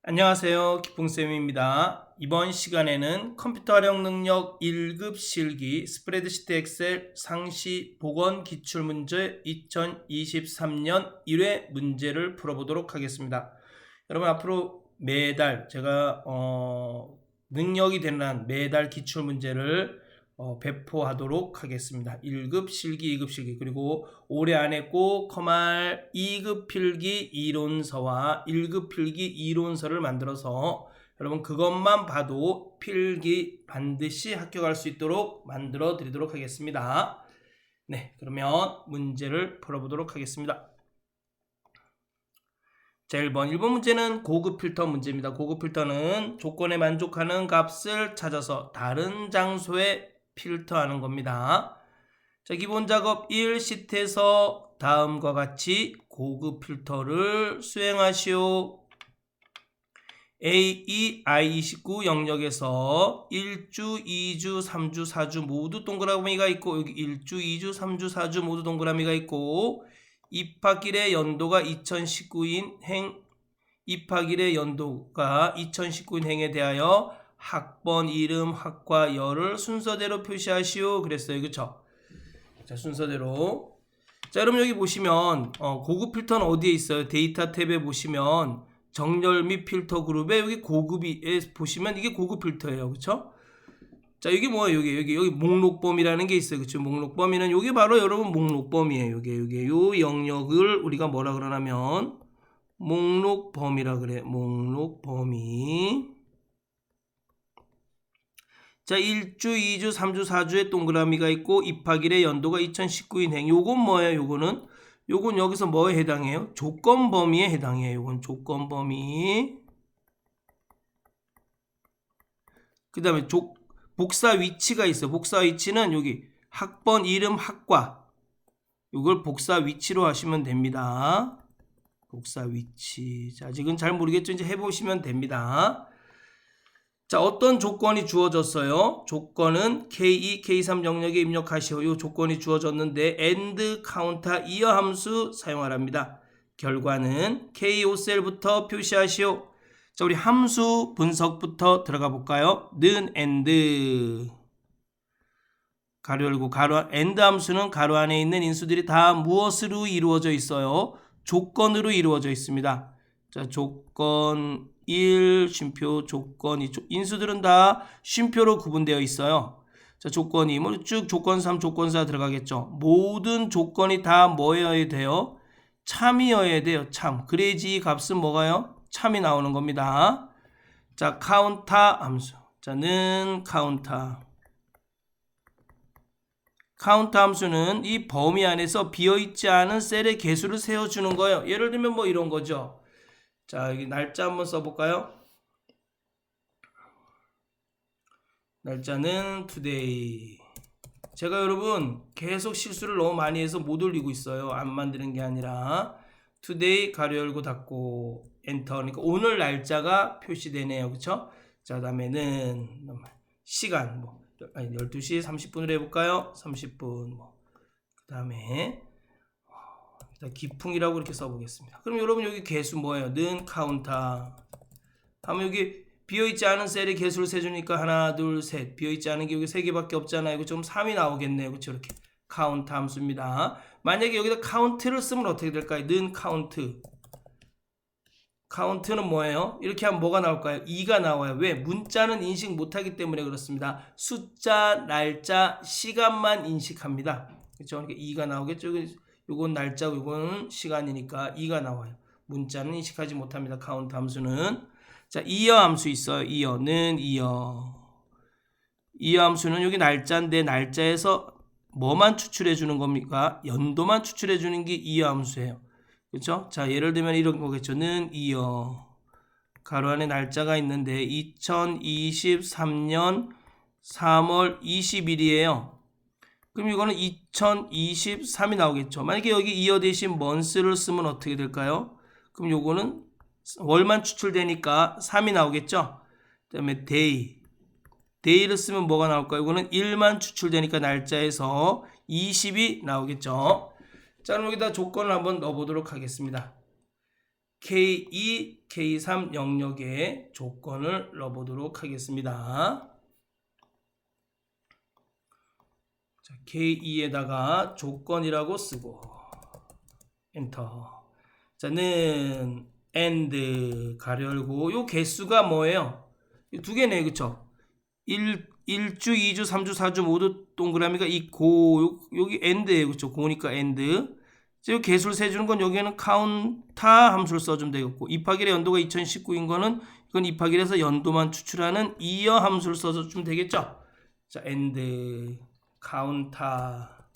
안녕하세요. 기풍쌤입니다. 이번 시간에는 컴퓨터 활용 능력 1급 실기 스프레드시트 엑셀 상시 복원 기출문제 2023년 1회 문제를 풀어보도록 하겠습니다. 여러분 앞으로 매달 제가 능력이 되는 한 매달 기출문제를 배포하도록 하겠습니다. 1급 실기, 2급 실기, 그리고 올해 안에 꼭 커말 2급 필기 이론서와 1급 필기 이론서를 만들어서 여러분 그것만 봐도 필기 반드시 합격할 수 있도록 만들어 드리도록 하겠습니다. 네, 그러면 문제를 풀어보도록 하겠습니다. 자, 1번 문제는 고급 필터 문제입니다. 고급 필터는 조건에 만족하는 값을 찾아서 다른 장소에 필터하는 겁니다. 자, 기본 작업 1 시트에서 다음과 같이 고급 필터를 수행하시오. A2, I29 영역에서 1주, 2주, 3주, 4주 모두 동그라미가 있고, 여기 1주, 2주, 3주, 4주 모두 동그라미가 있고, 입학일의 연도가 2019인 행, 입학일의 연도가 2019인 행에 대하여 학번, 이름, 학과, 열을 순서대로 표시하시오. 그랬어요. 그쵸? 자, 순서대로. 자, 여러분 여기 보시면 고급 필터는 어디에 있어요? 데이터 탭에 보시면 정렬 및 필터 그룹에 여기 고급에 보시면 이게 고급 필터예요. 그쵸? 자, 이게 뭐예요? 여기 목록 범위라는 게 있어요. 그쵸? 목록 범위는 여기 바로 여러분 목록 범위예요. 여기 요 영역을 우리가 뭐라 그러냐면 목록 범위라 그래. 목록 범위. 자, 1주, 2주, 3주, 4주에 동그라미가 있고 입학일의 연도가 2019인 행. 요건 뭐예요? 요건 여기서 뭐에 해당해요? 조건 범위에 해당해요. 요건 조건 범위. 그 다음에 복사 위치가 있어요. 복사 위치는 여기 학번, 이름, 학과. 이걸 복사 위치로 하시면 됩니다. 복사 위치. 자, 아직은 잘 모르겠죠? 이제 해보시면 됩니다. 자, 어떤 조건이 주어졌어요? 조건은 K2, K3 영역에 입력하시오. 이 조건이 주어졌는데 end counter 이어 함수 사용하랍니다. 결과는 K5셀부터 표시하시오. 자, 우리 함수 분석부터 들어가 볼까요? 는 and 가로 열고 가로 end 함수는 가로 안에 있는 인수들이 다 무엇으로 이루어져 있어요? 조건으로 이루어져 있습니다. 자, 조건 1, 쉼표, 조건 2, 인수들은 다 쉼표로 구분되어 있어요. 자, 조건 2, 뭐 쭉 조건 3, 조건 4 들어가겠죠. 모든 조건이 다 뭐여야 돼요? 참이어야 돼요. 참. 그래야지 이 값은 뭐가요? 참이 나오는 겁니다. 자, 카운터 함수. 자, 는 카운터. 카운터 함수는 이 범위 안에서 비어있지 않은 셀의 개수를 세워주는 거예요. 예를 들면 뭐 이런 거죠. 자, 여기 날짜 한번 써볼까요? 날짜는 today. 제가 여러분 계속 실수를 너무 많이 해서 못 올리고 있어요. 안 만드는 게 아니라 today 가로 열고 닫고 엔터. 그러니까 오늘 날짜가 표시되네요. 그쵸? 자, 그 다음에는 시간 12시 30분으로 해볼까요? 30분 그 다음에 기풍이라고 이렇게 써보겠습니다. 그럼 여러분 여기 개수 뭐예요? 는 카운터 하면 여기 비어있지 않은 셀의 개수를 세주니까 하나, 둘, 셋. 비어있지 않은 게 여기 3개밖에 없잖아요. 이거 좀 3이 나오겠네요. 그렇죠? 이렇게 카운트 함수입니다. 만약에 여기다 카운트를 쓰면 어떻게 될까요? 는 카운트. 카운트는 뭐예요? 이렇게 하면 뭐가 나올까요? 2가 나와요. 왜? 문자는 인식 못하기 때문에 그렇습니다. 숫자, 날짜, 시간만 인식합니다. 그렇죠? 그러니까 2가 나오겠죠? 요건 날짜고 요건 시간이니까 2가 나와요. 문자는 인식하지 못합니다. 카운트 함수는. 자, 이어 함수 있어요. 이어는 이어. 이어 함수는 여기 날짜인데 날짜에서 뭐만 추출해 주는 겁니까? 연도만 추출해 주는 게 이어 함수예요. 그렇죠? 자, 예를 들면 이런 거겠죠. 는 이어. 가로 안에 날짜가 있는데 2023년 3월 20일이에요. 그럼 이거는 2023이 나오겠죠. 만약에 여기 이어 대신 month를 쓰면 어떻게 될까요? 그럼 요거는 월만 추출되니까 3이 나오겠죠. 그 다음에 day를 쓰면 뭐가 나올까요? 이거는 1만 추출되니까 날짜에서 20이 나오겠죠. 자, 그럼 여기다 조건을 한번 넣어보도록 하겠습니다. K2, K3 영역에 조건을 넣어보도록 하겠습니다. 자, K2에다가 조건이라고 쓰고 엔터. 자, 는 and 가로 열고 요 개수가 뭐예요? 두 개네, 그쵸? 1주, 2주, 3주, 4주 모두 동그라미가 있고 여기 and예요, 그쵸? 고니까 and. 요 개수를 세주는 건 여기에는 카운타 함수를 써주면 되겠고, 입하기의 연도가 2019인 거는 이건 입하기에서 연도만 추출하는 이어 함수를 써주면 되겠죠? 자, and 카운타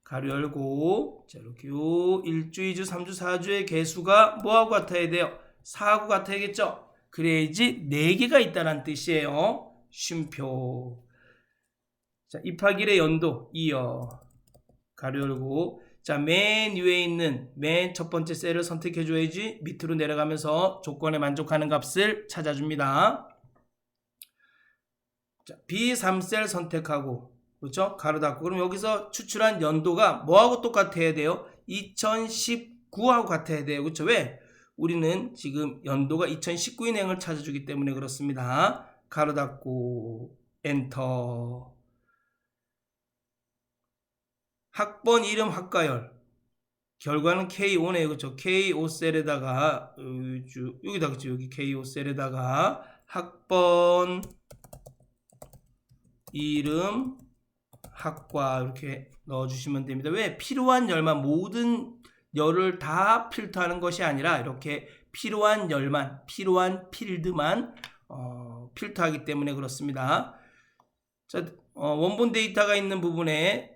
가로 열고, 자, 이렇게 요 1주, 2주, 3주, 4주의 개수가 뭐하고 같아야 돼요? 4하고 같아야겠죠? 그래야지 4개가 있다는 뜻이에요. 쉼표. 자, 입하기의 연도 이어 가로 열고, 자, 맨 위에 있는 맨 첫 번째 셀을 선택해 줘야지 밑으로 내려가면서 조건에 만족하는 값을 찾아줍니다. 자, B3셀 선택하고, 그렇죠? 가로 닫고. 그럼 여기서 추출한 연도가 뭐하고 똑같아야 돼요? 2019하고 같아야 돼요. 그렇죠? 왜? 우리는 지금 연도가 2019인행을 찾아주기 때문에 그렇습니다. 가로 닫고 엔터. 학번, 이름, 학과열. 결과는 K5네요. 그렇죠? K5 셀에다가 여기다, 그렇죠? 여기 K5 셀에다가 학번, 이름, 학과 이렇게 넣어주시면 됩니다. 왜? 필요한 열만, 모든 열을 다 필터하는 것이 아니라 이렇게 필요한 열만, 필요한 필드만 필터하기 때문에 그렇습니다. 자, 원본 데이터가 있는 부분에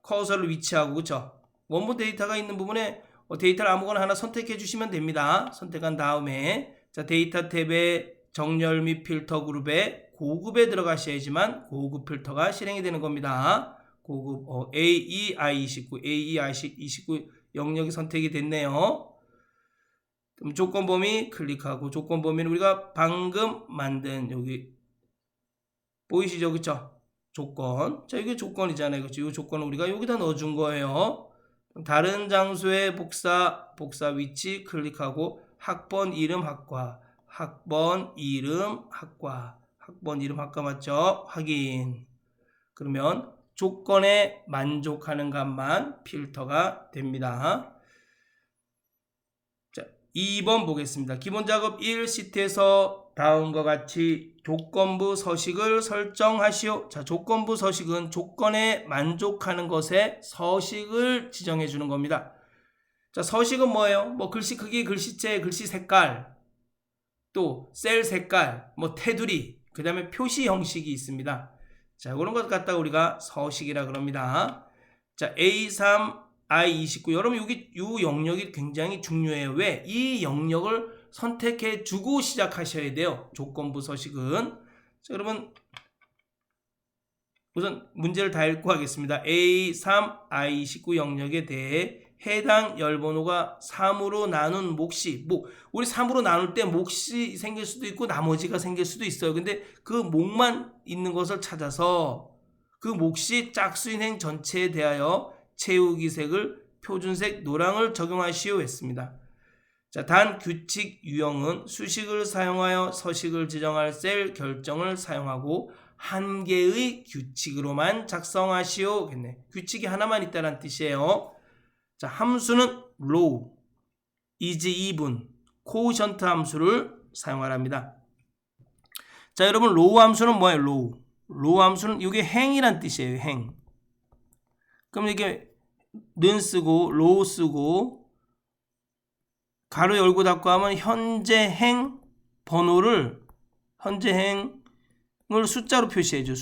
커서를 위치하고, 그쵸? 원본 데이터가 있는 부분에 데이터를 아무거나 하나 선택해 주시면 됩니다. 선택한 다음에, 자, 데이터 탭에 정렬 및 필터 그룹에 고급에 들어가셔야지만 고급 필터가 실행이 되는 겁니다. 고급 AEI29, AEI29 영역이 선택이 됐네요. 그럼 조건 범위 클릭하고, 조건 범위는 우리가 방금 만든 여기 보이시죠? 그쵸? 조건. 자, 이게 조건이잖아요. 그렇죠? 이 조건을 우리가 여기다 넣어준 거예요. 다른 장소의 복사 위치 클릭하고, 학번, 이름, 학과, 학번, 이름, 학과, 학번, 이름, 학과 맞죠? 확인. 그러면 조건에 만족하는 값만 필터가 됩니다. 자, 2번 보겠습니다. 기본 작업 1 시트에서 다음과 같이 조건부 서식을 설정하시오. 자, 조건부 서식은 조건에 만족하는 것에 서식을 지정해 주는 겁니다. 자, 서식은 뭐예요? 뭐 글씨 크기, 글씨체, 글씨 색깔, 또 셀 색깔, 뭐 테두리, 그 다음에 표시 형식이 있습니다. 자, 그런 것 갖다가 우리가 서식이라 그럽니다. 자, A3, I29. 여러분, 여기 이 영역이 굉장히 중요해요. 왜? 이 영역을 선택해 주고 시작하셔야 돼요. 조건부 서식은. 자, 여러분, 우선 문제를 다 읽고 하겠습니다. A3, I29 영역에 대해 해당 열번호가 3으로 나눈 몫이, 우리 3으로 나눌 때 몫이 생길 수도 있고 나머지가 생길 수도 있어요. 근데 그 몫만 있는 것을 찾아서 그 몫이 짝수인행 전체에 대하여 채우기 색을 표준색 노랑을 적용하시오 했습니다. 자, 단 규칙 유형은 수식을 사용하여 서식을 지정할 셀 결정을 사용하고 한 개의 규칙으로만 작성하시오 겠네. 규칙이 하나만 있다는 뜻이에요. 자, 함수는 row, is even, quotient 함수를 사용하랍니다. 자, 여러분, row 함수는 뭐예요? row 함수는 이게 행이란 뜻이에요. 행. 그럼 이게 는 쓰고 row 쓰고 가로 열고 닫고 하면 현재 행 번호를, 현재 행을 숫자로 표시해줘.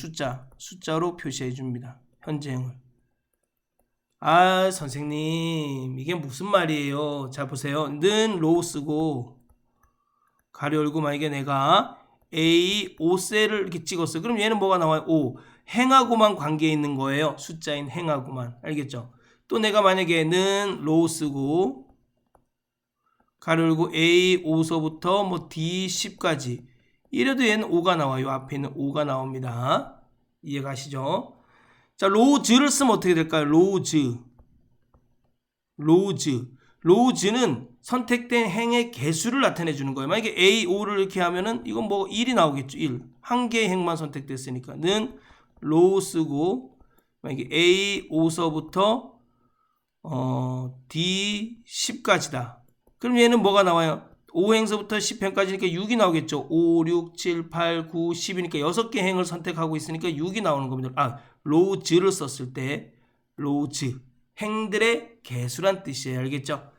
숫자로 표시해 줍니다. 현재 행을. 아, 선생님, 이게 무슨 말이에요? 자, 보세요. 는 로우 쓰고 가로 열고, 만약에 내가 A 5셀을 이렇게 찍었어요. 그럼 얘는 뭐가 나와요? 5. 행하고만 관계 있는 거예요. 숫자인 행하고만. 알겠죠? 또 내가 만약에 는 로우 쓰고 가로 열고 A5서부터 뭐 D10까지 이래도 얘는 5가 나와요. 앞에 있는 5가 나옵니다. 이해가시죠? 자, 로즈를 쓰면 어떻게 될까요? 로즈. 로우즈는 선택된 행의 개수를 나타내 주는 거예요. 만약에 A, O를 이렇게 하면은 이건 뭐 1이 나오겠죠. 1. 한 개의 행만 선택됐으니까 는 로우 쓰고 만약에 A, O서부터 D, 10까지다. 그럼 얘는 뭐가 나와요? 5행서부터 10행까지니까 6이 나오겠죠. 5, 6, 7, 8, 9, 10이니까 6개 행을 선택하고 있으니까 6이 나오는 겁니다. 로우즈를 썼을 때 로우즈 행들의 개수란 뜻이에요. 알겠죠?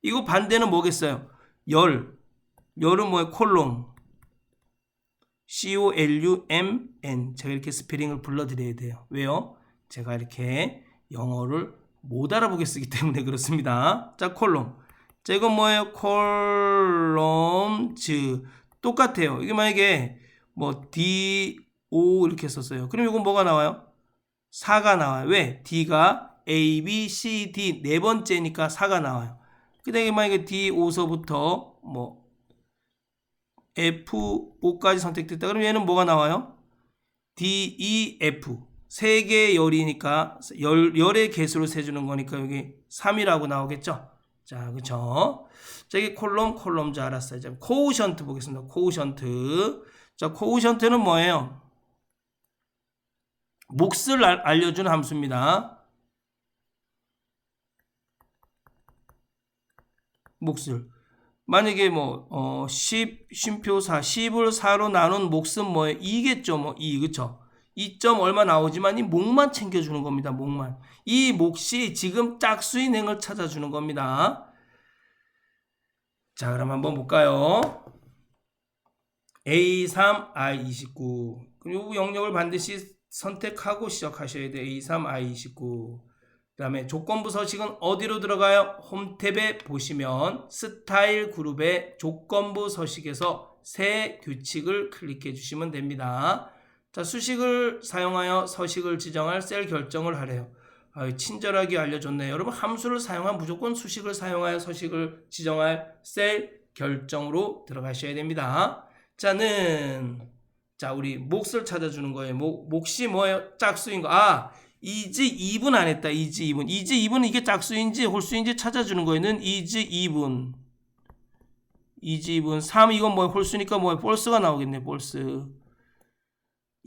이거 반대는 뭐겠어요? 열은 뭐예요? 콜롬 COLUMN. 제가 이렇게 스페링을 불러드려야 돼요. 왜요? 제가 이렇게 영어를 못 알아보게 쓰기 때문에 그렇습니다. 자, 콜롬. 자, 이건 뭐예요? 콜롬즈. 똑같아요. 이게 만약에 뭐 D, O 이렇게 썼어요. 그럼 이건 뭐가 나와요? 4가 나와요. 왜? D가 A, B, C, D 네 번째니까 4가 나와요. 그 다음에 만약에 D, O서부터 뭐 F, O까지 선택됐다. 그럼 얘는 뭐가 나와요? D, E, F. 세 개의 열이니까 열의 개수로 세주는 거니까 여기 3이라고 나오겠죠? 자, 그쵸? 자, 이게 콜롬즈 알았어요. 자, 코우션트 보겠습니다. 코우션트. 자, 코우션트는 뭐예요? 몫을 알려주는 함수입니다. 몫을. 만약에 뭐 10 쉼표 4 10을 4로 나눈 몫은 뭐예요? 2겠죠. 뭐 2. 그쵸? 2점 얼마 나오지만 이 몫만 챙겨주는 겁니다. 몫만. 이 몫이 지금 짝수인 행을 찾아주는 겁니다. 자, 그럼 한번 볼까요? A3, I29. 그리고 영역을 반드시 선택하고 시작하셔야 돼요. A3, I29. 그 다음에 조건부 서식은 어디로 들어가요? 홈탭에 보시면 스타일 그룹의 조건부 서식에서 새 규칙을 클릭해 주시면 됩니다. 자, 수식을 사용하여 서식을 지정할 셀 결정을 하래요. 친절하게 알려줬네요. 여러분, 함수를 사용한 무조건 수식을 사용하여 서식을 지정할 셀 결정으로 들어가셔야 됩니다. 자, 우리 몫을 찾아주는 거예요. 몫이 뭐예요? 짝수인 거. is 2분 안 했다. is 2분. is 2분은 이게 짝수인지 홀수인지 찾아주는 거예요.는 is 2분. is 2분. 3 이건 뭐예요? 홀수니까 뭐예요? false가 나오겠네. false.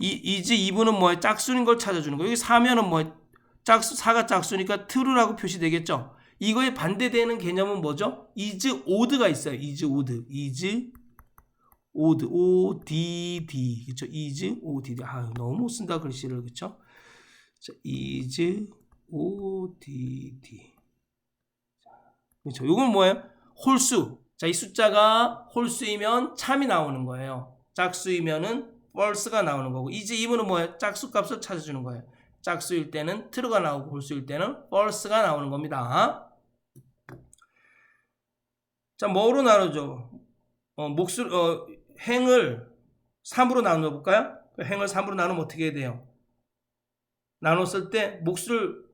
is 2분은 뭐예요? 짝수인 걸 찾아주는 거예요. 여기 4면은 뭐예요? 4가 짝수니까 true라고 표시되겠죠? 이거에 반대되는 개념은 뭐죠? is odd가 있어요. is odd. is odd. odd. 그쵸? is odd. 너무 못 쓴다 글씨를. 그쵸? 자, is odd. 그렇죠. 이건 뭐예요? 홀수. 자, 이 숫자가 홀수이면 참이 나오는 거예요. 짝수이면은 false가 나오는 거고, is even은 뭐예요? 짝수 값을 찾아주는 거예요. 짝수일 때는 true가 나오고 홀수일 때는 false가 나오는 겁니다. 자, 뭐로 나누죠? 행을 3으로 나눠 볼까요? 행을 3으로 나누면 어떻게 해야 돼요? 나눴을 때 몫을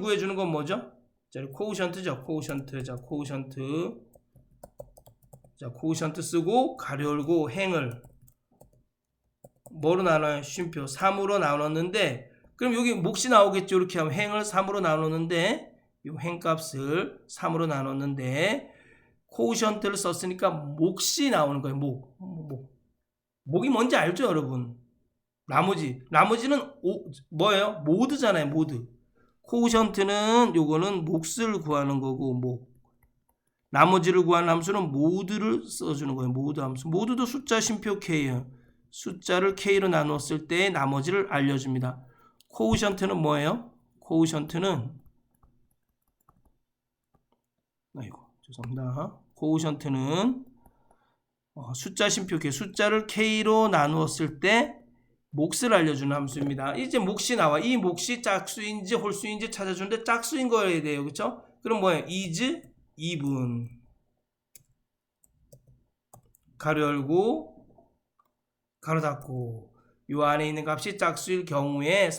구해주는 건 뭐죠? 자, 코우션트죠. 코우션트. 자, 코우션트 쓰고 가로 열고 행을 뭐로 나눠요? 쉼표 3으로 나눴는데, 그럼 여기 몫이 나오겠죠. 이렇게 하면 행을 3으로 나눴는데, 이 행값을 3으로 나눴는데 코우션트를 썼으니까 몫이 나오는 거예요. 몫이 뭔지 알죠, 여러분? 나머지는 뭐예요? 모드잖아요. 모드. 코우션트는 요거는 몫을 구하는 거고, 나머지를 구하는 함수는 모드를 써주는 거예요. 모드 함수. 모드도 숫자 쉼표 K예요. 숫자를 K로 나눴을 때 나머지를 알려줍니다. 코우션트는 뭐예요? 코우션트는 죄송합니다. 코우션트는 숫자 쉼표 K, 숫자를 K로 나누었을 때 몫을 알려주는 함수입니다. 이제 몫이 나와. 이 몫이 짝수인지 홀수인지 찾아주는데 짝수인 거여야 돼요. 그렇죠? 그럼 뭐예요? is 2분. 가로 열고 가로 닫고, 이 안에 있는 값이 짝수일 경우에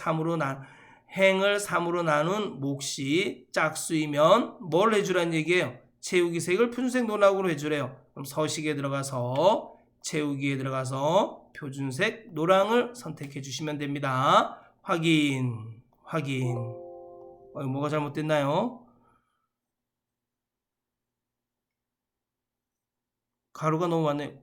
행을 3으로 나눈 몫이 짝수이면 뭘 해주라는 얘기예요? 채우기 색을 푼색 노랑으로 해주래요. 그럼 서식에 들어가서 채우기에 들어가서 표준색 노랑을 선택해 주시면 됩니다. 확인. 뭐가 잘못됐나요? 가로가 너무 많네.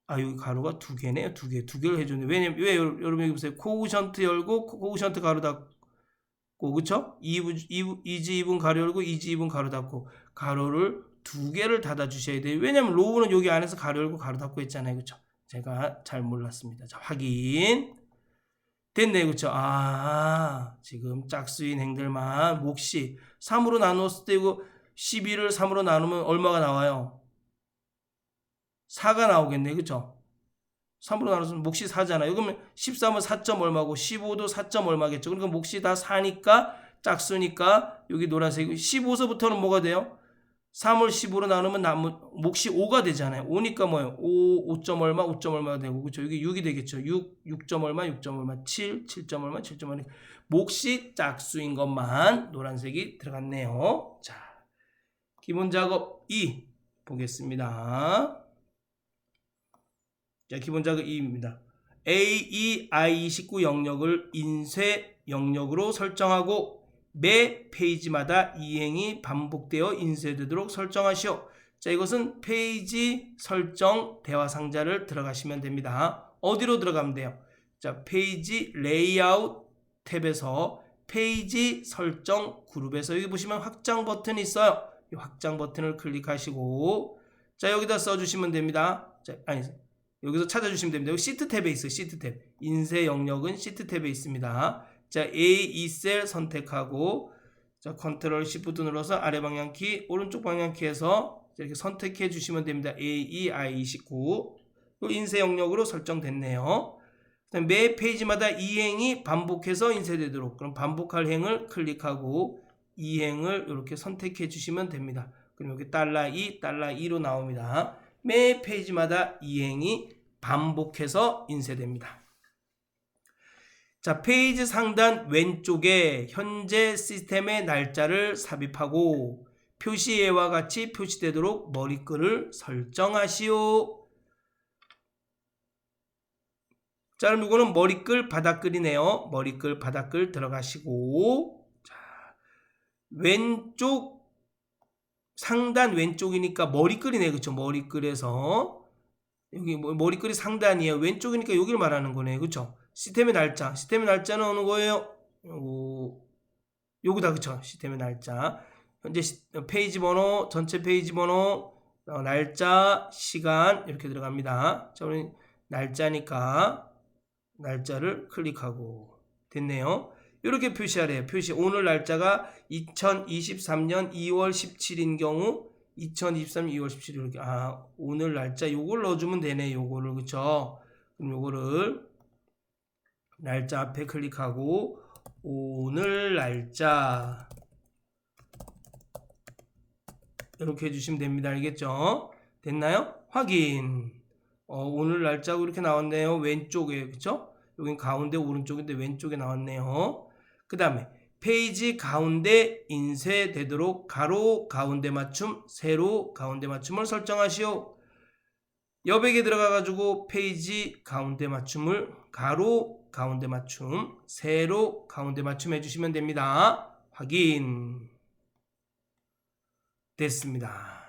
아, 여기 가로가 두 개네요. 두 개를 해줬네. 왜냐면, 왜, 여러분 여기 보세요. 코우션트 열고, 코우션트 가로 닫고, 그쵸? 이지2분 가로 열고, 이지2분 가로 닫고, 가로를 두 개를 닫아 주셔야 돼요. 왜냐면, 로우는 여기 안에서 가로 열고, 가로 닫고 했잖아요. 그쵸? 제가 잘 몰랐습니다. 자, 확인. 됐네요. 그쵸? 아, 지금 짝수인 행들만 몫이 3으로 나누었을 때 이거 12를 3으로 나누면 얼마가 나와요? 4가 나오겠네. 그쵸? 3으로 나눠서 몫이 4잖아요. 그러면 13은 4점 얼마고 15도 4점 얼마겠죠. 그러니까 몫이 다 4니까 짝수니까 여기 노란색 15서부터는 뭐가 돼요? 3을 15로 나누면 몫이 5가 되잖아요. 5니까 뭐예요? 5점 얼마, 5점 얼마가 되고, 그쵸? 여기 6이 되겠죠. 6점 얼마, 6점 얼마, 7점 얼마, 7점 얼마. 몫이 짝수인 것만 노란색이 들어갔네요. 자, 기본 작업 2 보겠습니다. 자, 기본 작업 2입니다. AEI29 영역을 인쇄 영역으로 설정하고 매 페이지마다 이행이 반복되어 인쇄되도록 설정하시오. 자, 이것은 페이지 설정 대화 상자를 들어가시면 됩니다. 어디로 들어가면 돼요? 자, 페이지 레이아웃 탭에서 페이지 설정 그룹에서 여기 보시면 확장 버튼이 있어요. 이 확장 버튼을 클릭하시고 자, 여기다 써주시면 됩니다. 자, 아니, 여기서 찾아주시면 됩니다. 여기 시트 탭에 있어요. 시트 탭. 인쇄 영역은 시트 탭에 있습니다. 자, A2셀 선택하고 자, 컨트롤 시프트 눌러서 아래 방향키, 오른쪽 방향키에서 이렇게 선택해 주시면 됩니다. AEI29. 인쇄 영역으로 설정됐네요. 그다음 매 페이지마다 이행이 반복해서 인쇄되도록 그럼 반복할 행을 클릭하고 이행을 이렇게 선택해 주시면 됩니다. 그럼 여기 $2, $2로 나옵니다. 매 페이지마다 이행이 반복해서 인쇄됩니다. 자, 페이지 상단 왼쪽에 현재 시스템의 날짜를 삽입하고 표시예와 같이 표시되도록 머리글을 설정하시오. 자, 그럼 이거는 머리글 바닥글이네요. 머리글 바닥글 들어가시고 자, 왼쪽 상단 왼쪽이니까 머리글이네. 그쵸? 머리글에서 여기 머리글이 상단이에요. 왼쪽이니까 여기를 말하는 거네. 그쵸? 시스템의 날짜. 시스템의 날짜는 어느 거예요? 요거다. 그쵸? 시스템의 날짜. 현재 페이지 번호, 전체 페이지 번호, 날짜, 시간 이렇게 들어갑니다. 자, 우리 날짜니까 날짜를 클릭하고 됐네요. 이렇게 표시하래요. 표시 오늘 날짜가 2023년 2월 17인 경우 2023년 2월 17일 이렇게 오늘 날짜 요걸 넣어주면 되네. 요거를 그쵸? 그럼 요거를 날짜 앞에 클릭하고 오늘 날짜 이렇게 해주시면 됩니다. 알겠죠? 됐나요? 확인. 오늘 날짜고 이렇게 나왔네요. 왼쪽에 그쵸? 여긴 가운데 오른쪽인데 왼쪽에 나왔네요. 그 다음에 페이지 가운데 인쇄되도록 가로 가운데 맞춤, 세로 가운데 맞춤을 설정하시오. 여백에 들어가 가지고 페이지 가운데 맞춤을 가로 가운데 맞춤, 세로 가운데 맞춤 해주시면 됩니다. 확인. 됐습니다.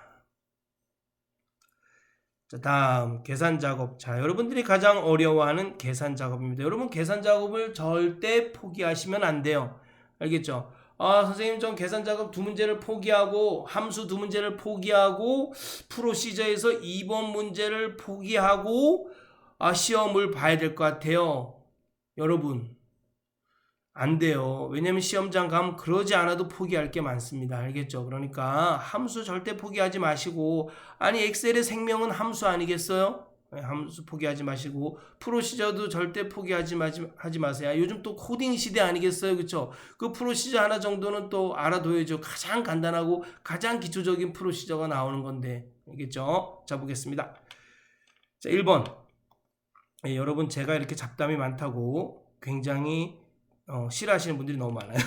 자, 다음 계산 작업. 자, 여러분들이 가장 어려워하는 계산 작업입니다. 여러분 계산 작업을 절대 포기하시면 안 돼요. 알겠죠? 선생님 전 계산 작업 두 문제를 포기하고 함수 두 문제를 포기하고 프로시저에서 2번 문제를 포기하고 시험을 봐야 될 것 같아요. 여러분 안 돼요. 왜냐면 시험장 가면 그러지 않아도 포기할 게 많습니다. 알겠죠? 그러니까 함수 절대 포기하지 마시고 아니 엑셀의 생명은 함수 아니겠어요? 함수 포기하지 마시고 프로시저도 절대 포기하지 마세요. 요즘 또 코딩 시대 아니겠어요? 그렇죠? 그 프로시저 하나 정도는 또 알아둬야죠. 가장 간단하고 가장 기초적인 프로시저가 나오는 건데 알겠죠? 자, 보겠습니다. 자, 1번. 여러분 제가 이렇게 잡담이 많다고 굉장히 싫어하시는 분들이 너무 많아요.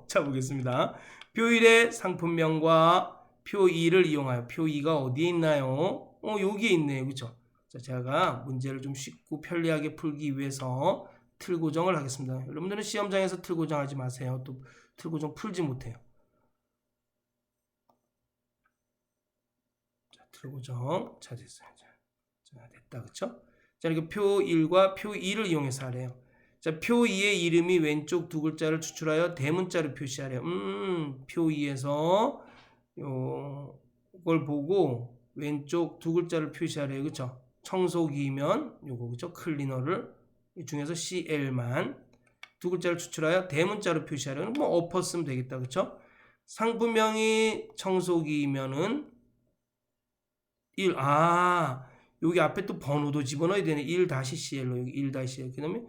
자, 보겠습니다. 표 1의 상품명과 표 2를 이용하여 표 2가 어디에 있나요? 여기에 있네요. 그렇죠? 자, 제가 문제를 좀 쉽고 편리하게 풀기 위해서 틀 고정을 하겠습니다. 여러분들은 시험장에서 틀 고정하지 마세요. 또 틀 고정 풀지 못해요. 자, 틀 출고정. 자, 됐어요. 자, 됐다. 그쵸? 자, 이렇게 표 1과 표 2를 이용해서 하래요. 자, 표 2의 이름이 왼쪽 두 글자를 추출하여 대문자로 표시하래요. 표 2에서 이걸 보고 왼쪽 두 글자를 표시하래요. 그쵸? 청소기면 요거 그쵸? 클리너를 이 중에서 CL만 두 글자를 추출하여 대문자로 표시하려면 뭐 어퍼 쓰면 되겠다. 그쵸? 상품명이 청소기면은 1, 여기 앞에 또 번호도 집어넣어야 되네. 1-CL로 여기 1-CL. 그 다음에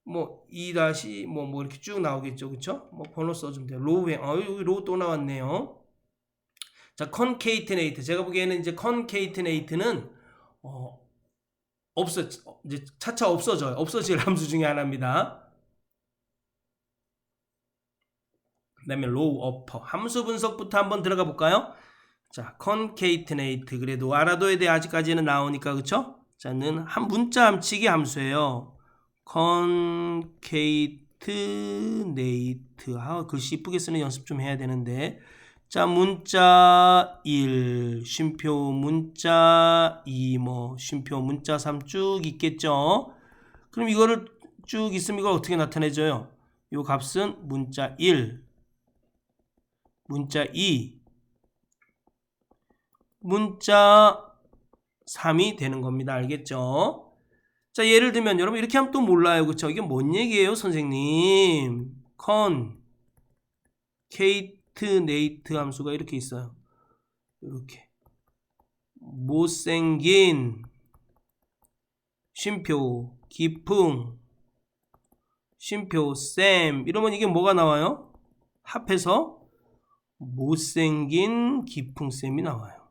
뭐 2- 뭐 이렇게 쭉 나오겠죠. 그쵸? 뭐 번호 써주면 돼요. 로우행. 여기 로우 또 나왔네요. 자, 컨케이트네이트. 제가 보기에는 이제 컨케이트네이트는 이제 차차 없어져요. 없어질 함수 중에 하나입니다. 그 다음에 로우 어퍼. 함수 분석부터 한번 들어가 볼까요? 자, concatenate. 그래도 알아둬야 돼. 아직까지는 나오니까. 그쵸? 자, 는 한 문자 함치기 함수예요. concatenate. 글씨 이쁘게 쓰는 연습 좀 해야 되는데. 자, 문자 1, 쉼표 문자 2, 뭐 쉼표 문자 3 쭉 있겠죠. 그럼 이거를 쭉 있으면 이걸 어떻게 나타내줘요? 이 값은 문자 1, 문자 2, 문자 3이 되는 겁니다. 알겠죠? 자, 예를 들면 여러분 이렇게 하면 또 몰라요. 그쵸? 이게 뭔 얘기예요, 선생님? concatenate 함수가 이렇게 있어요. 이렇게 못생긴 쉼표 기풍 쉼표 쌤 이러면 이게 뭐가 나와요? 합해서 못생긴 기풍 쌤이 나와요.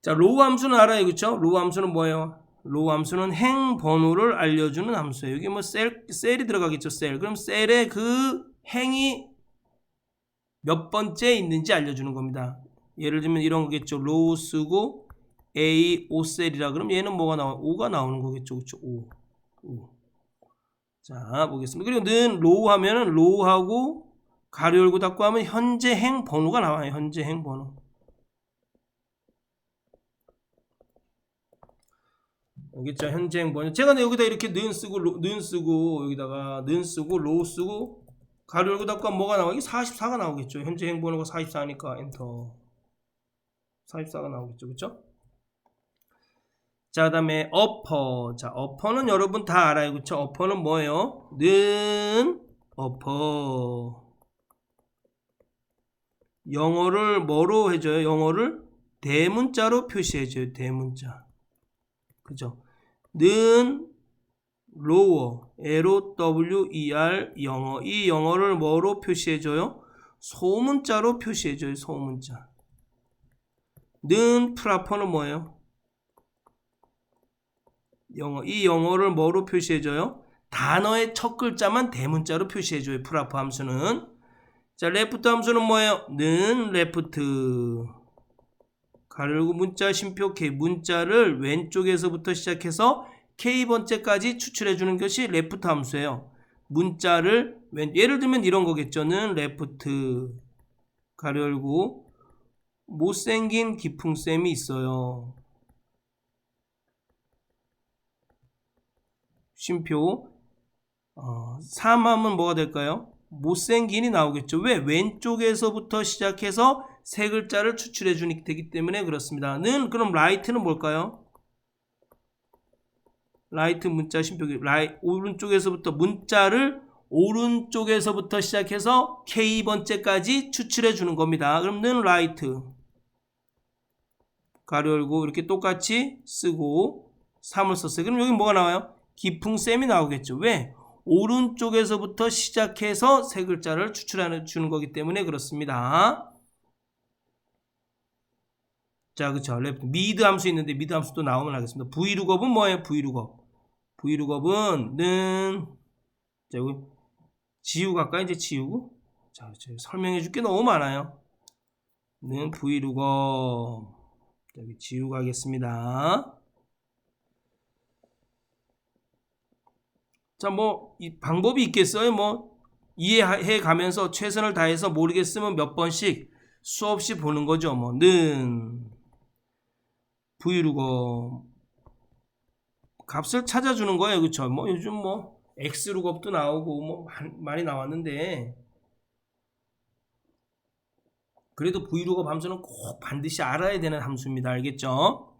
자, 로우 함수는 알아요. 그쵸? 로우 함수는 뭐예요? 로우 함수는 행 번호를 알려주는 함수예요. 여기 뭐 셀이 들어가겠죠. 셀. 그럼 셀에 그 행이 몇 번째 있는지 알려주는 겁니다. 예를 들면 이런 거겠죠. 로우 쓰고 A 5셀이라 그럼 얘는 뭐가 나와요? 5가 나오는 거겠죠. 그쵸? 5. 자, 보겠습니다. 그리고 는 로우 하면은 로우하고 가로 열고 닫고 하면 현재 행 번호가 나와요. 현재 행 번호. 알겠죠? 현재 행 번호. 제가 여기다 이렇게 는 쓰고 여기다가 는 쓰고 로우 쓰고 가로 열고 닫고 하면 뭐가 나와? 이게 44가 나오겠죠. 현재 행 번호가 44니까 엔터. 44가 나오겠죠. 그쵸? 자, 그 다음에 어퍼. 자, 어퍼는 여러분 다 알아요. 그쵸? 어퍼는 뭐예요? 는 어퍼. 영어를 뭐로 해줘요? 영어를 대문자로 표시해줘요. 대문자. 그죠? 는 lower, L-O-W-E-R 영어. 이 영어를 뭐로 표시해줘요? 소문자로 표시해줘요. 소문자. 는 프라퍼는 뭐예요? 영어. 이 영어를 뭐로 표시해줘요? 단어의 첫 글자만 대문자로 표시해줘요. 프라퍼 함수는. 자, 레프트 함수는 뭐예요? 는 레프트. 가로 열고 문자 쉼표 K. 문자를 왼쪽에서부터 시작해서 K번째까지 추출해주는 것이 레프트 함수예요. 문자를 예를 들면 이런 거겠죠. 는 레프트. 가로 열고 못생긴 기풍쌤이 있어요. 쉼표 3하면 뭐가 될까요? 못생긴이 나오겠죠. 왜? 왼쪽에서부터 시작해서 세 글자를 추출해 주기 되기 때문에 그렇습니다. 는 그럼 라이트는 뭘까요? 라이트 문자 쉼표 오른쪽에서부터 문자를 오른쪽에서부터 시작해서 K번째까지 추출해 주는 겁니다. 그럼 는 라이트 가로 열고 이렇게 똑같이 쓰고 3을 썼어요. 그럼 여기 뭐가 나와요? 기풍쌤이 나오겠죠. 왜? 오른쪽에서부터 시작해서 세 글자를 추출해 주는 거기 때문에 그렇습니다. 자, 그쵸. 미드 함수 있는데 미드 함수 또 나오면 하겠습니다. V룩업은 뭐예요? V룩업은 는 자, 여기 지우고 할까요? 이제 지우고. 자, 설명해 줄 게 너무 많아요. 는 V룩업. 여기 지우고 하겠습니다. 자, 뭐 이 방법이 있겠어요? 뭐 이해해 가면서 최선을 다해서 모르겠으면 몇 번씩 수없이 보는 거죠. 뭐 는 V루거 값을 찾아주는 거예요. 그쵸? 뭐 요즘 뭐 X루겁도 나오고 뭐 많이 나왔는데 그래도 V루겁 함수는 꼭 반드시 알아야 되는 함수입니다. 알겠죠?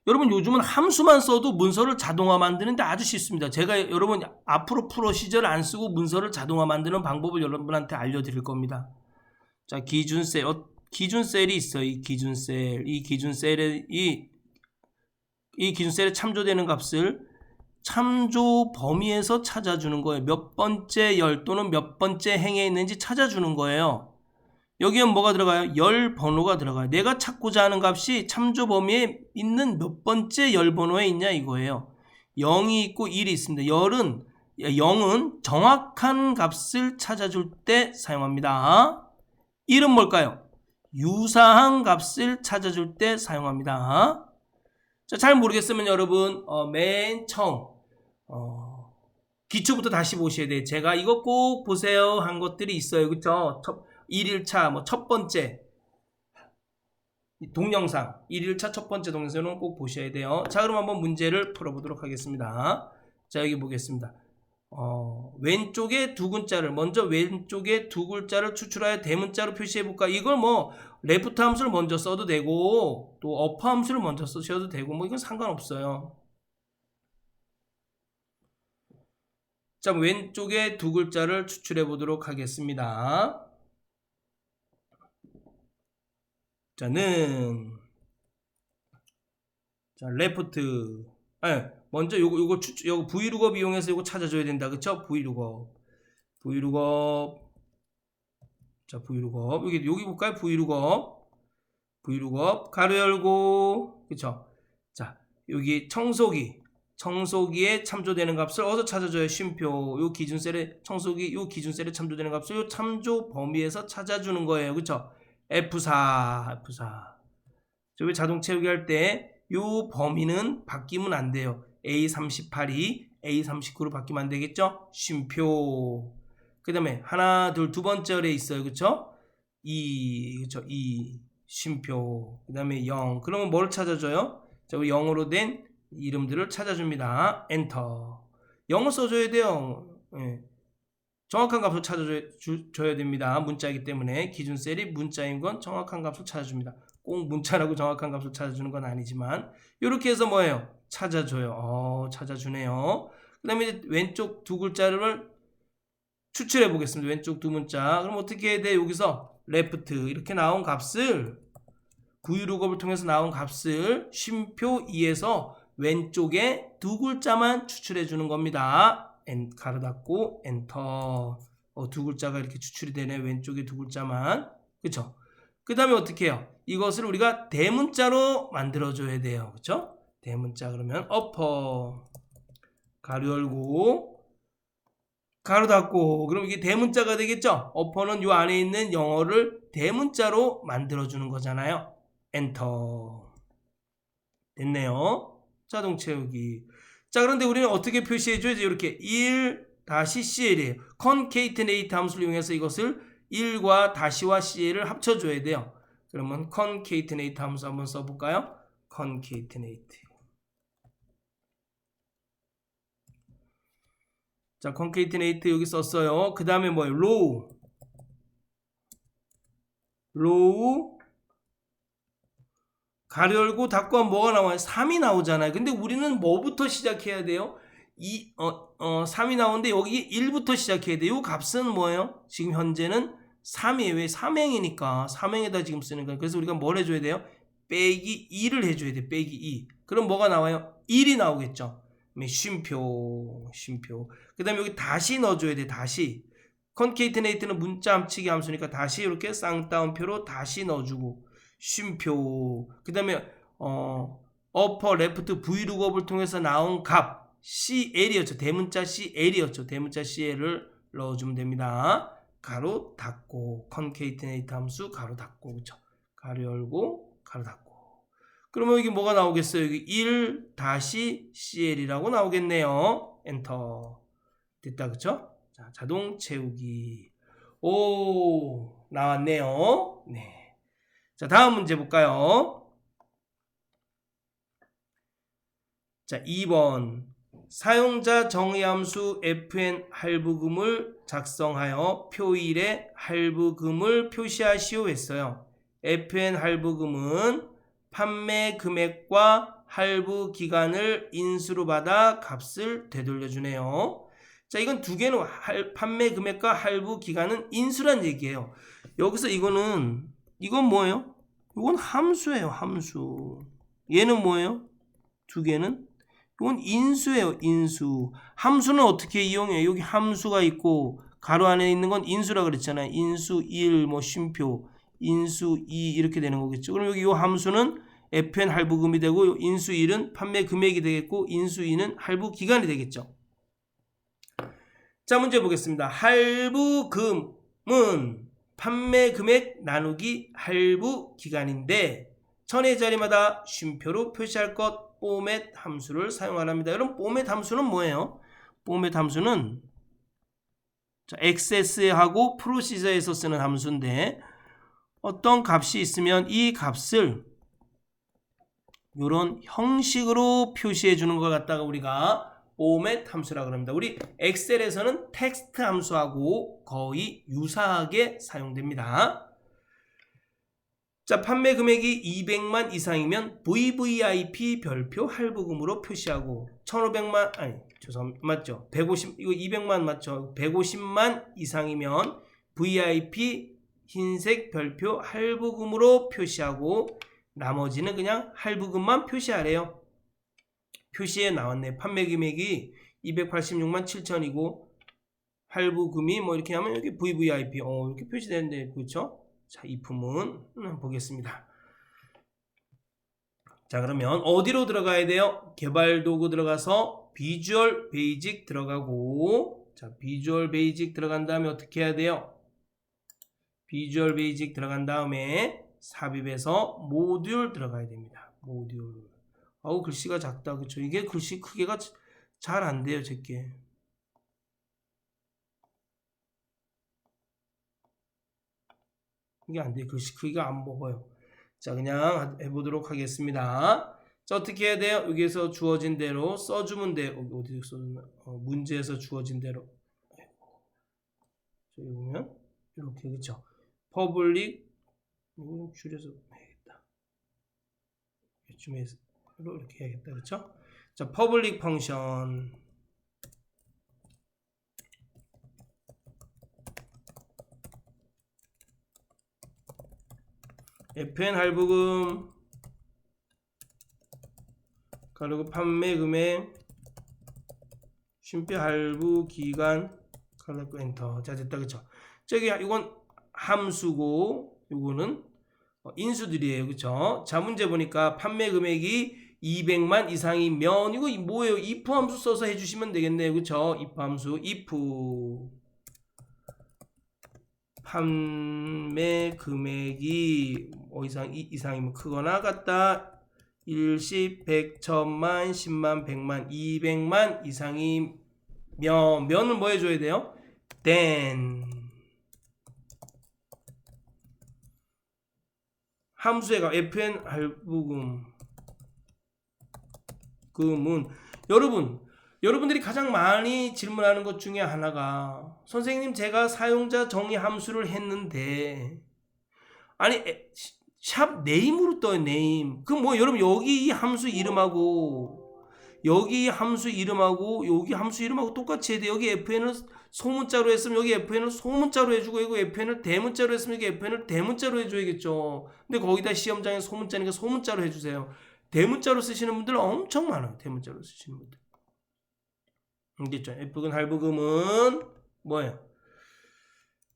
여러분 요즘은 함수만 써도 문서를 자동화 만드는데 아주 쉽습니다. 제가 여러분 앞으로 프로시저를 안 쓰고 문서를 자동화 만드는 방법을 여러분한테 알려드릴 겁니다. 자, 기준셀, 기준셀이 있어요. 이 기준셀, 이 기준셀에 참조되는 값을 참조 범위에서 찾아주는 거예요. 몇 번째 열 또는 몇 번째 행에 있는지 찾아주는 거예요. 여기엔 뭐가 들어가요? 열 번호가 들어가요. 내가 찾고자 하는 값이 참조 범위에 있는 몇 번째 열 번호에 있냐 이거예요. 0이 있고 1이 있습니다. 0은 정확한 값을 찾아줄 때 사용합니다. 1은 뭘까요? 유사한 값을 찾아줄 때 사용합니다. 자, 잘 모르겠으면 여러분 맨 처음 기초부터 다시 보셔야 돼요. 제가 이거 꼭 보세요 한 것들이 있어요. 그쵸? 1일차 뭐 첫 번째 동영상 1일차 첫 번째 동영상은 꼭 보셔야 돼요. 자, 그럼 한번 문제를 풀어보도록 하겠습니다. 자, 여기 보겠습니다. 왼쪽에 두 글자를 먼저 왼쪽에 두 글자를 추출하여 대문자로 표시해 볼까? 이걸 뭐 레프트 함수를 먼저 써도 되고 또 어퍼 함수를 먼저 쓰셔도 되고 뭐 이건 상관없어요. 자, 왼쪽에 두 글자를 추출해 보도록 하겠습니다. 자, 는 자, 레프트 먼저 요거 V루겁 이용해서 요거 찾아줘야 된다. 그쵸? V루겁 자, V루겁 여기 볼까요? V루겁 가로 열고 그쵸? 자, 여기 청소기에 참조되는 값을 어디서 찾아줘요? 쉼표 요 기준셀에 요 기준셀에 참조되는 값을 요 참조 범위에서 찾아주는 거예요. 그쵸? F4 저기 자동 채우기 할 때 요 범위는 바뀌면 안 돼요. A38이 A39로 바뀌면 안 되겠죠? 쉼표. 그 다음에 하나, 둘, 두 번째 열에 있어요. 그쵸? 2, 그쵸? 2, 쉼표. 그 다음에 0. 그러면 뭘 찾아줘요? 자, 0으로 된 이름들을 찾아줍니다. 엔터. 0을 써줘야 돼요. 예. 정확한 값을 찾아줘야 됩니다. 문자이기 때문에 기준셀이 문자인 건 정확한 값을 찾아줍니다. 꼭 문자라고 정확한 값을 찾아주는 건 아니지만 이렇게 해서 뭐예요? 찾아줘요. 찾아주네요. 그 다음에 이제 왼쪽 두 글자를 추출해 보겠습니다. 왼쪽 두 문자. 그럼 어떻게 해야 돼? 여기서 레프트 이렇게 나온 값을 V루겁을 통해서 나온 값을 쉼표 2에서 왼쪽에 두 글자만 추출해 주는 겁니다. 가로 닫고 엔터. 두 글자가 이렇게 추출이 되네. 왼쪽에 두 글자만. 그쵸? 그 다음에 어떻게 해요? 이것을 우리가 대문자로 만들어줘야 돼요. 그쵸? 대문자 그러면 어퍼 가로 열고 가로 닫고 그럼 이게 대문자가 되겠죠? 어퍼는 요 안에 있는 영어를 대문자로 만들어주는 거잖아요. 엔터. 됐네요. 자동 채우기. 자, 그런데 우리는 어떻게 표시해줘야지? 이렇게 1-CL이에요. concatenate 함수를 이용해서 이것을 1과 다시와 CL을 합쳐줘야 돼요. 그러면 concatenate 함수 한번 써볼까요? concatenate. 자, concatenate 여기 썼어요. 그 다음에 뭐예요? row 가로 열고 닫고 하면 뭐가 나와요? 3이 나오잖아요. 근데 우리는 뭐부터 시작해야 돼요? 3이 나오는데 여기 1부터 시작해야 돼요. 이 값은 뭐예요? 지금 현재는 3이에요. 왜? 3행이니까 3행에다 지금 쓰는 거예요. 그래서 우리가 뭘 해줘야 돼요? 빼기 2를 해줘야 돼요. 빼기 2. 그럼 뭐가 나와요? 1이 나오겠죠. 쉼표. 그 다음에 여기 다시 넣어줘야 돼. 다시. concatenate는 문자 함치기 함수니까 다시 이렇게 쌍따옴표로 다시 넣어주고 쉼표. 그 다음에 어퍼 레프트 V루겁을 통해서 나온 값 CL이었죠. 대문자 CL이었죠. 대문자 CL을 넣어주면 됩니다. 가로 닫고 concatenate 함수 가로 닫고 그쵸? 가로 열고 가로 닫고. 그러면 여기 뭐가 나오겠어요? 여기 1-CL이라고 나오겠네요. 엔터. 됐다, 그쵸? 자, 자동 채우기. 오, 나왔네요. 네. 자, 다음 문제 볼까요? 자, 2번. 사용자 정의함수 fn 할부금을 작성하여 표일에 할부금을 표시하시오 했어요. fn 할부금은 판매 금액과 할부 기간을 인수로 받아 값을 되돌려주네요. 자, 이건 두 개는 판매 금액과 할부 기간은 인수란 얘기예요. 여기서 이건 뭐예요? 이건 함수예요, 함수. 얘는 뭐예요? 두 개는? 이건 인수예요, 인수. 함수는 어떻게 이용해요? 여기 함수가 있고 가로 안에 있는 건 인수라 그랬잖아요. 인수 1, 뭐 쉼표, 인수 2 이렇게 되는 거겠죠. 그럼 여기 이 함수는 fn 할부금이 되고 인수 1은 판매 금액이 되겠고 인수 2는 할부 기간이 되겠죠. 자, 문제 보겠습니다. 할부금은 판매 금액 나누기 할부 기간인데 천의 자리마다 쉼표로 표시할 것 포맷 함수를 사용하랍니다. 여러분, 포맷 함수는 뭐예요? 포맷 함수는 액세스하고 프로시저에서 쓰는 함수인데 어떤 값이 있으면 이 값을 이런 형식으로 표시해 주는 걸 갖다가 우리가 포맷 함수라고 합니다. 우리 엑셀에서는 텍스트 함수하고 거의 유사하게 사용됩니다. 자, 판매 금액이 200만 이상이면 VVIP 별표 할부금으로 표시하고 1500만 아니 죄송합니다. 맞죠? 150 이거 200만 맞죠? 150만 이상이면 VIP 흰색 별표 할부금으로 표시하고 나머지는 그냥 할부금만 표시하래요. 표시에 나왔네. 판매 금액이 286만 7천이고 할부금이 뭐 이렇게 하면 여기 VVIP 이렇게 표시되는데 그렇죠? 자, 이 품은 보겠습니다. 자, 그러면 어디로 들어가야 돼요? 개발 도구 들어가서 비주얼 베이직 들어가고, 자, 비주얼 베이직 들어간 다음에 어떻게 해야 돼요? 비주얼 베이직 들어간 다음에 삽입해서 모듈 들어가야 됩니다. 모듈. 아우, 글씨가 작다. 그쵸? 이게 글씨 크기가 잘 안 돼요, 제게. 이게 안 돼요. 글씨 크기가 안 먹어요. 자, 그냥 해보도록 하겠습니다. 자, 어떻게 해야 돼요? 여기에서 주어진 대로 써주면 돼요. 어디서 써줬나? 문제에서 주어진 대로. 저기 보면 이렇게, 그쵸? 퍼블릭, 이거 줄여서 해야겠다. 이쯤에서 이렇게 해야겠다, 그쵸? 자, 퍼블릭 펑션. fn 할부금 가르고 판매 금액 쉼표 할부 기간 가르고 엔터. 자, 됐다, 그쵸? 저기 이건 함수고 요거는 인수들이에요, 그쵸? 자, 문제 보니까 판매 금액이 200만 이상이면 이거 뭐예요? if 함수 써서 해주시면 되겠네요, 그쵸? if 함수 if 판매 금액이 이상이면 크거나 같다. 1, 10, 100, 1000만, 10만, 100만, 200만 이상이면 면은 뭐 해줘야 돼요? then 함수에가 fn 할부금 금은 여러분들이 가장 많이 질문하는 것 중에 하나가 선생님 제가 사용자 정의 함수를 했는데 아니 샵 네임으로 떠요. 네임. 그럼 뭐 여러분 여기 이 함수 이름하고 여기 함수 이름하고 여기 함수 이름하고 똑같이 해야 돼. 여기 fn을 소문자로 했으면 여기 fn을 소문자로 해주고 여기 fn을 대문자로 했으면 여기 fn을 대문자로 해줘야겠죠. 근데 거기다 시험장에 소문자니까 소문자로 해주세요. 대문자로 쓰시는 분들 엄청 많아요. 대문자로 쓰시는 분들. 알겠죠? F근 할부금은 뭐예요?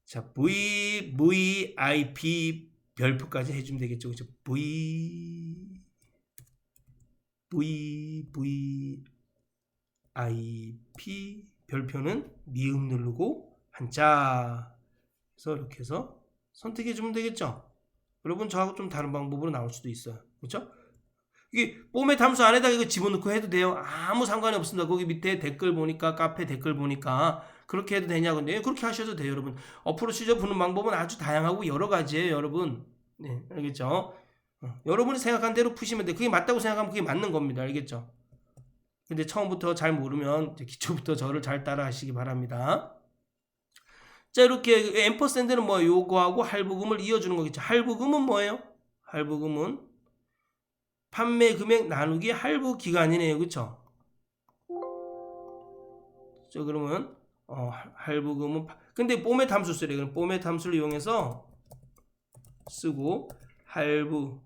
자, VVIP 별표까지 해주면 되겠죠. 그죠? VVIP 별표는 미음 누르고 한자. 그래서 이렇게 해서 선택해 주면 되겠죠. 여러분 저하고 좀 다른 방법으로 나올 수도 있어요. 그렇죠? 이게 뽐의 함수 안에다가 이거 집어넣고 해도 돼요. 아무 상관이 없습니다. 거기 밑에 댓글 보니까 카페 댓글 보니까 그렇게 해도 되냐고. 네, 그렇게 하셔도 돼요, 여러분. 어프로시저 푸는 방법은 아주 다양하고 여러 가지예요, 여러분. 네, 알겠죠? 여러분이 생각한 대로 푸시면 돼. 그게 맞다고 생각하면 그게 맞는 겁니다. 알겠죠? 근데 처음부터 잘 모르면 기초부터 저를 잘 따라 하시기 바랍니다. 자, 이렇게 앰퍼샌드는 뭐 요거하고 할부금을 이어주는 거겠죠. 할부금은 뭐예요? 할부금은 판매 금액 나누기 할부 기간이네요. 그쵸? 자, 그러면 할부금은 근데 뽐의 함수 쓰래. 그럼 뽐의 함수를 이용해서 쓰고 할부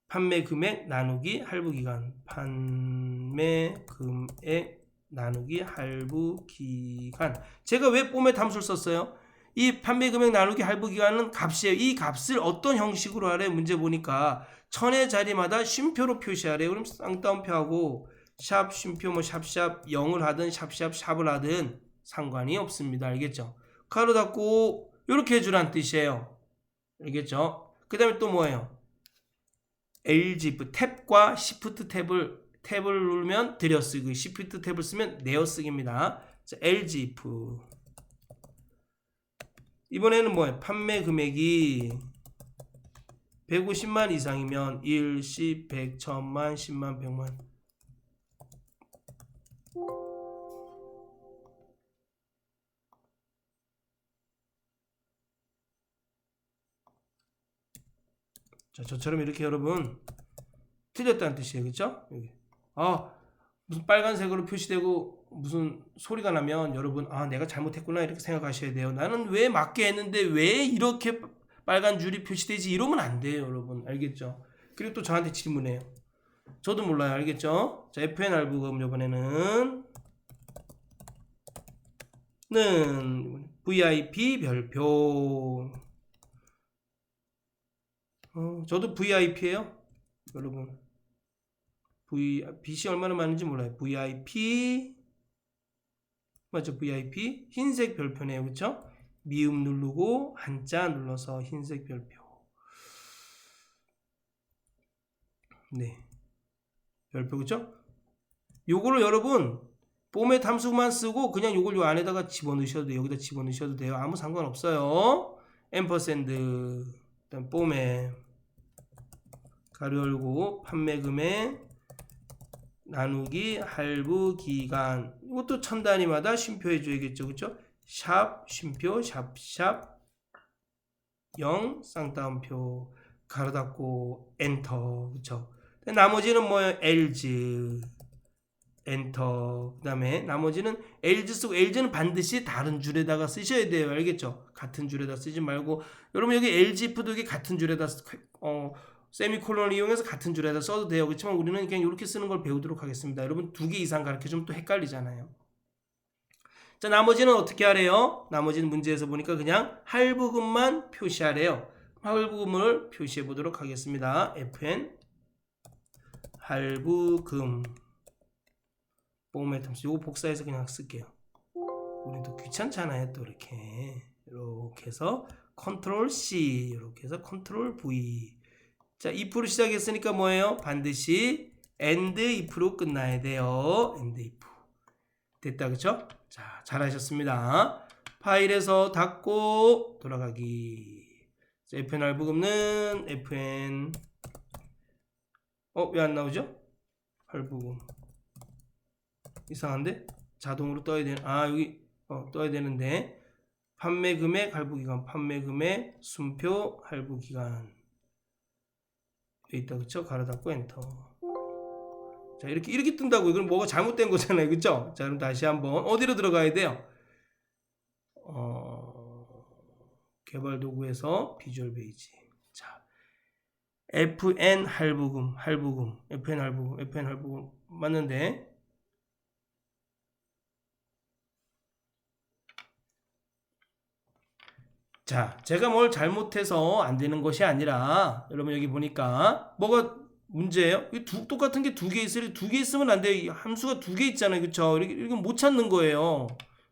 판매 금액 나누기 할부 기간, 판매 금액 나누기 할부 기간. 제가 왜 뽐의 함수를 썼어요? 이 판매 금액 나누기 할부 기간은 값이에요. 이 값을 어떤 형식으로 하래? 문제 보니까 천의 자리마다 쉼표로 표시하래. 그럼 쌍따옴표하고 샵 쉼표 뭐 샵샵 0을 하든 샵샵 샵을 하든 상관이 없습니다. 알겠죠? 가로 닫고 이렇게 해주란 뜻이에요. 알겠죠? 그 다음에 또 뭐예요? LGF 탭과 Shift 탭을 누르면 들여쓰기, Shift 탭을 쓰면 내어쓰기입니다. 자, LGF 이번에는 뭐예요? 판매 금액이 150만 이상이면 1, 10, 100, 1000만, 10만, 100만. 자, 저처럼 이렇게 여러분 틀렸다는 뜻이에요. 그쵸? 여기. 무슨 빨간색으로 표시되고 무슨 소리가 나면 여러분 내가 잘못했구나 이렇게 생각하셔야 돼요. 나는 왜 맞게 했는데 왜 이렇게 빨간 줄이 표시되지? 이러면 안 돼요, 여러분. 알겠죠? 그리고 또 저한테 질문해요. 저도 몰라요. 알겠죠? 자, FNR 부금 이번에는 VIP 별표. 저도 VIP예요, 여러분. 빛이 얼마나 많은지 몰라요. VIP 맞죠? VIP 흰색 별표네요. 그쵸? 미음 누르고 한자 눌러서 흰색 별표. 네, 별표. 그쵸? 요거를 여러분 뽐의 함수만 쓰고 그냥 요걸 요 안에다가 집어넣으셔도 돼요. 여기다 집어넣으셔도 돼요. 아무 상관없어요. 앰퍼샌드 일단 뽐의 가로 열고 판매 금액 나누기 할부 기간. 이것도 천 단위마다 쉼표 해줘야겠죠. 그쵸? 샵 쉼표 샵샵 0 쌍따옴표 가로 닫고 엔터. 그쵸? 나머지는 뭐예요? LG 엔터. 그 다음에 나머지는 LG 쓰고, LG는 반드시 다른 줄에다가 쓰셔야 돼요. 알겠죠? 같은 줄에다 쓰지 말고, 여러분 여기 LGF도 여기 같은 줄에다 세미콜론을 이용해서 같은 줄에다 써도 돼요. 그렇지만 우리는 그냥 이렇게 쓰는 걸 배우도록 하겠습니다. 여러분 2개 이상 가르쳐주면 또 헷갈리잖아요. 자, 나머지는 어떻게 하래요? 나머지는 문제에서 보니까 그냥 할부금만 표시하래요. 할부금을 표시해 보도록 하겠습니다. FN 할부금 뽐의 함수. 요거 복사해서 그냥 쓸게요. 우리도 귀찮잖아요. 또 이렇게 해서 컨트롤 C, 이렇게 해서 컨트롤 V. 자, if로 시작했으니까 뭐예요? 반드시 end if로 끝나야 돼요. end if. 됐다, 그쵸? 자, 잘하셨습니다. 파일에서 닫고 돌아가기. 자, FN 할부금은 FN 왜 안 나오죠? 할부금 이상한데? 자동으로 떠야 되는, 여기 떠야 되는데, 판매 금액 할부 기간, 판매 금액 순표 할부 기간 여기 있다. 그쵸? 가로 닫고 엔터. 자, 이렇게 뜬다고요. 그럼 뭐가 잘못된 거잖아요. 그쵸? 자, 그럼 다시 한번 어디로 들어가야 돼요? 개발 도구에서 비주얼 베이지. 자, FN 할부금, FN 할부금 맞는데, 자, 제가 뭘 잘못해서 안 되는 것이 아니라, 여러분 여기 보니까 뭐가 문제예요? 똑같은 게 2개 있으면 2개 있으면 안 돼요. 함수가 2개 있잖아요. 그쵸? 이렇게 못 찾는 거예요.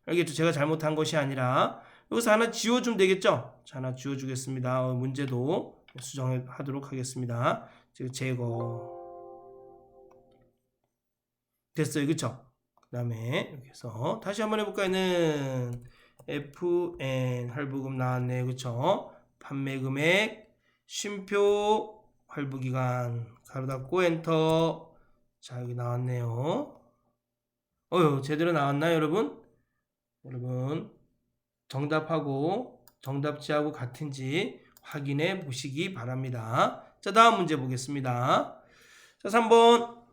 알겠죠? 제가 잘못한 것이 아니라 여기서 하나 지워주면 되겠죠? 자, 하나 지워주겠습니다. 문제도 수정하도록 하겠습니다. 지금 제거 됐어요. 그쵸? 그 다음에 이렇게 해서 다시 한번 해볼까요? 는 FN 할부금 나왔네요. 그쵸? 판매금액 쉼표 할부기간 가로 닫고 엔터. 자, 여기 나왔네요. 제대로 나왔나요, 여러분? 여러분 정답하고 정답지하고 같은지 확인해 보시기 바랍니다. 자, 다음 문제 보겠습니다. 자, 3번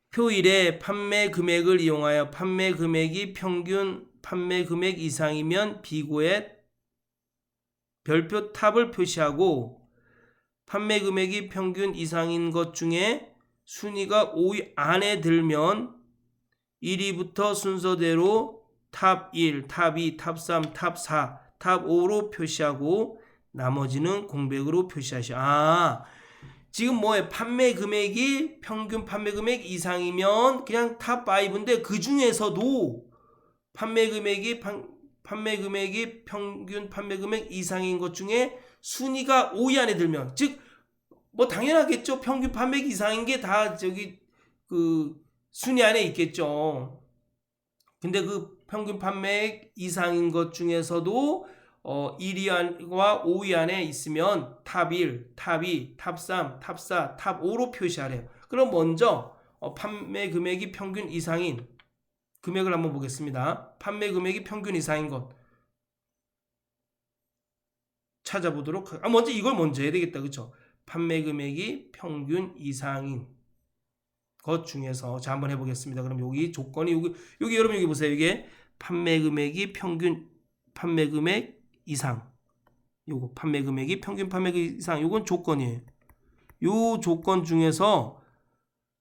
표 1에 판매 금액을 이용하여 판매 금액이 평균 판매 금액 이상이면 비고에 별표 탑을 표시하고 판매 금액이 평균 이상인 것 중에 순위가 5위 안에 들면 1위부터 순서대로 탑 1, 탑 2, 탑 3, 탑 4, 탑 5로 표시하고 나머지는 공백으로 표시하시오. 지금 뭐예요? 판매 금액이 평균 판매 금액 이상이면 그냥 탑 5인데 그 중에서도 판매 금액이 평균 판매 금액 이상인 것 중에 순위가 5위 안에 들면, 즉 뭐 당연하겠죠. 평균 판매 이상인 게 다 저기 그 순위 안에 있겠죠. 근데 그 평균 판매 이상인 것 중에서도 1위와 5위 안에 있으면 탑 1, 탑 2, 탑 3, 탑 4, 탑 5로 표시하래요. 그럼 먼저 판매 금액이 평균 이상인 금액을 한번 보겠습니다. 판매 금액이 평균 이상인 것 찾아보도록 먼저 이걸 먼저 해야 되겠다. 그쵸? 판매 금액이 평균 이상인 것 중에서 자 한번 해보겠습니다. 그럼 여기 조건이 여기 여러분 여기 보세요. 이게 판매 금액이 평균 판매 금액 이상, 요거 판매 금액이 평균 판매 금액 이상, 요건 조건이에요. 요 조건 중에서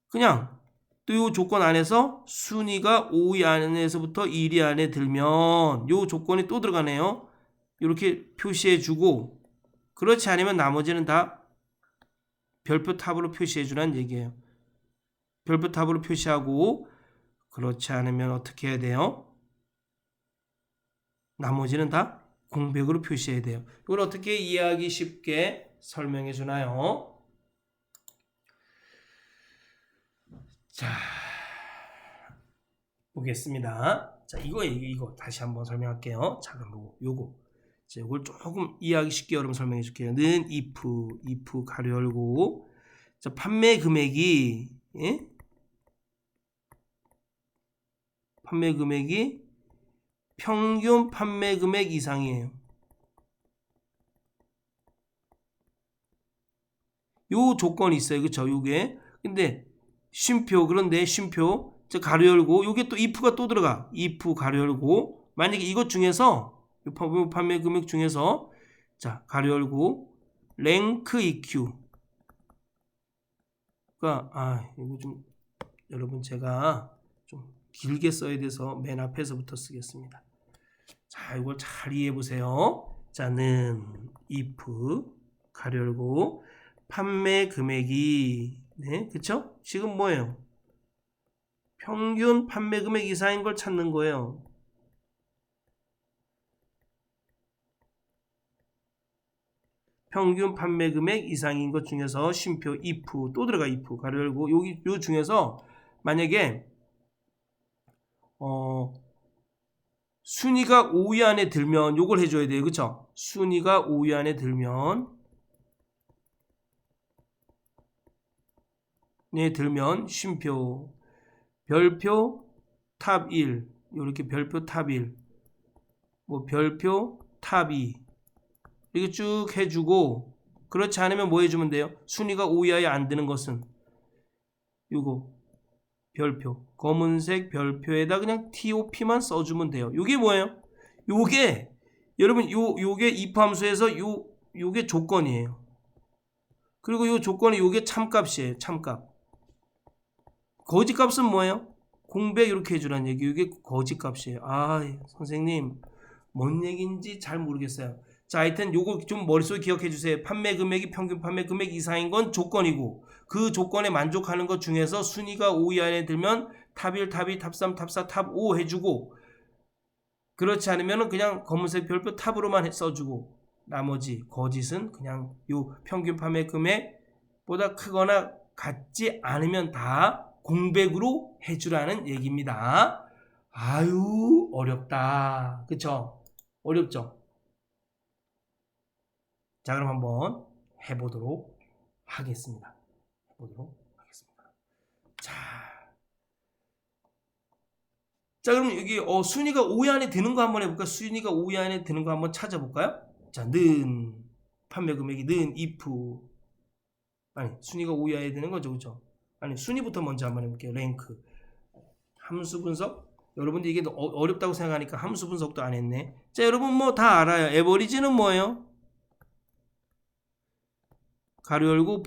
그냥 또 요 조건 안에서 순위가 5위 안에서부터 1위 안에 들면 요 조건이 또 들어가네요. 이렇게 표시해 주고, 그렇지 않으면 나머지는 다 별표 탑으로 표시해 주라는 얘기예요. 별표 탑으로 표시하고, 그렇지 않으면 어떻게 해야 돼요? 나머지는 다 공백으로 표시해야 돼요. 이걸 어떻게 이해하기 쉽게 설명해 주나요? 자, 보겠습니다. 자, 이거 다시 한번 설명할게요. 자, 그럼 요거 이걸 조금 이해하기 쉽게 여러분 설명해 줄게요. 는 if 가로 열고, 자, 판매 금액이 판매 금액이 평균 판매 금액 이상이에요. 요 조건이 있어요. 그쵸? 요게. 근데 쉼표, 그런데 쉼표, 자, 가로 열고, 요게 또 if가 또 들어가. if 가로 열고, 만약에 이것 중에서 판매 금액 중에서 자, 가로 열고 랭크 EQ 가 이거 좀 여러분 제가 좀 길게 써야 돼서 맨 앞에서부터 쓰겠습니다. 자, 이걸 잘 이해해 보세요. 자는 if 가로 열고 판매 금액이 그쵸? 지금 뭐예요? 평균 판매 금액 이상인 걸 찾는 거예요. 평균 판매 금액 이상인 것 중에서 쉼표 if 또 들어가 if 가로 열고, 요 중에서 만약에 순위가 5위 안에 들면 요걸 해줘야 돼요. 그쵸? 순위가 5위 안에 들면 쉼표 별표 탑 1 이렇게 별표 탑 1 뭐 별표 탑 2 이렇게 쭉 해주고, 그렇지 않으면 뭐 해주면 돼요? 순위가 5위 안에 안 드는 것은 요거 별표 검은색 별표에다 그냥 TOP만 써주면 돼요. 요게 뭐예요? 요게 여러분 요게 if 함수에서 요게 조건이에요. 그리고 요 조건이 요게 참값이에요. 참값. 거짓값은 뭐예요? 공백 이렇게 해주라는 얘기. 이게 거짓값이에요. 선생님 뭔 얘기인지 잘 모르겠어요. 자, 하여튼 요거 좀 머릿속에 기억해 주세요. 판매 금액이 평균 판매 금액 이상인 건 조건이고, 그 조건에 만족하는 것 중에서 순위가 5위 안에 들면 탑 1, 탑 2, 탑 3, 탑 4, 탑 5 해주고, 그렇지 않으면 그냥 검은색 별표 탑으로만 써주고, 나머지 거짓은 그냥 요 평균 판매 금액 보다 크거나 같지 않으면 다 공백으로 해주라는 얘기입니다. 아유 어렵다. 그쵸? 어렵죠? 자 그럼 한번 해보도록 하겠습니다. 자 그럼 여기 순위가 5위 안에 드는 거 한번 해볼까요? 순위가 5위 안에 드는 거 한번 찾아볼까요? 자, 는 판매 금액이 는 if 아니 순위가 5위 안에 드는 거죠, 그렇죠? 아니 순위부터 먼저 한번 해볼게요. 랭크 함수 분석. 여러분들 이게 어렵다고 생각하니까 함수 분석도 안 했네. 자 여러분 뭐 다 알아요. 에버리지는 뭐예요? 가로 열고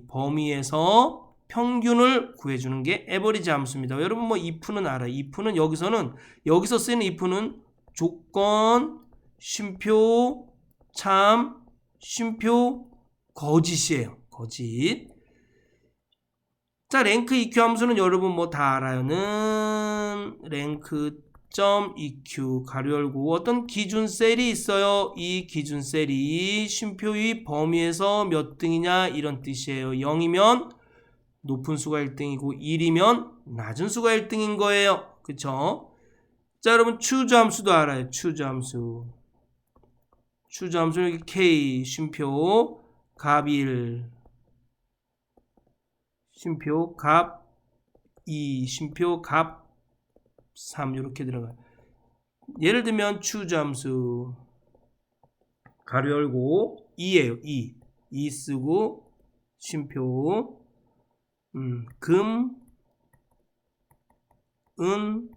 범위에서 평균을 구해주는 게 에버리지 함수입니다. 여러분 뭐 if는 알아요. if는 여기서 쓰는 if는 조건, 쉼표, 참, 쉼표, 거짓이에요. 거짓. 자 랭크 EQ 함수는 여러분 뭐 다 알아요. 는 랭크 .eq 가로 열고 어떤 기준 셀이 있어요. 이 기준 셀이 쉼표의 범위에서 몇 등이냐 이런 뜻이에요. 0이면 높은 수가 1등이고 1이면 낮은 수가 1등인 거예요. 그쵸? 자 여러분 추저 함수도 알아요. 추저 함수는 여기 k 쉼표 값 1 쉼표 값 2 쉼표 값 3 이렇게 들어가요. 예를 들면 추저 함수 가로 열고 2예요. 2 쓰고 쉼표 금, 은,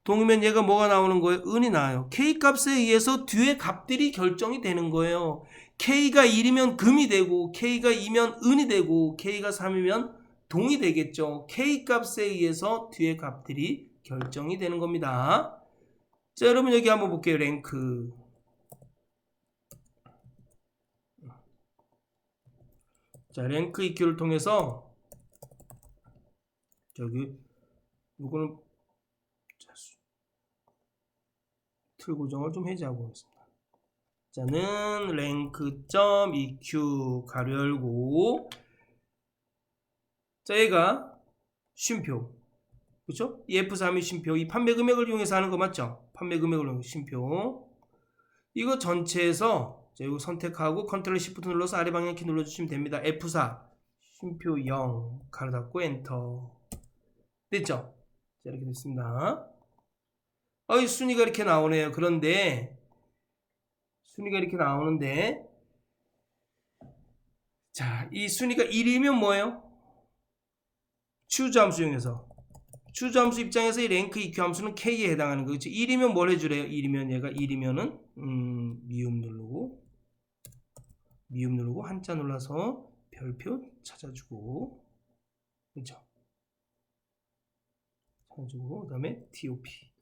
동이면 얘가 뭐가 나오는 거예요? 은이 나와요. K 값에 의해서 뒤에 값들이 결정이 되는 거예요. K가 1이면 금이 되고 K가 2면 은이 되고 K가 3이면 동이 되겠죠. K 값에 의해서 뒤에 값들이 결정이 되는 겁니다. 자 여러분 여기 한번 볼게요. 랭크 자 랭크 EQ를 통해서 저기 이거는 틀 고정을 좀 해제하고 있습니다. 자는 랭크.eq 가로 열고 자 얘가 쉼표 그렇죠? 이 F3이 쉼표 이 판매 금액을 이용해서 하는 거 맞죠? 판매 금액을 이용해서 쉼표 이거 전체에서 자 이거 선택하고 컨트롤 시프트 눌러서 아래 방향키 눌러주시면 됩니다. F4 쉼표 0 가로 닫고 엔터 됐죠? 자 이렇게 됐습니다. 이 순위가 이렇게 나오네요. 그런데 순위가 이렇게 나오는데 자, 이 순위가 1이면 뭐예요? 추저 함수 이용해서 추저 함수 입장에서 이 랭크 EQ 함수는 K에 해당하는 거죠. 1이면 뭘 해주래요? 1이면 얘가 1이면은 미음 누르고 한자 눌러서 별표 찾아주고 그렇죠? 찾아주고 그다음에 TOP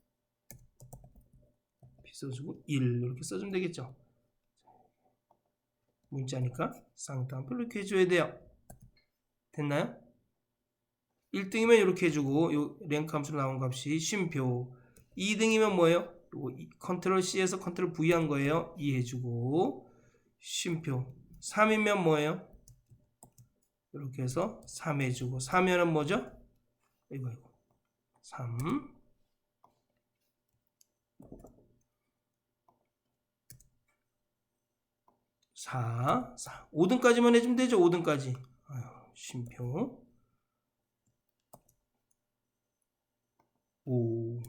써주고 1 이렇게 써주면 되겠죠. 문자니까 쌍따옴표 이렇게 해줘야 돼요. 됐나요? 1등이면 이렇게 해주고 요 랭크 함수로 나온 값이 쉼표 2등이면 뭐예요? 컨트롤 C에서 컨트롤 V 한 거예요. 2 해주고 쉼표 3이면 뭐예요? 이렇게 해서 3 해주고 4면은 뭐죠? 이거 3 4 5등까지만 해주면 되죠. 5등까지 쉼표 5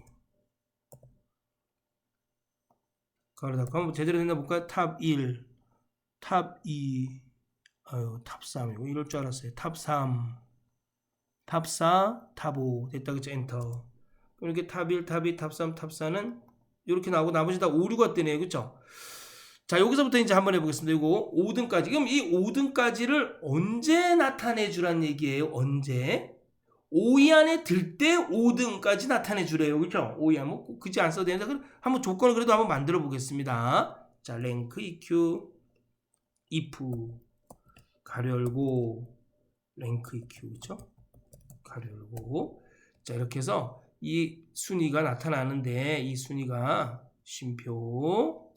가로 닫고 한번 제대로 됐나 볼까요? 탑 1 탑 2 탑 3 이거 이럴 줄 알았어요. 탑 3 탑 4 탑 5 됐다 그쵸? 엔터 이렇게 탑 1 탑 2 탑 3 탑 4는 이렇게 나오고 나머지 다 오류가 뜨네요. 그쵸? 자 여기서부터 이제 한번 해보겠습니다. 이거 5등까지 그럼 이 5등까지를 언제 나타내 주란 얘기예요? 언제? 5위 안에 들 때 5등까지 나타내 주래요. 그렇죠? 5위 안에 뭐 그지 안 써도 되는데 한번 조건을 그래도 한번 만들어 보겠습니다. 자 랭크 EQ if 가로 열고 랭크 EQ 그렇죠? 가로 열고 자 이렇게 해서 이 순위가 나타나는데 이 순위가 쉼표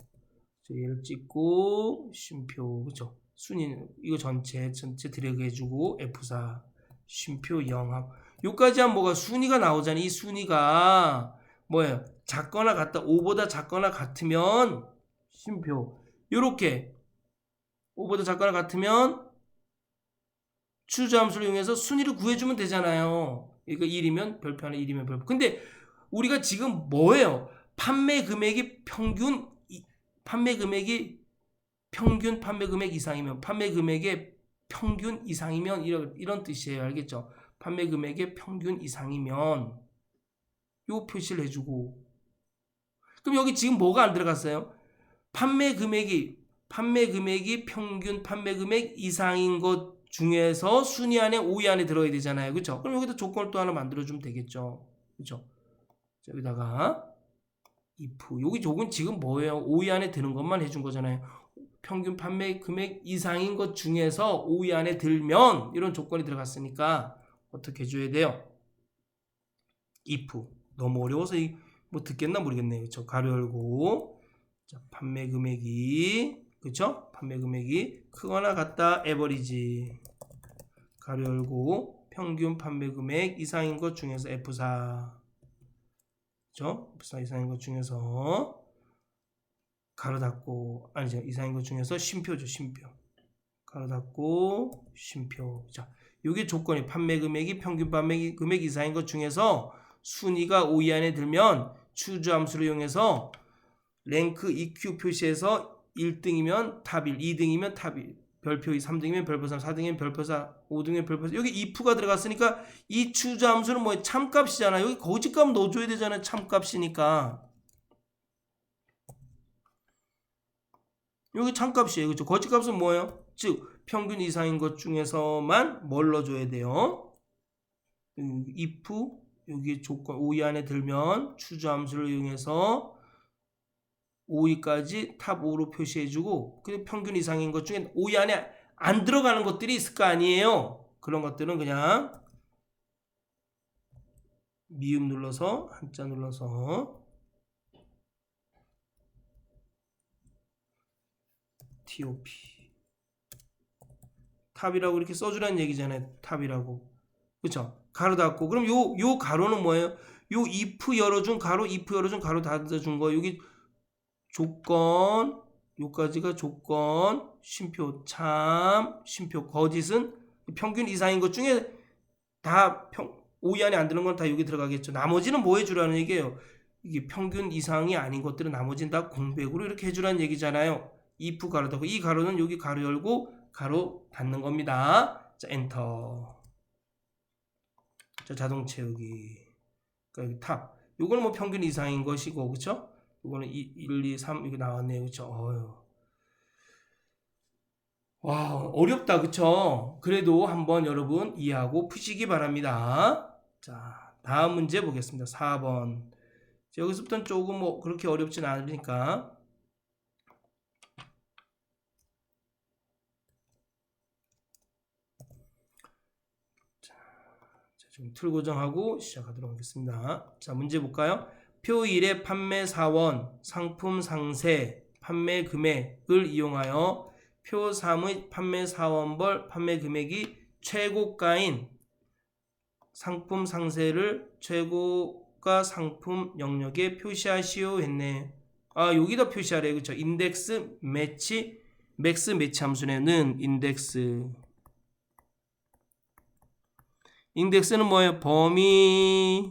얘를 찍고 쉼표 그렇죠? 순위 이거 전체 드래그 해주고 F4 쉼표 영합. 요까지 하면 뭐가 순위가 나오잖아. 이 순위가 뭐예요? 작거나 같다. 5보다 작거나 같으면 쉼표. 요렇게 5보다 작거나 같으면 추주 함수를 이용해서 순위를 구해주면 되잖아요. 그러니까 1이면 별표 하나, 1이면 별표. 근데 우리가 지금 뭐예요? 판매 금액이 판매 금액이 평균 판매 금액 이상이면, 판매 금액의 평균 이상이면 이런 뜻이에요. 알겠죠? 판매 금액의 평균 이상이면 요 표시를 해주고. 그럼 여기 지금 뭐가 안 들어갔어요? 판매 금액이 평균 판매 금액 이상인 것 중에서 순위 안에 5위 안에 들어야 되잖아요. 그렇죠? 그럼 여기다 조건을 또 하나 만들어주면 되겠죠. 그렇죠? 여기다가 if. 여기 조건 지금 뭐예요? 5위 안에 드는 것만 해준 거잖아요. 평균 판매 금액 이상인 것 중에서 5위 안에 들면 이런 조건이 들어갔으니까 어떻게 해줘야 돼요? if. 너무 어려워서 뭐 듣겠나 모르겠네요. 그렇죠? 가로 열고, 자, 판매 금액이, 그렇죠? 판매 금액이 크거나 같다 에버리지, 가로 열고, 평균 판매 금액 이상인 것 중에서 F4, 그렇죠? F4 이상인 것 중에서 가로 닫고, 아니죠, 이상인 것 중에서 쉼표죠. 쉼표, 가로 닫고 쉼표. 자, 요게 조건이 판매 금액이 평균 판매 금액 이상인 것 중에서 순위가 5위 안에 들면 추주 함수를 이용해서 랭크 EQ 표시해서 1등이면 탑 1, 2등이면 탑 1, 별표 2, 3등이면 별표 3, 4등이면 별표 4, 5등이면 별표 4. 여기 if가 들어갔으니까 이 추주 함수는 뭐예요? 참값이잖아요. 여기 거짓값 넣어줘야 되잖아요. 참값이니까. 여기 참값이에요. 그렇죠? 거짓값은 뭐예요? 즉 평균 이상인 것 중에서만 뭘 넣어줘야 돼요? if 여기 조건 5위 안에 들면 추주 함수를 이용해서 5위까지 탑 5로 표시해주고, 그 평균 이상인 것 중에 5위 안에 안 들어가는 것들이 있을 거 아니에요. 그런 것들은 그냥 미음 눌러서, 한자 눌러서 TOP 탑이라고 이렇게 써주라는 얘기잖아요. 탑이라고. 그쵸? 가로 닫고. 그럼 요 가로는 뭐예요? 요 if 열어준 가로, if 열어준 가로 닫아준 거. 여기 조건, 요까지가 조건, 쉼표 참, 쉼표 거짓은 평균 이상인 것 중에 다 5위 안에 안 드는 건 다 여기 들어가겠죠. 나머지는 뭐 해주라는 얘기예요? 이게 평균 이상이 아닌 것들은 나머지는 다 공백으로 이렇게 해주라는 얘기잖아요. if 가로 닫고, 이 가로는 여기 가로 열고 가로 닫는 겁니다. 자, 엔터. 자, 자동 채우기. 그러니까 여기 탑. 요거는 뭐 평균 이상인 것이고, 그쵸? 이거는 1, 2, 3 이거 나왔네요. 그쵸? 와, 어렵다. 그쵸? 그래도 한번 여러분 이해하고 푸시기 바랍니다. 자, 다음 문제 보겠습니다. 4번. 여기서부터는 조금 뭐 그렇게 어렵진 않으니까. 자, 지금 틀 고정하고 시작하도록 하겠습니다. 자, 문제 볼까요? 표 1의 판매 사원, 상품 상세, 판매 금액을 이용하여 표 3의 판매 사원별 판매 금액이 최고가인 상품 상세를 최고가 상품 영역에 표시하시오 했네. 아, 여기다 표시하래. 그쵸? 인덱스 매치, 맥스 매치 함수는 인덱스. 인덱스는 뭐예요? 범위,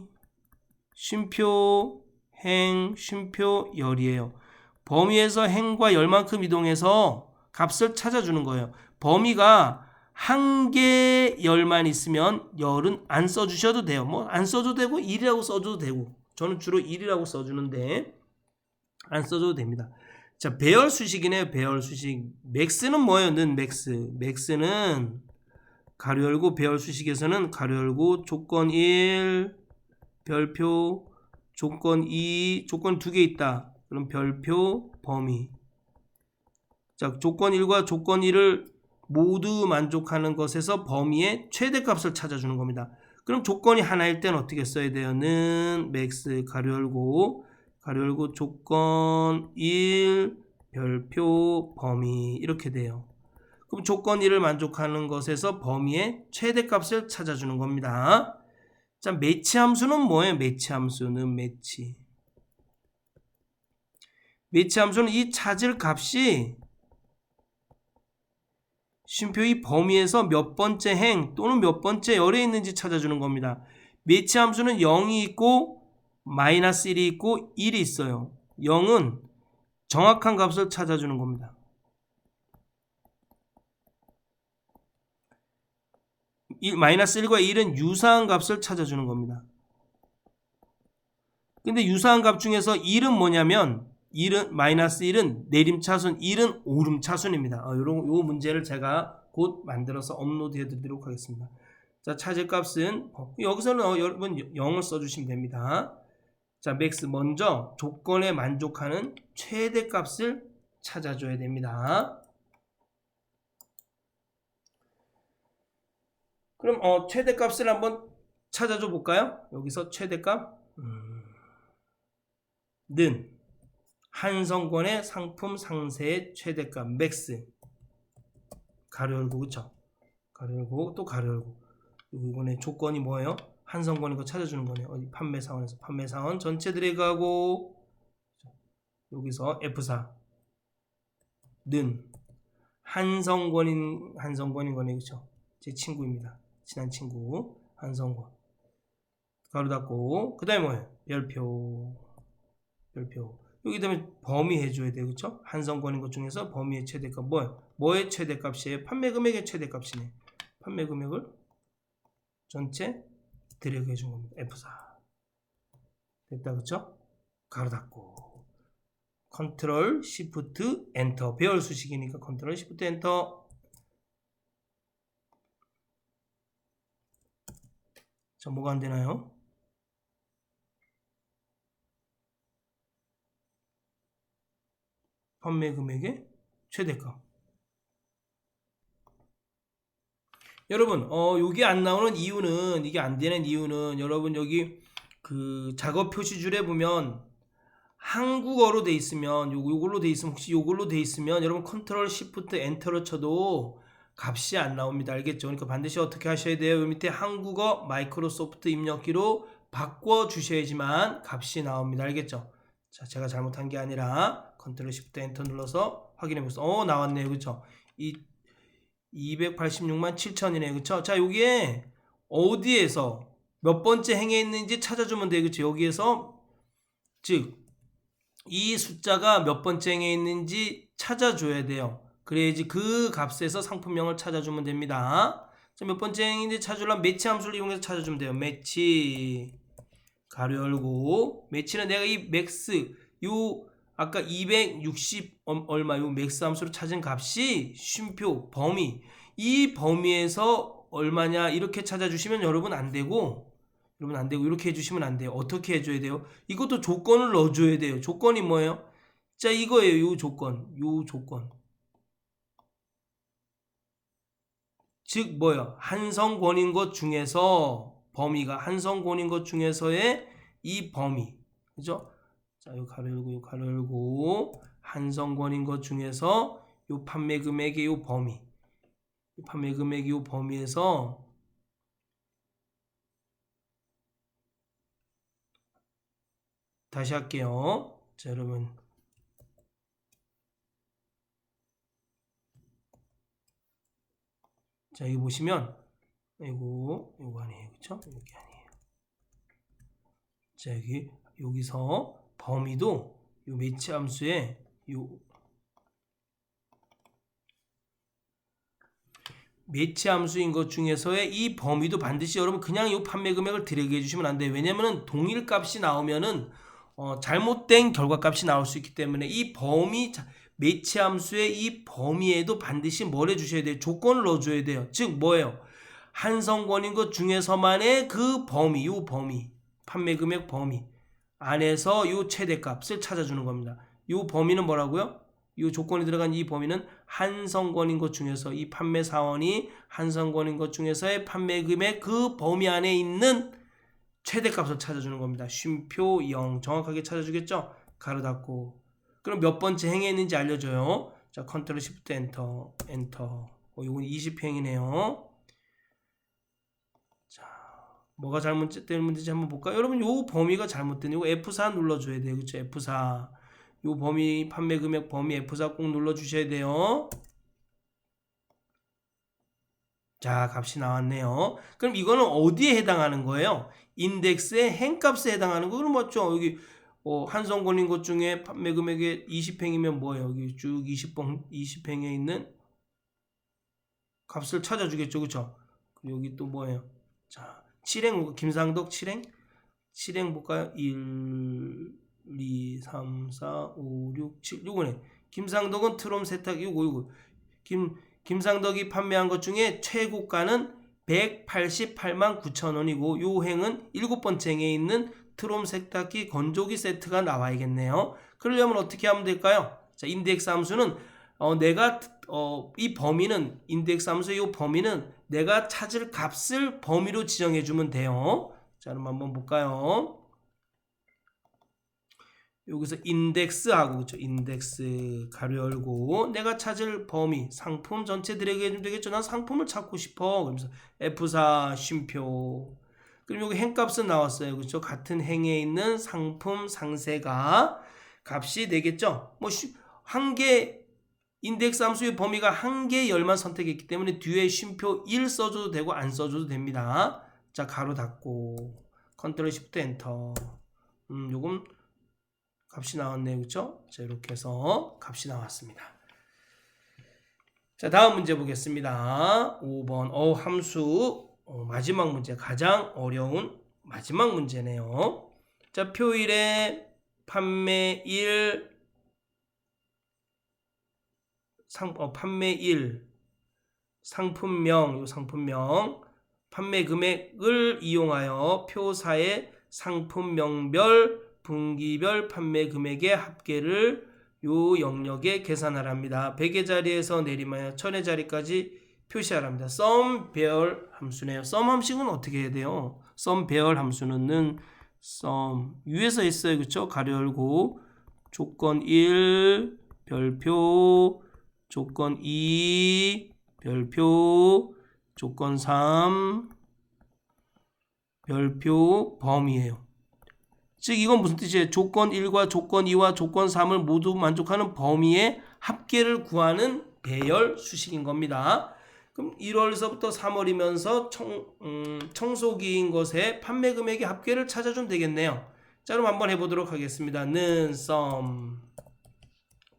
쉼표, 행, 쉼표, 열이에요. 범위에서 행과 열만큼 이동해서 값을 찾아주는 거예요. 범위가 한 개 열만 있으면 열은 안 써주셔도 돼요. 뭐 안 써도 되고 1이라고 써줘도 되고, 저는 주로 1이라고 써주는데 안 써줘도 됩니다. 자, 배열 수식이네요. 배열 수식. 맥스는 뭐예요? 는 맥스. 맥스는 가로 열고, 배열 수식에서는 가로 열고 조건 1 별표, 조건 2 조건 2개 있다. 그럼 별표 범위. 자, 조건 1과 조건 2를 모두 만족하는 것에서 범위의 최대값을 찾아주는 겁니다. 그럼 조건이 하나일 때는 어떻게 써야 돼요? 는 맥스 가로 열고 조건 1 별표 범위 이렇게 돼요. 그럼 조건 1을 만족하는 것에서 범위의 최대값을 찾아주는 겁니다. 자, 매치 함수는 뭐예요? 매치 함수는 매치 함수는 이 찾을 값이 쉼표 이 범위에서 몇 번째 행 또는 몇 번째 열에 있는지 찾아주는 겁니다. 매치 함수는 0이 있고 마이너스 1이 있고 1이 있어요. 0은 정확한 값을 찾아주는 겁니다. 마이너스 1과 1은 유사한 값을 찾아주는 겁니다. 근데 유사한 값 중에서 1은 뭐냐면 1은 마이너스 1은 내림차순, 1은 오름차순입니다. 요 문제를 제가 곧 만들어서 업로드 해드리도록 하겠습니다. 자, 찾을 값은 여기서는 여러분 0을 써주시면 됩니다. 자, 맥스 먼저 조건에 만족하는 최대값을 찾아줘야 됩니다. 그럼 최대값을 한번 찾아줘 볼까요? 여기서 최대값 는 한성권의 상품 상세의 최대값 맥스 가로 열고 그쵸? 가로 열고 또 가로 열고 이번에 조건이 뭐예요? 한성권인 거 찾아주는 거네요. 어디 판매사원에서 판매사원 전체 드래그하고 여기서 F4 는 한성권인 거네 그쵸? 제 친구입니다. 친한 친구 한성권 가로 닫고 그 다음에 뭐예요? 별표 여기 다음에 범위 해줘야 돼요. 그쵸? 한성권인 것 중에서 범위의 최대값 뭐의 최대값이에요? 판매 금액의 최대값이네. 판매 금액을 전체 드래그 해준 겁니다. F4 됐다 그쵸? 가로 닫고 컨트롤 시프트 엔터 배열 수식이니까 컨트롤 시프트 엔터. 자, 뭐가 안 되나요? 판매 금액의 최대값. 여러분, 여기 안 나오는 이유는, 이게 안 되는 이유는, 여러분, 여기 그 작업 표시줄에 보면 한국어로 돼 있으면, 요걸로 돼 있으면, 혹시 요걸로 돼 있으면, 여러분 컨트롤 시프트 엔터를 쳐도 값이 안 나옵니다. 알겠죠? 그러니까 반드시 어떻게 하셔야 돼요? 요 밑에 한국어 마이크로소프트 입력기로 바꿔 주셔야지만 값이 나옵니다. 알겠죠? 자, 제가 잘못한 게 아니라 컨트롤 시프트 엔터 눌러서 확인해 보세요. 나왔네요. 그쵸? 286만 7천이네요. 그쵸? 자, 여기에 어디에서 몇 번째 행에 있는지 찾아주면 돼요. 그쵸? 여기에서 즉 이 숫자가 몇 번째 행에 있는지 찾아줘야 돼요. 그래야지 그 값에서 상품명을 찾아주면 됩니다. 자, 몇 번째 행인지 찾으려면 매치 함수를 이용해서 찾아주면 돼요. 매치 가로 열고 매치는 내가 이 맥스 요 아까 260 얼마 요 맥스 함수로 찾은 값이 쉼표 범위 이 범위에서 얼마냐 이렇게 찾아주시면 여러분 안 되고 이렇게 해주시면 안 돼요. 어떻게 해줘야 돼요? 이것도 조건을 넣어줘야 돼요. 조건이 뭐예요? 자, 이거예요. 요 조건 즉 뭐예요? 한성권인 것 중에서 범위가 한성권인 것 중에서의 이 범위 그죠? 자, 요 가로 열고 한성권인 것 중에서 요 판매 금액의 요 범위 판매 금액의 요 범위에서 다시 할게요. 자, 여러분 자, 여기 보시면 요거 아니에요. 그쵸? 이게 아니에요. 자, 여기서 범위도 요 매치 함수에 요 매치 함수인 것 중에서의 이 범위도 반드시 여러분 그냥 이 판매 금액을 드래그 해주시면 안 돼요. 왜냐면은 동일 값이 나오면은 잘못된 결과값이 나올 수 있기 때문에 이 범위 매치 함수의 이 범위에도 반드시 뭘 해주셔야 돼요? 조건을 넣어줘야 돼요. 즉 뭐예요? 한성권인 것 중에서만의 그 범위, 요 범위, 판매 금액 범위 안에서 요 최대값을 찾아주는 겁니다. 요 범위는 뭐라고요? 이 조건이 들어간 이 범위는 한성권인 것 중에서 이 판매사원이 한성권인 것 중에서의 판매 금액 그 범위 안에 있는 최대값을 찾아주는 겁니다. 쉼표 0 정확하게 찾아주겠죠? 가로 닫고 그럼 몇 번째 행에 있는지 알려줘요. 자, 컨트롤 시프트 엔터 이건 20행이네요. 자, 뭐가 잘못된 문제인지 한번 볼까요? 여러분, 요 범위가 잘못된, 이거 F4 눌러줘야 돼요. 그쵸? F4. 요 범위, 판매 금액 범위 F4 꼭 눌러주셔야 돼요. 자, 값이 나왔네요. 그럼 이거는 어디에 해당하는 거예요? 인덱스의 행값에 해당하는 거. 그럼 맞죠? 여기 한성 걸린 것 중에 판매 금액의 20행이면 뭐예요? 여기 쭉 20행에 있는 값을 찾아주겠죠. 그쵸? 여기 또 뭐예요? 자, 7행, 김상덕 7행 볼까요? 1, 2, 3, 4, 5, 6, 7. 요거네. 김상덕은 트롬 세탁, 요거. 김상덕이 판매한 것 중에 최고가는 188만 9천 원이고, 요 행은 7번째 행에 있는 트롬 세탁기 건조기 세트가 나와야겠네요. 그러려면 어떻게 하면 될까요? 자, 인덱스 함수는 이 범위는, 인덱스 함수의 이 범위는 내가 찾을 값을 범위로 지정해 주면 돼요. 자, 그럼 한번 볼까요? 여기서 인덱스하고, 그쵸? 인덱스 가로 열고, 내가 찾을 범위, 상품 전체 드래그 해주면 되겠죠? 난 상품을 찾고 싶어. 그러면서 F4 쉼표. 그럼 여기 행값은 나왔어요. 그쵸? 같은 행에 있는 상품 상세가 값이 되겠죠? 한 개, 인덱스 함수의 범위가 한 개 열만 선택했기 때문에 뒤에 쉼표 1 써줘도 되고 안 써줘도 됩니다. 자, 가로 닫고, 컨트롤 시프트 엔터. 요건 값이 나왔네요. 그쵸? 자, 이렇게 해서 값이 나왔습니다. 자, 다음 문제 보겠습니다. 5번. 함수. 마지막 문제. 가장 어려운 마지막 문제네요. 자, 표일에 판매일, 판매일, 상품명, 요 상품명, 판매 금액을 이용하여 표사의 상품명별, 분기별 판매 금액의 합계를 요 영역에 계산하랍니다. 100의 자리에서 내림하여 1000의 자리까지 표시하랍니다. 썸 배열 함수네요. 썸 함식은 어떻게 해야 돼요? 썸 배열 함수는 썸 위에서 했어요. 그쵸? 가로 열고 조건 1 별표, 조건 2 별표, 조건 3 별표 범위예요. 즉 이건 무슨 뜻이에요? 조건 1과 조건 2와 조건 3을 모두 만족하는 범위의 합계를 구하는 배열 수식인 겁니다. 그럼 1월서부터 3월이면서 청소기인 것의 판매 금액의 합계를 찾아주면 되겠네요. 자, 그럼 한번 해보도록 하겠습니다. 는 썸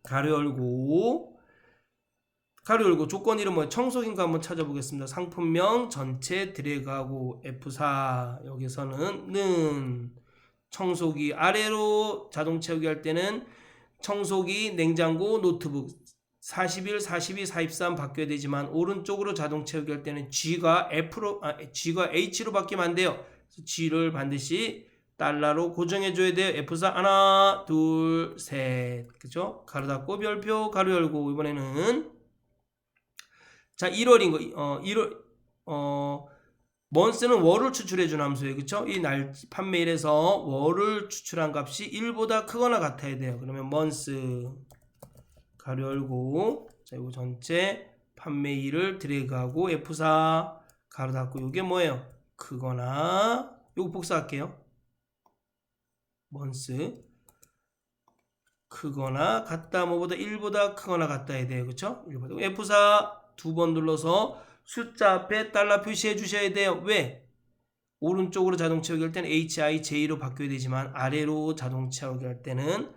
가로 열고 조건 1은 뭐예요? 청소기인가 한번 찾아보겠습니다. 상품명 전체 드래그하고 F4 여기서는 는 청소기 아래로 자동 채우기 할 때는 청소기, 냉장고, 노트북 41, 42, 43 바뀌어야 되지만 오른쪽으로 자동 채우기 할 때는 G가 H로 바뀌면 안 돼요. G를 반드시 달러로 고정해 줘야 돼요. F4 하나, 둘, 셋. 그죠? 가로 닫고 별표 가로 열고 이번에는 자, 1월인 거 1월 먼스는 월을 추출해준 함수예요. 그쵸? 이 날 판매일에서 월을 추출한 값이 1보다 크거나 같아야 돼요. 그러면 먼스 가로 열고 자, 이거 전체 판매일을 드래그하고 F4 가로 닫고 이게 뭐예요? 크거나 이거 복사할게요. 먼스 크거나 같다 뭐보다 1보다 크거나 같다 해야 돼요. 그쵸? F4 두 번 눌러서 숫자 앞에 달러 표시해 주셔야 돼요. 왜? 오른쪽으로 자동 채우기 할 때는 HIJ로 바뀌어야 되지만 아래로 자동 채우기 할 때는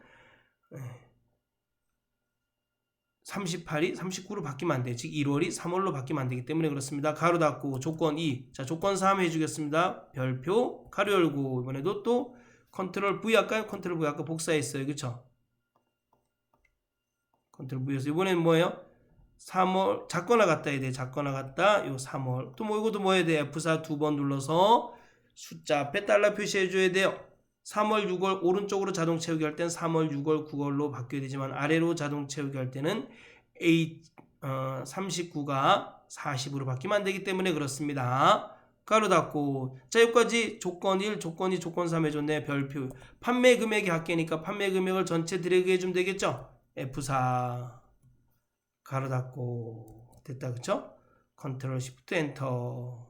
38이 39로 바뀌면 안 돼요. 즉 1월이 3월로 바뀌면 안 되기 때문에 그렇습니다. 가로 닫고 조건 2. 자, 조건 3 해주겠습니다. 별표 가로 열고 이번에도 또 컨트롤 V 할까요? 컨트롤 V 아까 복사했어요. 그쵸? 컨트롤 V에서 이번엔 뭐예요? 3월 작거나 같다 해야 돼. 작거나 같다. 요 3월. 또 뭐 이것도 뭐 해야 돼? F4 두 번 눌러서 숫자 앞에 달러 표시해 줘야 돼요. 3월 6월 오른쪽으로 자동 채우기 할 때는 3월 6월 9월로 바뀌어야 되지만 아래로 자동 채우기 할 때는 39가 40으로 바뀌면 안 되기 때문에 그렇습니다. 가로 닫고 자, 여기까지 조건 1, 조건 2, 조건 3 해줬네. 별표 판매 금액이 합계니까 판매 금액을 전체 드래그 해주면 되겠죠. F4 가로 닫고 됐다. 그쵸? 컨트롤 시프트 엔터.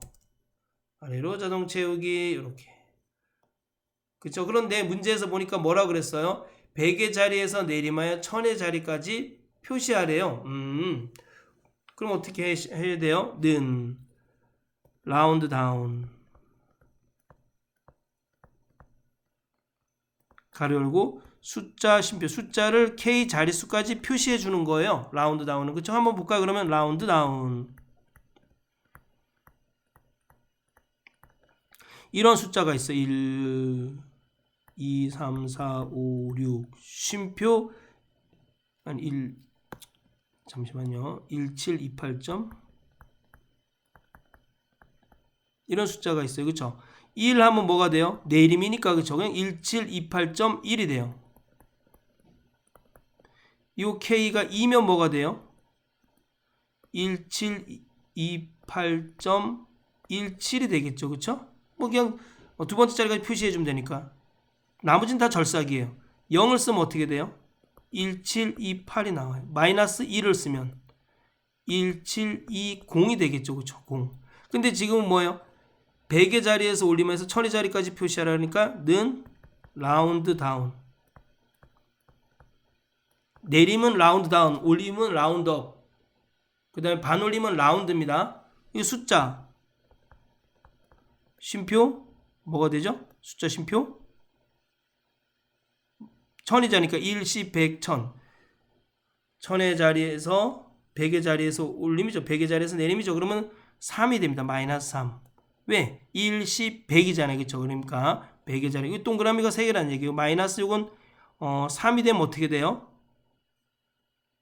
아래로 자동 채우기 이렇게. 그쵸? 그런데 문제에서 보니까 뭐라 그랬어요? 100의 자리에서 내림하여 1000의 자리까지 표시하래요. 그럼 어떻게 해야 돼요? 는 라운드 다운 가로 열고 숫자 심표 숫자를 K 자릿수까지 표시해 주는 거예요. 라운드 다운은. 그쵸? 한번 볼까요? 그러면 라운드 다운 이런 숫자가 있어. 1 2 3 4 5 6 쉼표 한 1 잠시만요. 1728점 이런 숫자가 있어요. 그쵸? 1 하면 뭐가 돼요? 내림이니까 그쵸? 그냥 1728.1이 돼요. 이 K가 2면 뭐가 돼요? 1728.17이 되겠죠. 그쵸? 뭐 그냥 두 번째 자리까지 표시해 주면 되니까. 나머지는 다 절삭이에요. 0을 쓰면 어떻게 돼요? 1728이 나와요. 마이너스 1을 쓰면 1720이 되겠죠. 그쵸? 0. 근데 지금은 뭐예요? 100의 자리에서 올리면서 1000의 자리까지 표시하라니까 는 라운드 다운. 내림은 라운드 다운, 올림은 라운드 업. 그 다음에 반올림은 라운드입니다. 이 숫자 쉼표 뭐가 되죠? 숫자 쉼표 1000의 자리니까 1, 10, 100, 1000 1000의 자리에서 100의 자리에서 올림이죠. 100의 자리에서 내림이죠. 그러면 3이 됩니다. 마이너스 3. 왜? 1, 10, 100이잖아요. 그렇죠? 그러니까 100의 자리. 이 동그라미가 3개라는 얘기예요. 마이너스 6은 3이 되면 어떻게 돼요?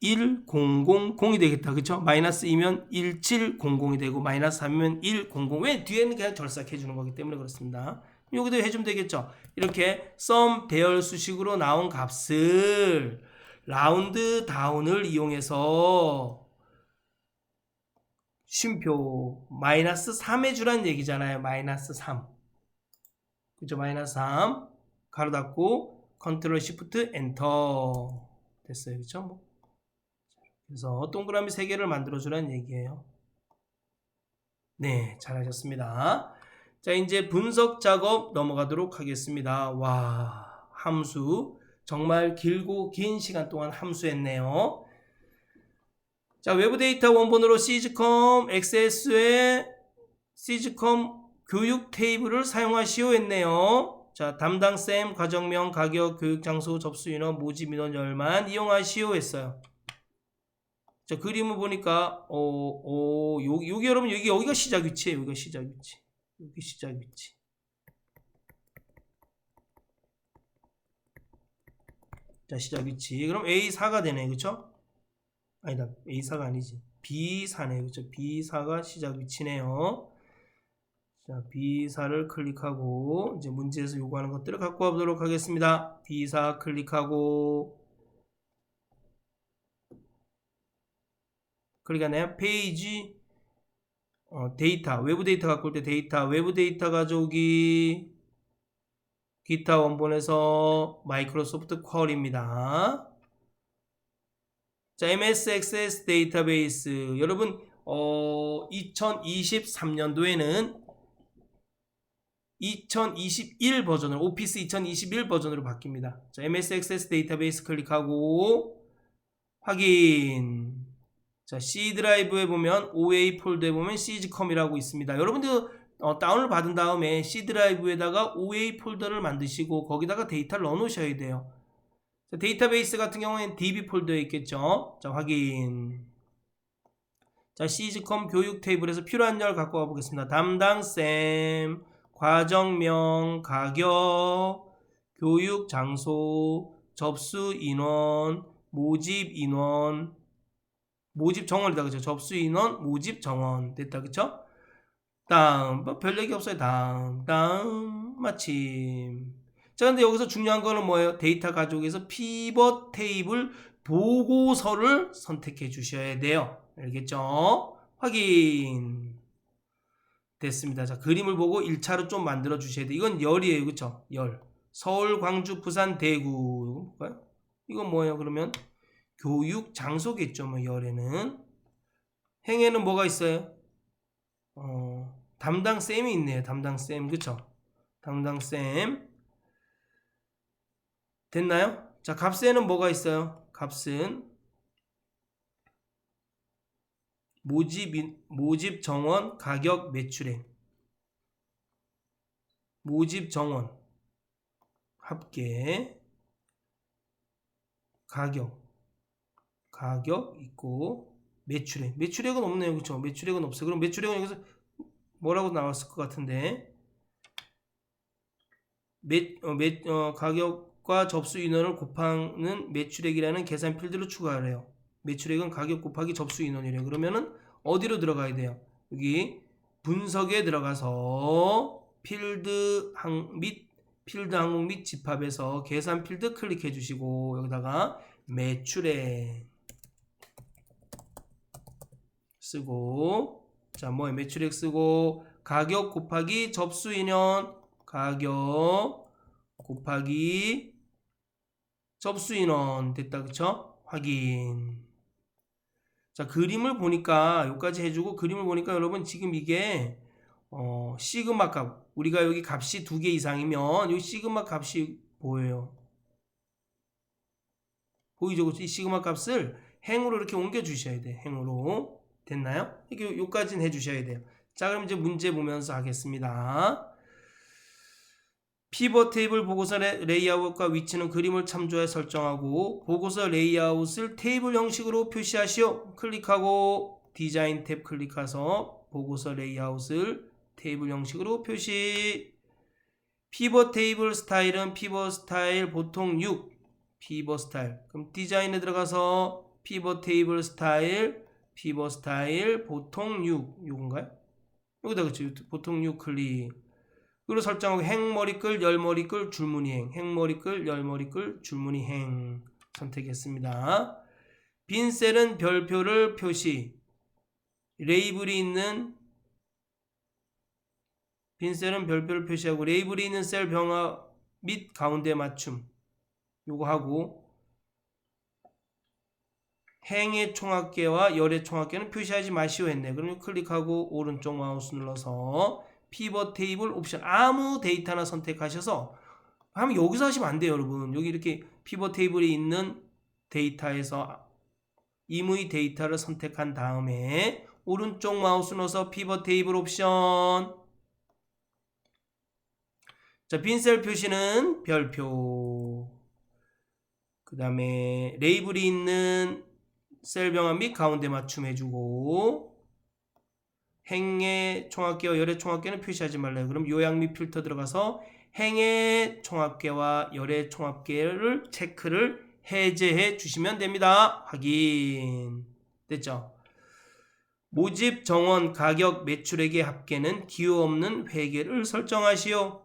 10, 0이 되겠다. 그쵸? 마이너스 2면 1700이 되고 마이너스 3이면 100. 왜? 뒤에는 그냥 절삭해 주는 거기 때문에 그렇습니다. 여기도 해주면 되겠죠. 이렇게 썸 배열 수식으로 나온 값을 라운드 다운을 이용해서 쉼표 마이너스 3 해주라는 얘기잖아요. 마이너스 3. 그죠? 마이너스 3 가로 닫고 컨트롤 시프트 엔터 됐어요. 그쵸? 그래서 동그라미 3개를 만들어주라는 얘기예요. 네, 잘하셨습니다. 자, 이제 분석 작업 넘어가도록 하겠습니다. 와, 함수. 정말 길고 긴 시간 동안 함수했네요. 자, 외부 데이터 원본으로 시즈컴 XS의 시즈컴 교육 테이블을 사용하시오 했네요. 자, 담당쌤, 과정명, 가격, 교육장소, 접수인원, 모집인원 열만 이용하시오 했어요. 자, 그림을 보니까 여기 여러분 여기가 시작 위치예요. 여기가 시작 위치. 여기 시작 위치. 자, 시작 위치. 그럼 A4가 되네. 그쵸? 아니다. A4가 아니지. B4네. 그쵸? B4가 시작 위치네요. 자, B4를 클릭하고 이제 문제에서 요구하는 것들을 갖고 와보도록 하겠습니다. B4 클릭하고 클릭하네요. 페이지 데이터 외부 데이터 갖고 올 때 데이터 외부 데이터 가져오기 기타 원본에서 마이크로소프트 쿼리입니다. 자, MS 액세스 데이터베이스 여러분 2023년도에는 2021 버전으로 오피스 2021 버전으로 바뀝니다. 자, MS 액세스 데이터베이스 클릭하고 확인. 자, C 드라이브에 보면 OA 폴더에 보면 시즈컴이라고 있습니다. 여러분들 다운을 받은 다음에 C 드라이브에다가 OA 폴더를 만드시고 거기다가 데이터를 넣어 놓으셔야 돼요. 자, 데이터베이스 같은 경우에는 DB 폴더에 있겠죠. 자, 확인. 자, 시즈컴 교육 테이블에서 필요한 열 갖고 와 보겠습니다. 담당쌤, 과정명, 가격, 교육 장소, 접수 인원, 모집 인원, 모집 정원이다. 그죠? 접수 인원, 모집 정원. 됐다. 그쵸? 다음. 뭐 별 얘기 없어요. 다음. 마침. 자, 근데 여기서 중요한 거는 뭐예요? 데이터 가족에서 피벗 테이블 보고서를 선택해 주셔야 돼요. 알겠죠? 확인. 됐습니다. 자, 그림을 보고 1차로 좀 만들어 주셔야 돼요. 이건 열이에요. 그쵸? 열. 서울, 광주, 부산, 대구. 이거 볼까요? 이건 뭐예요? 그러면 교육 장소겠죠. 뭐 열에는 행에는 뭐가 있어요? 담당쌤이 있네요. 담당쌤. 그쵸? 담당쌤. 됐나요? 자, 값에는 뭐가 있어요? 값은 모집 정원, 가격, 매출액. 모집 정원, 합계, 가격 있고, 매출액은 없네요. 그쵸? 매출액은 없어요. 그럼 매출액은 여기서 뭐라고 나왔을 것 같은데, 가격과 접수 인원을 곱하는 매출액이라는 계산 필드를 추가하래요. 매출액은 가격 곱하기 접수 인원이래요. 그러면은 어디로 들어가야 돼요? 여기 분석에 들어가서 필드 항목 및 집합에서 계산 필드 클릭해 주시고 여기다가 매출액 쓰고, 자, 뭐에 매출액 쓰고 가격 곱하기 접수 인원, 가격 곱하기 접수 인원 됐다. 그쵸? 확인. 자, 그림을 보니까 여기까지 해주고, 그림을 보니까 여러분 지금 이게 시그마 값, 우리가 여기 값이 2개 이상이면 여기 시그마 값이 보여요. 보이죠? 이 시그마 값을 행으로 이렇게 옮겨 주셔야 돼. 행으로. 됐나요? 이게 여기까지는 해 주셔야 돼요. 자, 그럼 이제 문제 보면서 하겠습니다. 피벗 테이블 보고서 레이아웃과 위치는 그림을 참조해 설정하고, 보고서 레이아웃을 테이블 형식으로 표시하시오. 클릭하고 디자인 탭 클릭해서 보고서 레이아웃을 테이블 형식으로 표시. 피벗 테이블 스타일은 피벗 스타일 보통 6, 피벗 스타일. 그럼 디자인에 들어가서 피벗 테이블 스타일, 피벗 스타일 보통 6, 요건가요? 여기다 그치, 보통 6 클릭. 그리고 설정하고 행머리끌, 열머리끌, 줄무늬행, 행머리끌, 열머리끌, 줄무늬행 선택했습니다. 빈 셀은 별표를 표시. 레이블이 있는 빈 셀은 별표를 표시하고, 레이블이 있는 셀 병합 및 가운데 맞춤 요거 하고, 행의 총합계와 열의 총합계는 표시하지 마시오 했네. 그럼 클릭하고 오른쪽 마우스 눌러서 피벗 테이블 옵션 아무 데이터나 선택하셔서 하면, 여기서 하시면 안 돼요, 여러분. 여기 이렇게 피벗 테이블이 있는 데이터에서 임의 데이터를 선택한 다음에 오른쪽 마우스 눌러서 피벗 테이블 옵션. 자, 빈셀 표시는 별표. 그 다음에 레이블이 있는 셀 병합 및 가운데 맞춤 해주고, 행의 총합계와 열의 총합계는 표시하지 말래요. 그럼 요약 및 필터 들어가서 행의 총합계와 열의 총합계를 체크를 해제해 주시면 됩니다. 확인. 됐죠? 모집 정원 가격 매출액의 합계는 기호 없는 회계를 설정하시오.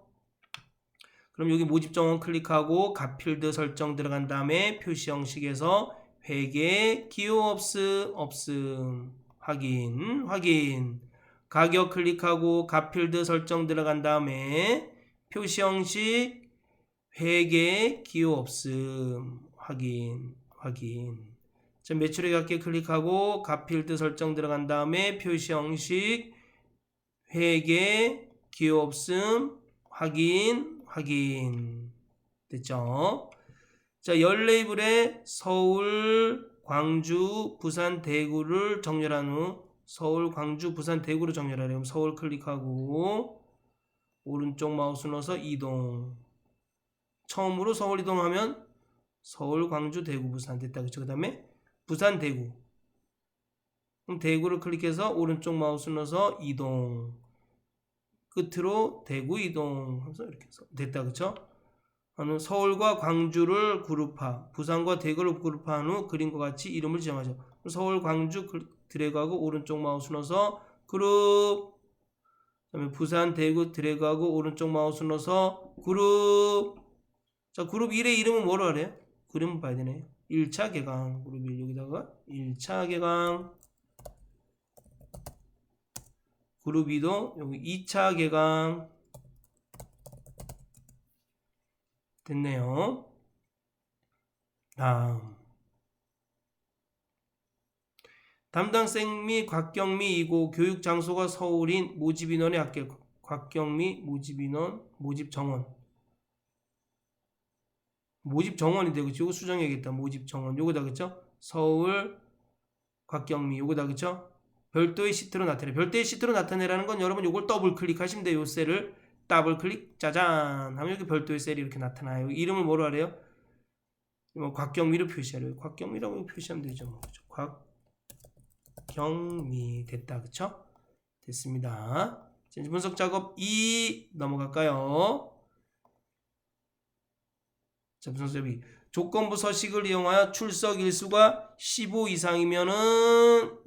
그럼 여기 모집 정원 클릭하고 값필드 설정 들어간 다음에 표시 형식에서 회계 기호 없음 확인. 가격 클릭하고 값필드 설정 들어간 다음에 표시 형식 회계 기호 없음 확인. 자, 매출액 합계 클릭하고 값필드 설정 들어간 다음에 표시 형식 회계 기호 없음 확인. 됐죠? 자, 열 레이블에 서울, 광주, 부산, 대구를 정렬한 후 서울, 광주, 부산, 대구로 정렬하래요. 그럼 서울 클릭하고 오른쪽 마우스 눌러서 이동. 처음으로 서울 이동하면 서울, 광주, 대구, 부산 됐다. 그쵸? 그 다음에 부산, 대구. 그럼 대구를 클릭해서 오른쪽 마우스 눌러서 이동. 끝으로 대구 이동. 해서 이렇게 해서 됐다. 그쵸? 서울과 광주를 그룹화, 부산과 대구를 그룹화한 후 그림과 같이 이름을 지정하죠. 서울, 광주 드래그하고 오른쪽 마우스 눌러서 그룹. 그다음에 부산, 대구 드래그하고 오른쪽 마우스 눌러서 그룹. 자, 그룹 1의 이름은 뭐로 하래요? 그림을 봐야 되네요. 1차 개강. 그룹 1 여기다가 1차 개강. 그룹 2도 여기 2차 개강. 됐네요. 다음. 담당생 및 곽경미 이고 교육 장소가 서울인 모집 인원의 합계. 곽경미 모집 인원 모집 정원. 모집 정원인데 그쵸? 이거 수정해야겠다. 모집 정원 요거다 그쵸? 서울 곽경미 요거다 그쵸? 별도의 시트로 나타내. 별도의 시트로 나타내라는 건 여러분 요걸 더블 클릭하시면 돼요. 요 셀을 더블 클릭 짜잔 하면 여기 별도의 셀이 이렇게 나타나요. 이름을 뭐로 하래요? 곽경미로 표시하래요. 곽경미라고 표시하면 되죠. 뭐. 그쵸? 곽경미 됐다 그쵸? 됐습니다. 자, 분석 작업 2 넘어갈까요? 자, 분석 작업 2. 조건부 서식을 이용하여 출석 일수가 15 이상이면은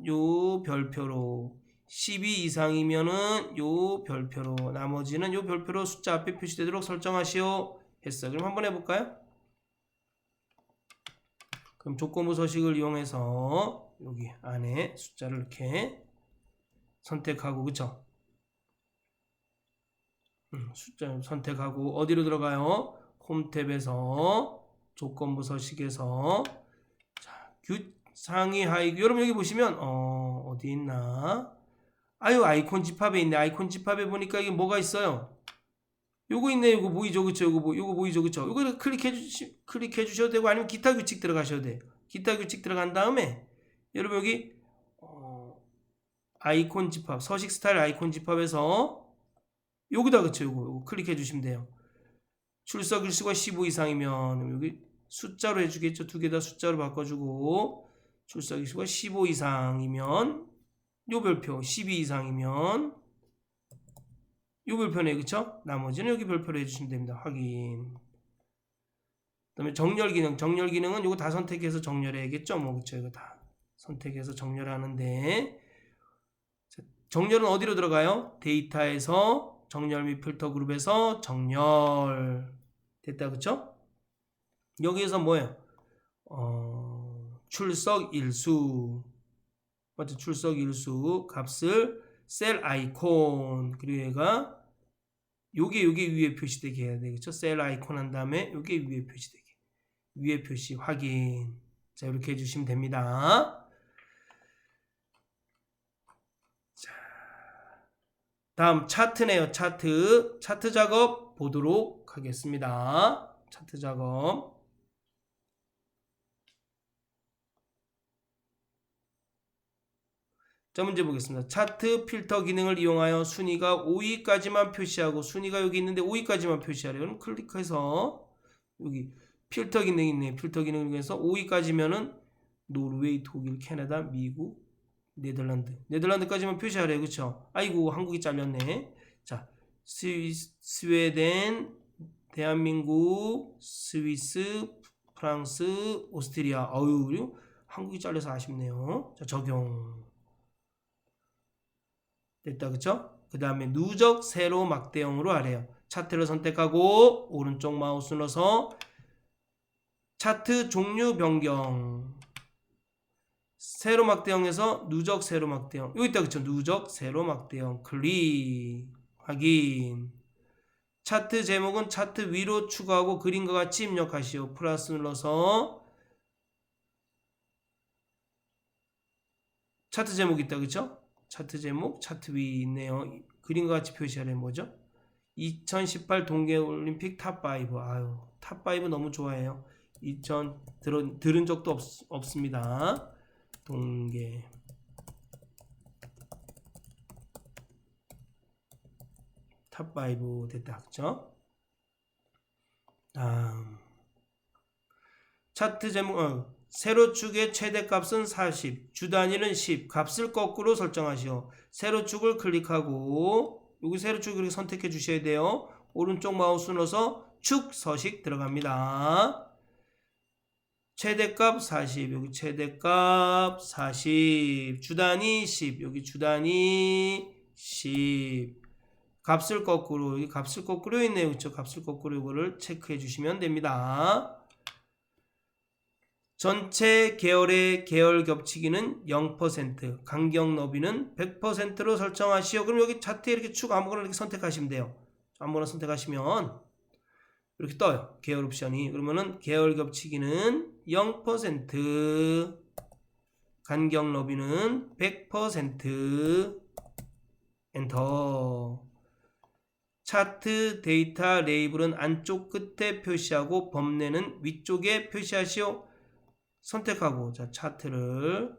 요 별표로, 12 이상이면은 요 별표로, 나머지는 요 별표로 숫자 앞에 표시되도록 설정하시오 했어. 그럼 한번 해볼까요? 그럼 조건부 서식을 이용해서 여기 안에 숫자를 이렇게 선택하고 그쵸? 숫자 선택하고 어디로 들어가요? 홈 탭에서 조건부 서식에서 자, 상위 하위 여러분 여기 보시면 어디 있나? 아유 아이콘 집합에 있네. 아이콘 집합에 보니까 이게 뭐가 있어요? 요거 있네. 요거 보이죠 그쵸? 요거 보이죠 그쵸? 요거 클릭해 주셔도 되고 아니면 기타 규칙 들어가셔도 돼요. 기타 규칙 들어간 다음에 여러분 여기 아이콘 집합 서식 스타일 아이콘 집합에서 여기다 그쵸? 요거 클릭해 주시면 돼요. 출석 일수가 15 이상이면 여기 숫자로 해주겠죠. 두 개 다 숫자로 바꿔주고 출석 일수가 15 이상이면 요 별표 12 이상이면 요 별표네 그쵸? 나머지는 여기 별표로 해주시면 됩니다. 확인. 그 다음에 정렬 기능. 정렬 기능은 요거 다 선택해서 정렬해야겠죠. 뭐 그쵸? 이거 다 선택해서 정렬하는데 정렬은 어디로 들어가요? 데이터에서 정렬 및 필터 그룹에서 정렬 됐다 그쵸? 여기에서 뭐예요? 출석 일수 맞죠? 출석 일수 값을 셀 아이콘 그리고 얘가 요게 위에 표시되게 해야 되겠죠? 셀 아이콘 한 다음에 요게 위에 표시되게 위에 표시 확인 자 이렇게 해주시면 됩니다. 다음 차트네요. 차트 작업 보도록 하겠습니다. 차트 작업 자 문제 보겠습니다. 차트 필터 기능을 이용하여 순위가 5위까지만 표시하고 순위가 여기 있는데 5위까지만 표시하래요. 그럼 클릭해서 여기 필터 기능이 있네요. 필터 기능을 이용해서 5위까지면은 노르웨이, 독일, 캐나다, 미국, 네덜란드까지만 표시하래요. 그쵸? 아이고 한국이 잘렸네. 자 스웨덴, 대한민국, 스위스, 프랑스, 오스트리아. 어유 한국이 잘려서 아쉽네요. 자 적용 됐다 그쵸? 그 다음에 누적 세로 막대형으로 하래요. 차트를 선택하고 오른쪽 마우스 눌러서 차트 종류 변경 세로 막대형에서 누적 세로 막대형 여기 있다 그쵸? 누적 세로 막대형 클릭 확인. 차트 제목은 차트 위로 추가하고 그림과 같이 입력하시오. 플러스 눌러서 차트 제목 있다 그쵸? 차트 제목 차트 위에 있네요. 그림과 같이 표시하래 뭐죠? 2018 동계올림픽 탑5 아유 탑5 너무 좋아해요. 들은 적도 없습니다. 동계 탑5 됐다 그쵸? 다음 차트 제목 세로축의 최대값은 40 주단위는 10 값을 거꾸로 설정하시오. 세로축을 클릭하고 여기 세로축을 이렇게 선택해 주셔야 돼요. 오른쪽 마우스 눌러서 축 서식 들어갑니다. 최대값 40 여기 최대값 40 주단위 10 여기 주단위 10 값을 거꾸로 여기 값을 거꾸로 있네요. 그렇죠? 값을 거꾸로 이거를 체크해 주시면 됩니다. 전체 계열의 계열 겹치기는 0% 간격 너비는 100%로 설정하시오. 그럼 여기 차트에 이렇게 축 아무거나 이렇게 선택하시면 돼요. 아무거나 선택하시면 이렇게 떠요. 계열 옵션이. 그러면은 계열 겹치기는 0% 간격 너비는 100%. 엔터. 차트 데이터 레이블은 안쪽 끝에 표시하고 범례는 위쪽에 표시하시오. 선택하고 자 차트를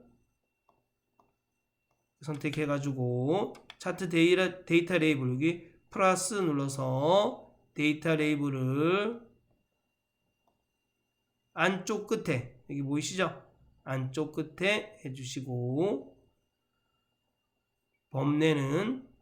선택해가지고 차트 데이터 레이블 여기 플러스 눌러서 데이터 레이블을 안쪽 끝에 여기 보이시죠? 안쪽 끝에 해주시고 범례는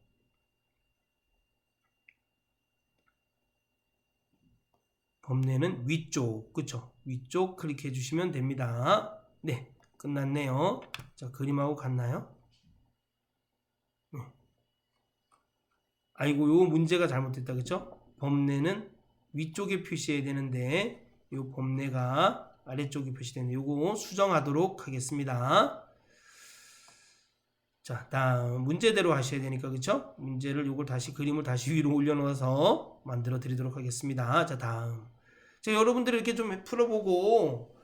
위쪽, 그쵸? 위쪽 클릭해 주시면 됩니다. 네, 끝났네요. 자, 그림하고 같나요? 네. 아이고, 요 문제가 잘못됐다, 그쵸? 범례는 위쪽에 표시해야 되는데 요 범례가 아래쪽에 표시되는데 요거 수정하도록 하겠습니다. 자, 다음 문제대로 하셔야 되니까 그쵸? 문제를 요걸 다시 그림을 다시 위로 올려놓아서 만들어 드리도록 하겠습니다. 자, 다음. 자, 여러분들 이렇게 좀 풀어보고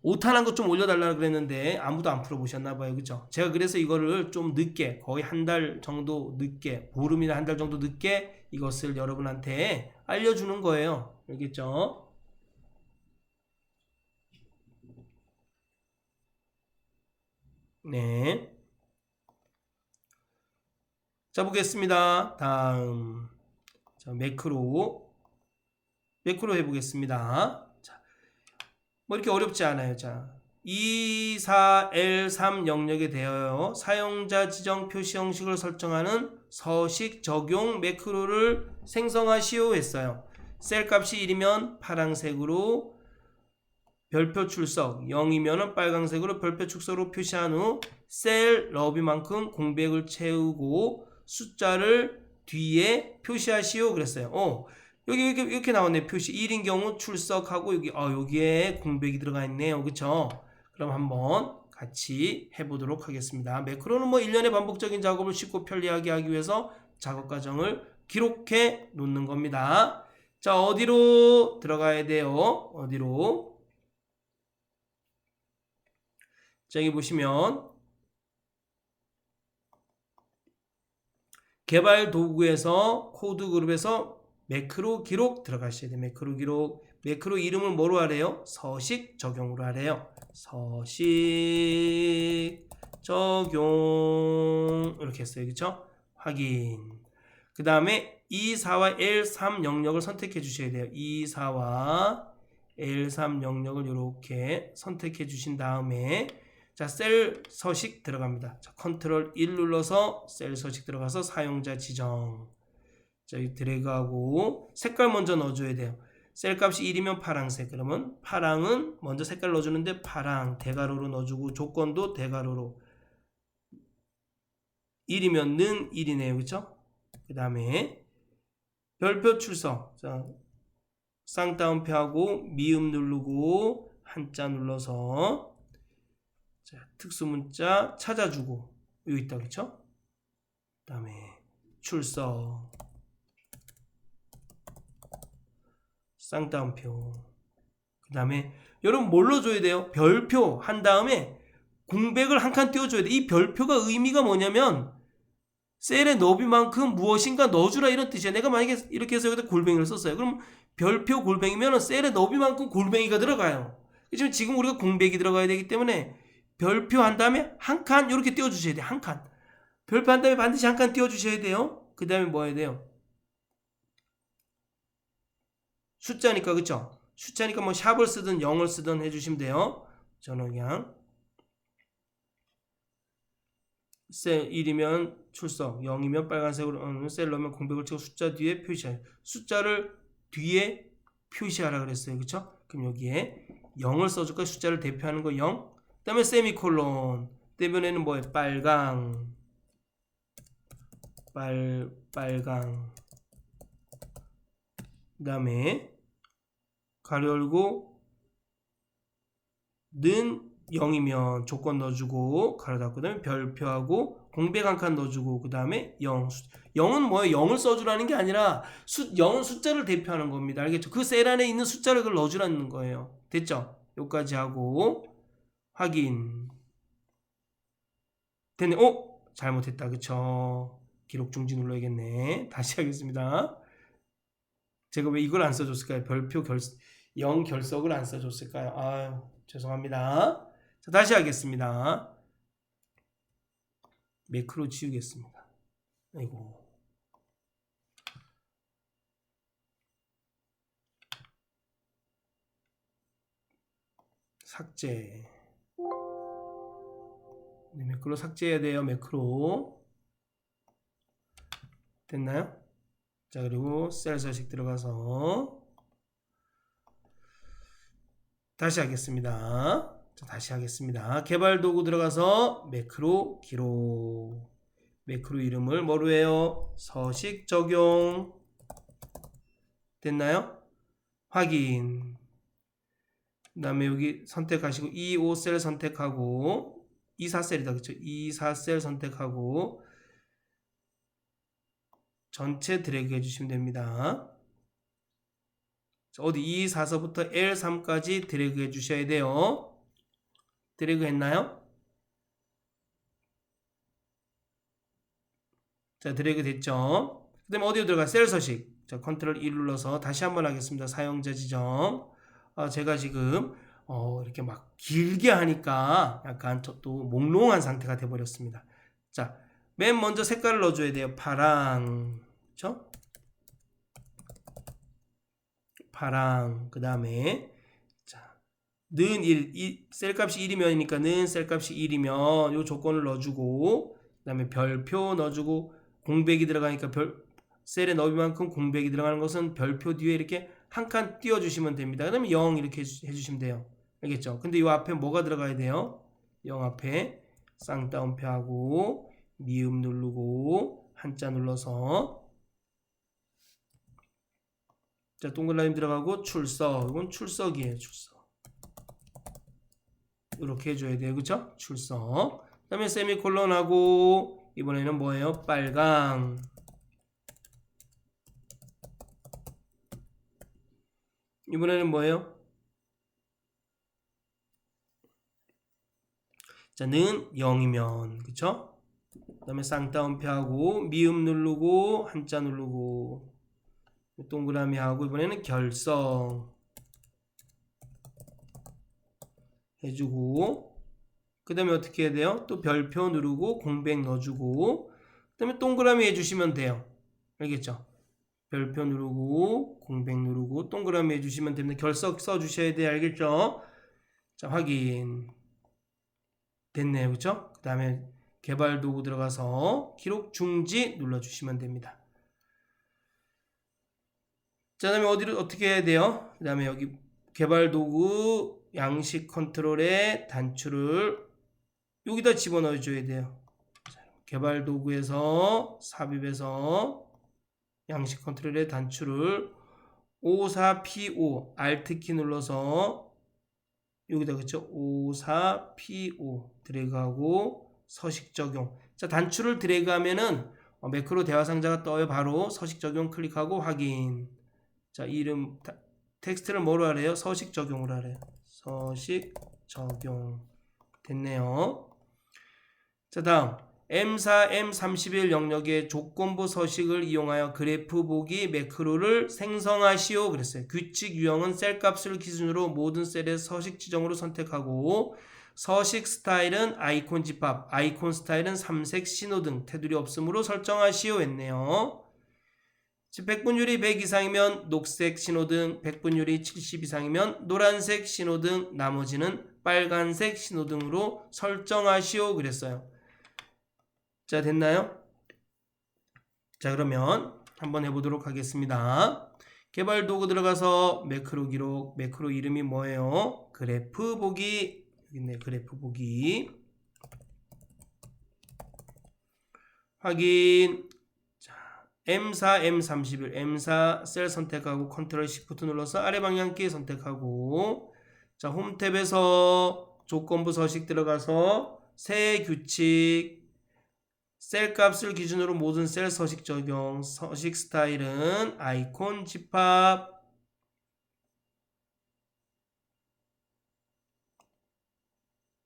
오탄한 것 좀 올려달라고 그랬는데 아무도 안 풀어보셨나봐요. 그쵸? 제가 그래서 이거를 좀 늦게 거의 한 달 정도 늦게 보름이나 한 달 정도 늦게 이것을 여러분한테 알려주는 거예요. 알겠죠? 네. 자, 보겠습니다. 다음. 자, 매크로 해보겠습니다. 자, 뭐 이렇게 어렵지 않아요. 자, 24L3 영역에 대하여 사용자 지정 표시 형식을 설정하는 서식 적용 매크로를 생성하시오 했어요. 셀 값이 1이면 파란색으로 별표 출석, 0이면 빨간색으로 별표 출석으로 표시한 후 셀 너비만큼 공백을 채우고 숫자를 뒤에 표시하시오 그랬어요. 여기 이렇게 나왔네. 표시 1인 경우 출석하고 여기에 공백이 들어가 있네요. 그쵸? 그럼 한번 같이 해보도록 하겠습니다. 매크로는 뭐 일련의 반복적인 작업을 쉽고 편리하게 하기 위해서 작업 과정을 기록해 놓는 겁니다. 자, 어디로 들어가야 돼요? 어디로? 자, 여기 보시면 개발 도구에서 코드 그룹에서 매크로 기록 들어가셔야 돼요. 매크로 기록. 매크로 이름을 뭐로 하래요? 서식 적용으로 하래요. 서식 적용 이렇게 했어요. 그쵸? 확인. 그 다음에 E4와 L3 영역을 선택해 주셔야 돼요. E4와 L3 영역을 이렇게 선택해 주신 다음에 자, 셀 서식 들어갑니다. 자, 컨트롤 1 눌러서 셀 서식 들어가서 사용자 지정. 자, 여기 드래그하고 색깔 먼저 넣어줘야 돼요. 셀 값이 1이면 파란색. 그러면 파랑은 먼저 색깔 넣어주는데 파랑 대괄호로 넣어주고 조건도 대괄호로 1이면 는 1이네요. 그쵸? 그 다음에 별표 출석. 자, 쌍따옴표하고 미음 누르고 한자 눌러서 자, 특수문자 찾아주고 여기 있다. 그쵸? 그 다음에 출석 쌍따옴표. 그 다음에 여러분 뭘로 줘야 돼요? 별표 한 다음에 공백을 한 칸 띄워줘야 돼. 이 별표가 의미가 뭐냐면 셀의 너비만큼 무엇인가 넣어주라 이런 뜻이야. 내가 만약에 이렇게 해서 여기다 골뱅이를 썼어요. 그럼 별표 골뱅이면 셀의 너비만큼 골뱅이가 들어가요. 지금 우리가 공백이 들어가야 되기 때문에 별표 한 다음에 한 칸 이렇게 띄워주셔야 돼요. 한 칸. 별표 한 다음에 반드시 한 칸 띄워주셔야 돼요. 그 다음에 뭐 해야 돼요? 숫자니까 그쵸? 숫자니까 뭐 샵을 쓰든 0을 쓰든 해주시면 돼요. 저는 그냥 셀 1이면 출석, 0이면 빨간색으로 셀 넣으면 공백을 치고 숫자 뒤에 표시해요. 숫자를 뒤에 표시하라 그랬어요. 그쵸? 그럼 여기에 0을 써줄 거예요. 숫자를 대표하는 거 0. 그 다음에 세미콜론. 때문에는 뭐예요? 빨강. 빨강. 그 다음에 가로 열고 는 0이면 조건 넣어주고 가로 닫고 그 다음에 별표하고 공백 한 칸 넣어주고 그 다음에 0. 0은 뭐예요? 0을 써주라는 게 아니라 0은 숫자를 대표하는 겁니다. 알겠죠? 그 셀 안에 있는 숫자를 그걸 넣어주라는 거예요. 됐죠? 여기까지 하고 확인. 됐네. 잘못했다. 그쵸? 기록 중지 눌러야겠네. 다시 하겠습니다. 제가 왜 이걸 안 써줬을까요? 별표 0 결석을 안 써줬을까요? 아유, 죄송합니다. 자, 다시 하겠습니다. 매크로 지우겠습니다. 아이고. 삭제. 네, 매크로 삭제해야 돼요. 매크로. 됐나요? 자, 그리고 셀 서식 들어가서 다시 하겠습니다. 자, 다시 하겠습니다. 개발 도구 들어가서 매크로 기록. 매크로 이름을 뭐로 해요? 서식 적용. 됐나요? 확인. 그 다음에 여기 선택하시고 2,5셀 선택하고 2,4셀이다. 그쵸? 2,4셀 선택하고 전체 드래그 해주시면 됩니다. 어디 2,4서부터 L3까지 드래그 해주셔야 돼요. 드래그 했나요? 자, 드래그 됐죠? 그 다음에 어디로 들어가? 셀 서식. 자, 컨트롤 2 눌러서 다시 한번 하겠습니다. 사용자 지정. 제가 지금 이렇게 막 길게 하니까 약간 또 몽롱한 상태가 돼버렸습니다. 자, 맨 먼저 색깔을 넣어줘야 돼요. 파랑. 그쵸? 파랑. 그 다음에 는 1, 셀값이 1이면이니까 는 셀값이 1이면 요 조건을 넣어주고 그 다음에 별표 넣어주고 공백이 들어가니까 셀의 너비만큼 공백이 들어가는 것은 별표 뒤에 이렇게 한 칸 띄워주시면 됩니다. 그 다음에 0 이렇게 해주시면 돼요. 알겠죠? 근데 이 앞에 뭐가 들어가야 돼요? 0 앞에 쌍따옴표 하고 미음 누르고 한자 눌러서 자, 동그라미 들어가고 출석. 이건 출석이에요. 출석. 이렇게 해줘야 돼요. 그쵸? 출석. 그 다음에 세미콜론 하고 이번에는 뭐예요? 빨강. 이번에는 뭐예요? 자, 는 0이면 그쵸? 그 다음에 쌍따옴표 하고 미음 누르고 한자 누르고 동그라미 하고 이번에는 결성 해주고 그 다음에 어떻게 해야 돼요? 또 별표 누르고 공백 넣어주고 그 다음에 동그라미 해주시면 돼요. 알겠죠? 별표 누르고 공백 누르고 동그라미 해주시면 됩니다. 결석 써주셔야 돼요. 알겠죠? 자, 확인 됐네요. 그쵸? 그 다음에 개발 도구 들어가서 기록 중지 눌러주시면 됩니다. 자, 그 다음에 어디를 어떻게 해야 돼요? 그 다음에 여기 개발 도구 양식 컨트롤에 단추를 여기다 집어넣어 줘야 돼요. 개발 도구에서 삽입해서 양식 컨트롤의 단추를 54P5 Alt키 눌러서 여기다 그쵸? 54P5 드래그하고 서식 적용. 자, 단추를 드래그하면은 매크로 대화 상자가 떠요. 바로 서식 적용 클릭하고 확인. 자, 이름 텍스트를 뭐로 하래요? 서식 적용으로 하래요. 서식 적용 됐네요. 자, 다음 M4, M31 영역의 조건부 서식을 이용하여 그래프 보기 매크로를 생성하시오 그랬어요. 규칙 유형은 셀 값을 기준으로 모든 셀의 서식 지정으로 선택하고 서식 스타일은 아이콘 집합, 아이콘 스타일은 삼색 신호등, 테두리 없음으로 설정하시오 했네요. 100분율이 100 이상이면 녹색 신호등, 100분율이 70 이상이면 노란색 신호등, 나머지는 빨간색 신호등으로 설정하시오 그랬어요. 자, 됐나요? 자, 그러면 한번 해보도록 하겠습니다. 개발 도구 들어가서 매크로 기록, 매크로 이름이 뭐예요? 그래프 보기. 여기 있네, 그래프 보기. 확인. 자, M4, M31, M4 셀 선택하고 컨트롤 시프트 눌러서 아래 방향키 선택하고 자, 홈 탭에서 조건부 서식 들어가서 새 규칙 셀 값을 기준으로 모든 셀 서식 적용, 서식 스타일은 아이콘 집합.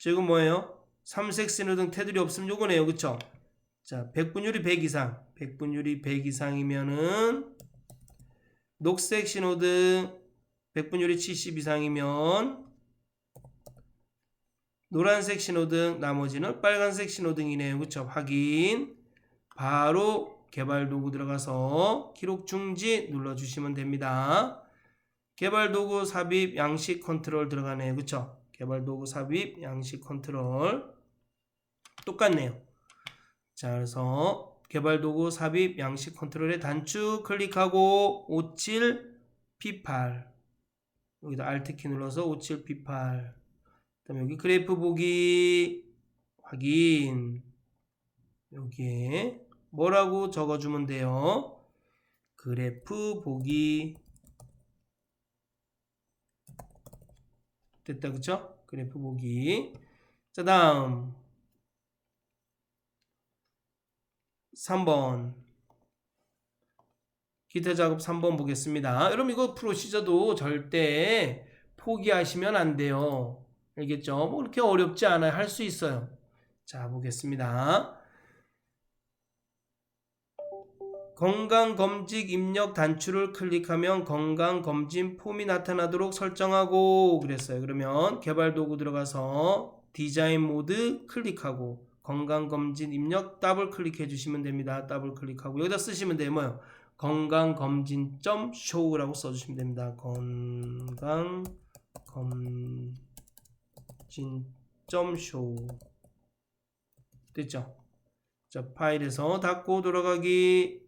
지금 뭐예요? 삼색 신호등 테두리 없으면 요거네요. 그쵸? 자, 백분율이 100 이상. 백분율이 100 이상이면은 녹색 신호등 백분율이 70 이상이면 노란색 신호등, 나머지는 빨간색 신호등이네요. 그쵸? 확인. 바로 개발 도구 들어가서 기록 중지 눌러주시면 됩니다. 개발 도구 삽입 양식 컨트롤 들어가네요. 그쵸? 개발 도구 삽입 양식 컨트롤 똑같네요. 자, 그래서 개발 도구 삽입 양식 컨트롤에 단축 클릭하고 57 P8 여기다 Alt키 눌러서 57 P8 그다음에 여기 그래프 보기 확인 여기에 뭐라고 적어주면 돼요? 그래프 보기 됐다 그쵸? 그래프 보기 자 다음 3번 기타 작업 3번 보겠습니다. 여러분 이거 프로시저도 절대 포기하시면 안 돼요. 알겠죠? 뭐 그렇게 어렵지 않아요. 할 수 있어요. 자 보겠습니다. 건강검진 입력 단추를 클릭하면 건강검진 폼이 나타나도록 설정하고 그랬어요. 그러면 개발도구 들어가서 디자인 모드 클릭하고 건강검진 입력 더블 클릭해 주시면 됩니다. 더블 클릭하고 여기다 쓰시면 돼요. 뭐요? 건강검진.show라고 써주시면 됩니다. 건강검진.show 됐죠? 자 파일에서 닫고 돌아가기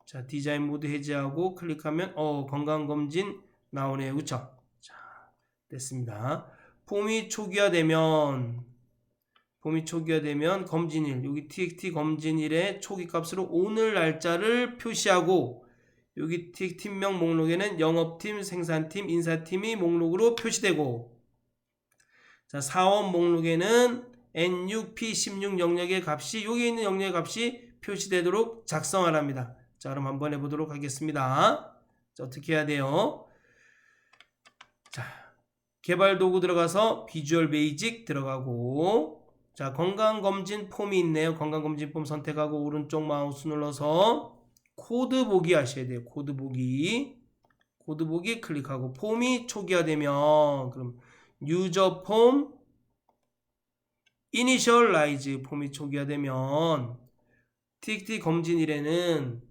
자 디자인 모드 해제하고 클릭하면 건강검진 나오네요. 그쵸? 자 됐습니다. 폼이 초기화되면 검진일 여기 txt 검진일의 초기 값으로 오늘 날짜를 표시하고 여기 팀명 목록에는 영업팀, 생산팀, 인사팀이 목록으로 표시되고 자 사원 목록에는 N6P16 영역의 값이 여기 있는 영역의 값이 표시되도록 작성하랍니다. 자 그럼 한번 해보도록 하겠습니다. 자, 어떻게 해야 돼요? 자 개발 도구 들어가서 비주얼 베이직 들어가고 자 건강검진 폼이 있네요. 건강검진 폼 선택하고 오른쪽 마우스 눌러서 코드 보기 하셔야 돼요. 코드 보기 클릭하고 폼이 초기화되면 그럼 유저 폼 이니셜라이즈 폼이 초기화되면 txt 검진일에는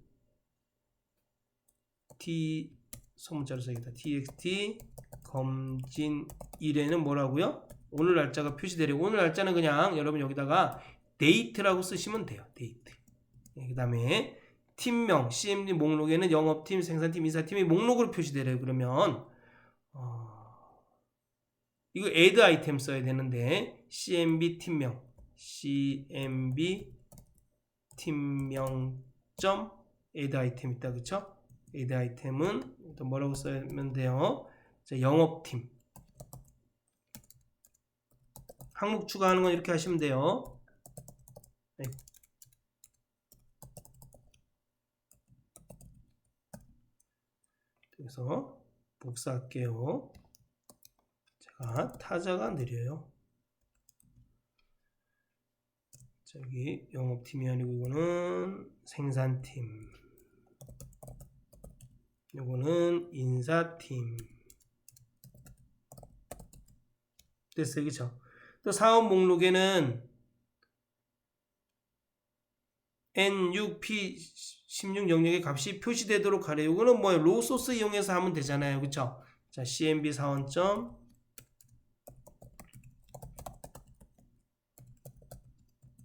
소문자로 써야겠다. txt 검진일에는 뭐라고요? 오늘 날짜가 표시되려 오늘 날짜는 그냥 여러분 여기다가 date라고 쓰시면 돼요. date. 그 다음에 팀명 CMD 목록에는 영업팀, 생산팀, 인사팀이 목록으로 표시되래요. 그러면 이거 add 아이템 써야 되는데 CMB 팀명 add 아이템 있다 그쵸? add 아이템은 또 뭐라고 쓰면 돼요? 자, 영업팀 항목 추가하는 건 이렇게 하시면 돼요. 그래서 복사할게요. 제가 타자가 느려요. 저기 영업팀이 아니고 이거는 생산팀, 이거는 인사팀. 됐어요, 그쵸? 또 사업 목록에는 N6P16 영역의 값이 표시되도록 하래요. 이거는 뭐예요? 로우 소스 이용해서 하면 되잖아요, 그쵸? 자, CMB 사원점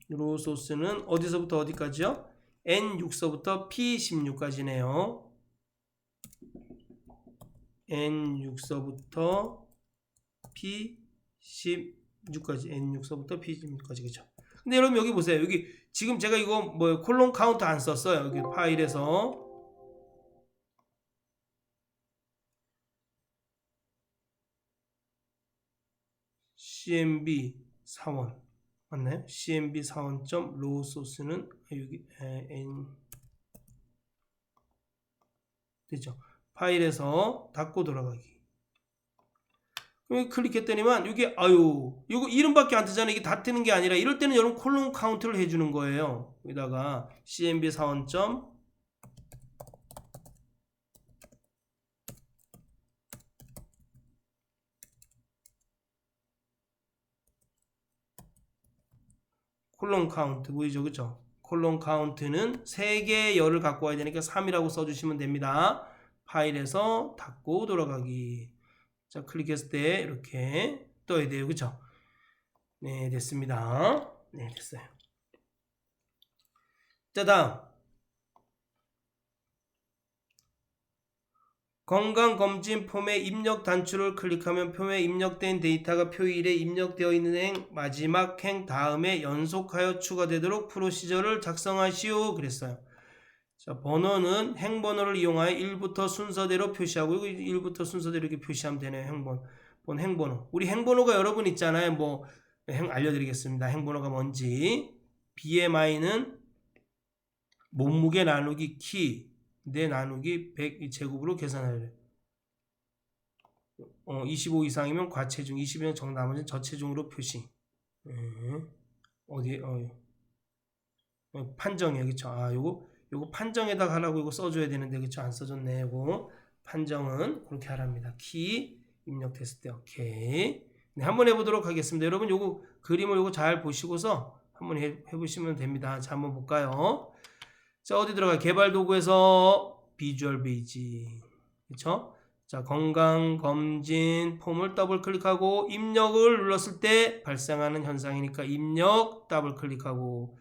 로우 소스는 어디서부터 어디까지요? N6서부터 P16까지네요. N6서부터 P16까지 N6서부터 P16까지 그죠? 근데 여러분 여기 보세요. 여기 지금 제가 이거 뭐 콜론 카운트 안 썼어요. 여기 파일에서 CMB 사원 맞나요? CMB 사원점 로우 소스는 여기 N 되죠? 파일에서 닫고 돌아가기. 그럼 클릭했더니만 이게 아유 이거 이름밖에 안 뜨잖아요. 이게 다 뜨는 게 아니라 이럴 때는 여러분 콜론 카운트를 해주는 거예요. 여기다가 cmb 사원점 콜론 카운트 보이죠, 그쵸? 콜론 카운트는 3개의 열을 갖고 와야 되니까 3이라고 써주시면 됩니다. 파일에서 닫고 돌아가기. 자, 클릭했을 때 이렇게 떠야 돼요, 그쵸? 네, 됐습니다. 네, 됐어요. 자, 다음 건강검진 폼의 입력 단추를 클릭하면 폼에 입력된 데이터가 표일에 입력되어 있는 행 마지막 행 다음에 연속하여 추가되도록 프로시저를 작성하시오 그랬어요. 자, 번호는 행번호를 이용하여 1부터 순서대로 표시하고 이거 1부터 순서대로 이렇게 표시하면 되네요. 행번호. 우리 행번호가 여러분 있잖아요. 뭐 알려드리겠습니다. 행번호가 뭔지. BMI는 몸무게 나누기 키 내 나누기 100 제곱으로 계산하래. 25 이상이면 과체중, 20이면 정 나머지는 저체중으로 표시. 어디에? 판정이에요, 그쵸? 아, 요거 판정에다가 하라고 이거 써줘야 되는데, 그쵸? 안 써줬네. 요거 판정은 그렇게 하랍니다. 키 입력됐을 때, 오케이. 네, 한번 해보도록 하겠습니다. 여러분, 요거 그림을 요거 잘 보시고서 한번 해보시면 됩니다. 자, 한번 볼까요? 자, 어디 들어가? 개발 도구에서 비주얼 베이지. 그쵸? 자, 건강검진 폼을 더블 클릭하고 입력을 눌렀을 때 발생하는 현상이니까 입력 더블 클릭하고.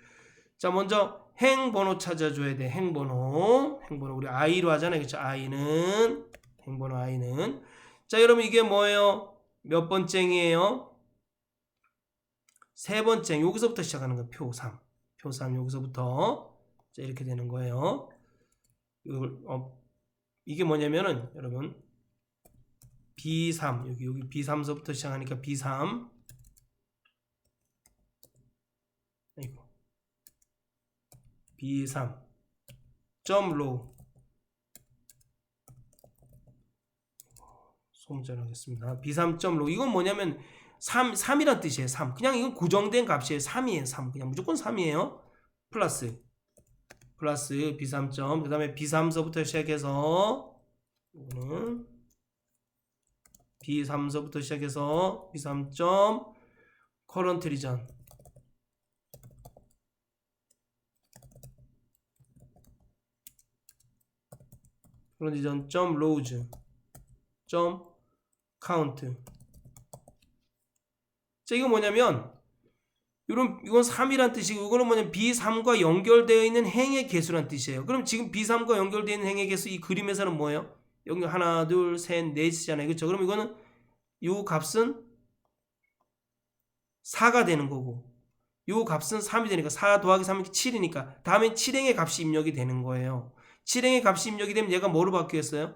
자, 먼저 행번호 찾아줘야 돼. 행번호 우리 I로 하잖아요. 그쵸? 행번호 I는. 자, 여러분 이게 뭐예요? 몇 번째이에요? 3번째. 여기서부터 시작하는 거예요. 표 3 여기서부터. 자, 이렇게 되는 거예요. 이게 뭐냐면은 여러분 B3 여기 B3서부터 시작하니까 B3 B3 점 로우 소문자하겠습니다. B3 점 로우 이건 뭐냐면 3이란 뜻이에요. 3 그냥 이건 고정된 값이에요. 3이에요. 3 그냥 무조건 3이에요. 플러스 B3 점 그 다음에 B3서부터 시작해서 이거는 B3서부터 시작해서 B3 점 커런트 리전 점 로우즈 점 카운트. 자, 이거 뭐냐면 이건 3이란 뜻이고 이거는 뭐냐면 B3과 연결되어 있는 행의 개수란 뜻이에요. 그럼 지금 B3과 연결되어 있는 행의 개수 이 그림에서는 뭐예요? 여기 하나, 둘, 셋, 넷이잖아요. 그렇죠? 그럼 이거는 이 값은 4가 되는 거고 이 값은 3이 되니까 4 더하기 3이 7이니까 다음엔 7행의 값이 입력이 되는 거예요. 7행의 값이 입력이 되면 얘가 뭐로 바뀌었어요?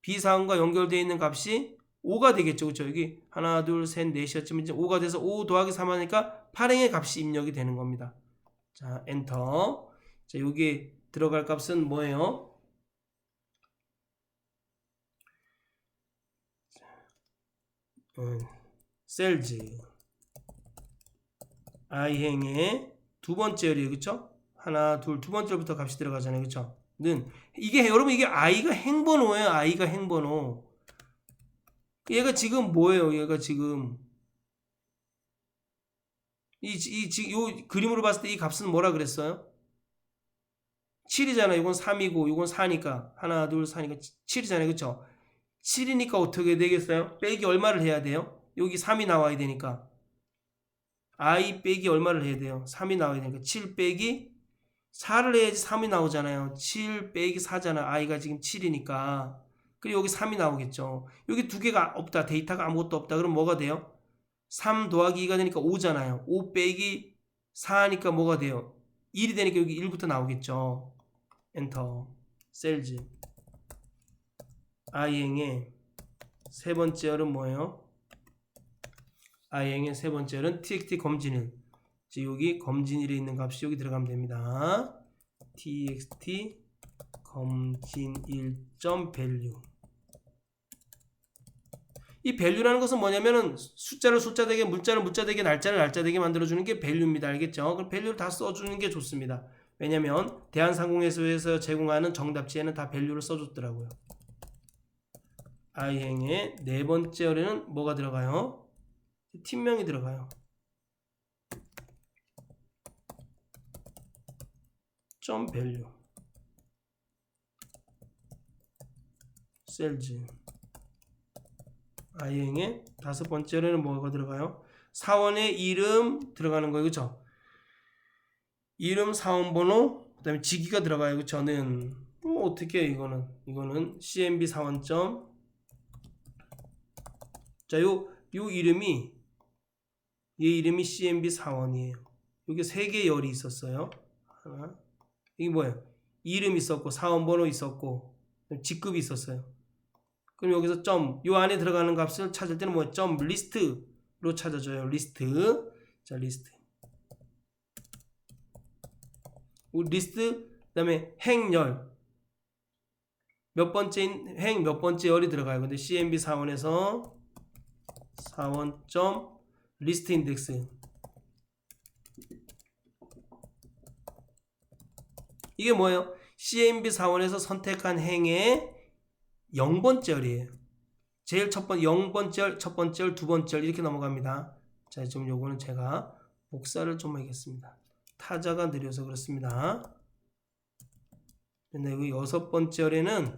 B4과 연결되어 있는 값이 5가 되겠죠. 그렇죠? 여기 하나, 둘, 셋, 넷이었지만 이제 5가 돼서 5 더하기 3 하니까 8행의 값이 입력이 되는 겁니다. 자, 엔터. 자, 여기 들어갈 값은 뭐예요? 셀즈 i행의 두 번째 열이에요. 그쵸? 하나, 둘, 두 번째부터 값이 들어가잖아요. 그쵸? 는 이게 여러분 이게 i가 행번호예요. i가 행번호. 얘가 지금 뭐예요? 얘가 지금 요 그림으로 봤을 때 이 값은 뭐라 그랬어요? 7이잖아요. 이건 3이고 이건 4니까 하나, 둘, 4니까 7이잖아요. 그쵸? 7이니까 어떻게 되겠어요? 빼기 얼마를 해야 돼요? 여기 3이 나와야 되니까 i 빼기 얼마를 해야 돼요? 3이 나와야 되니까 7 빼기 4를 해야지 3이 나오잖아요. 7 빼기 4잖아. i가 지금 7이니까. 그리고 여기 3이 나오겠죠. 여기 두 개가 없다. 데이터가 아무것도 없다. 그럼 뭐가 돼요? 3 더하기 2가 되니까 5잖아요. 5 빼기 4 하니까 뭐가 돼요? 1이 되니까 여기 1부터 나오겠죠. 엔터. 셀즈. i행의 세 번째 열은 뭐예요? i행의 세 번째 열은 txt 검진일. 여기 검진일에 있는 값이 여기 들어가면 됩니다. txt 검진일.value 이 value라는 것은 뭐냐면은 숫자를 숫자 되게, 문자를 문자 되게, 날짜를 날짜 되게 만들어주는 게 value입니다. 알겠죠? 그럼 value를 다 써주는 게 좋습니다. 왜냐면 대한상공회에서 제공하는 정답지에는 다 value를 써줬더라고요. i행의 네 번째에는 뭐가 들어가요? 팀명이 들어가요. 점 value 셀즈. i행의 다섯 번째로는 뭐가 들어가요? 사원의 이름 들어가는 거예요. 그쵸? 이름, 사원번호, 그 다음에 직위가 들어가요. 저는 어떻게 해요? 이거는 CMB 사원점. 자, 요 이름이, 얘 이름이 CMB 사원이에요. 여기 세 개의 열이 있었어요. 하나. 이게 뭐예요? 이름 있었고, 사원번호 있었고, 직급이 있었어요. 그럼 여기서 점, 요 안에 들어가는 값을 찾을 때는 뭐예요? 점 리스트로 찾아줘요. 리스트. 자, 리스트. 리스트, 그 다음에 행열. 몇 번째인, 행 몇 번째 열이 들어가요. 근데 CMB 사원에서 사원.점 리스트 인덱스. 이게 뭐예요? CMB 사원에서 선택한 행의 0번째 열이에요. 제일 첫 번째 0번째 열, 첫 번째 열, 두 번째 열 이렇게 넘어갑니다. 자, 지금 요거는 제가 복사를 좀 하겠습니다. 타자가 느려서 그렇습니다. 근데 여기 여섯 번째 열에는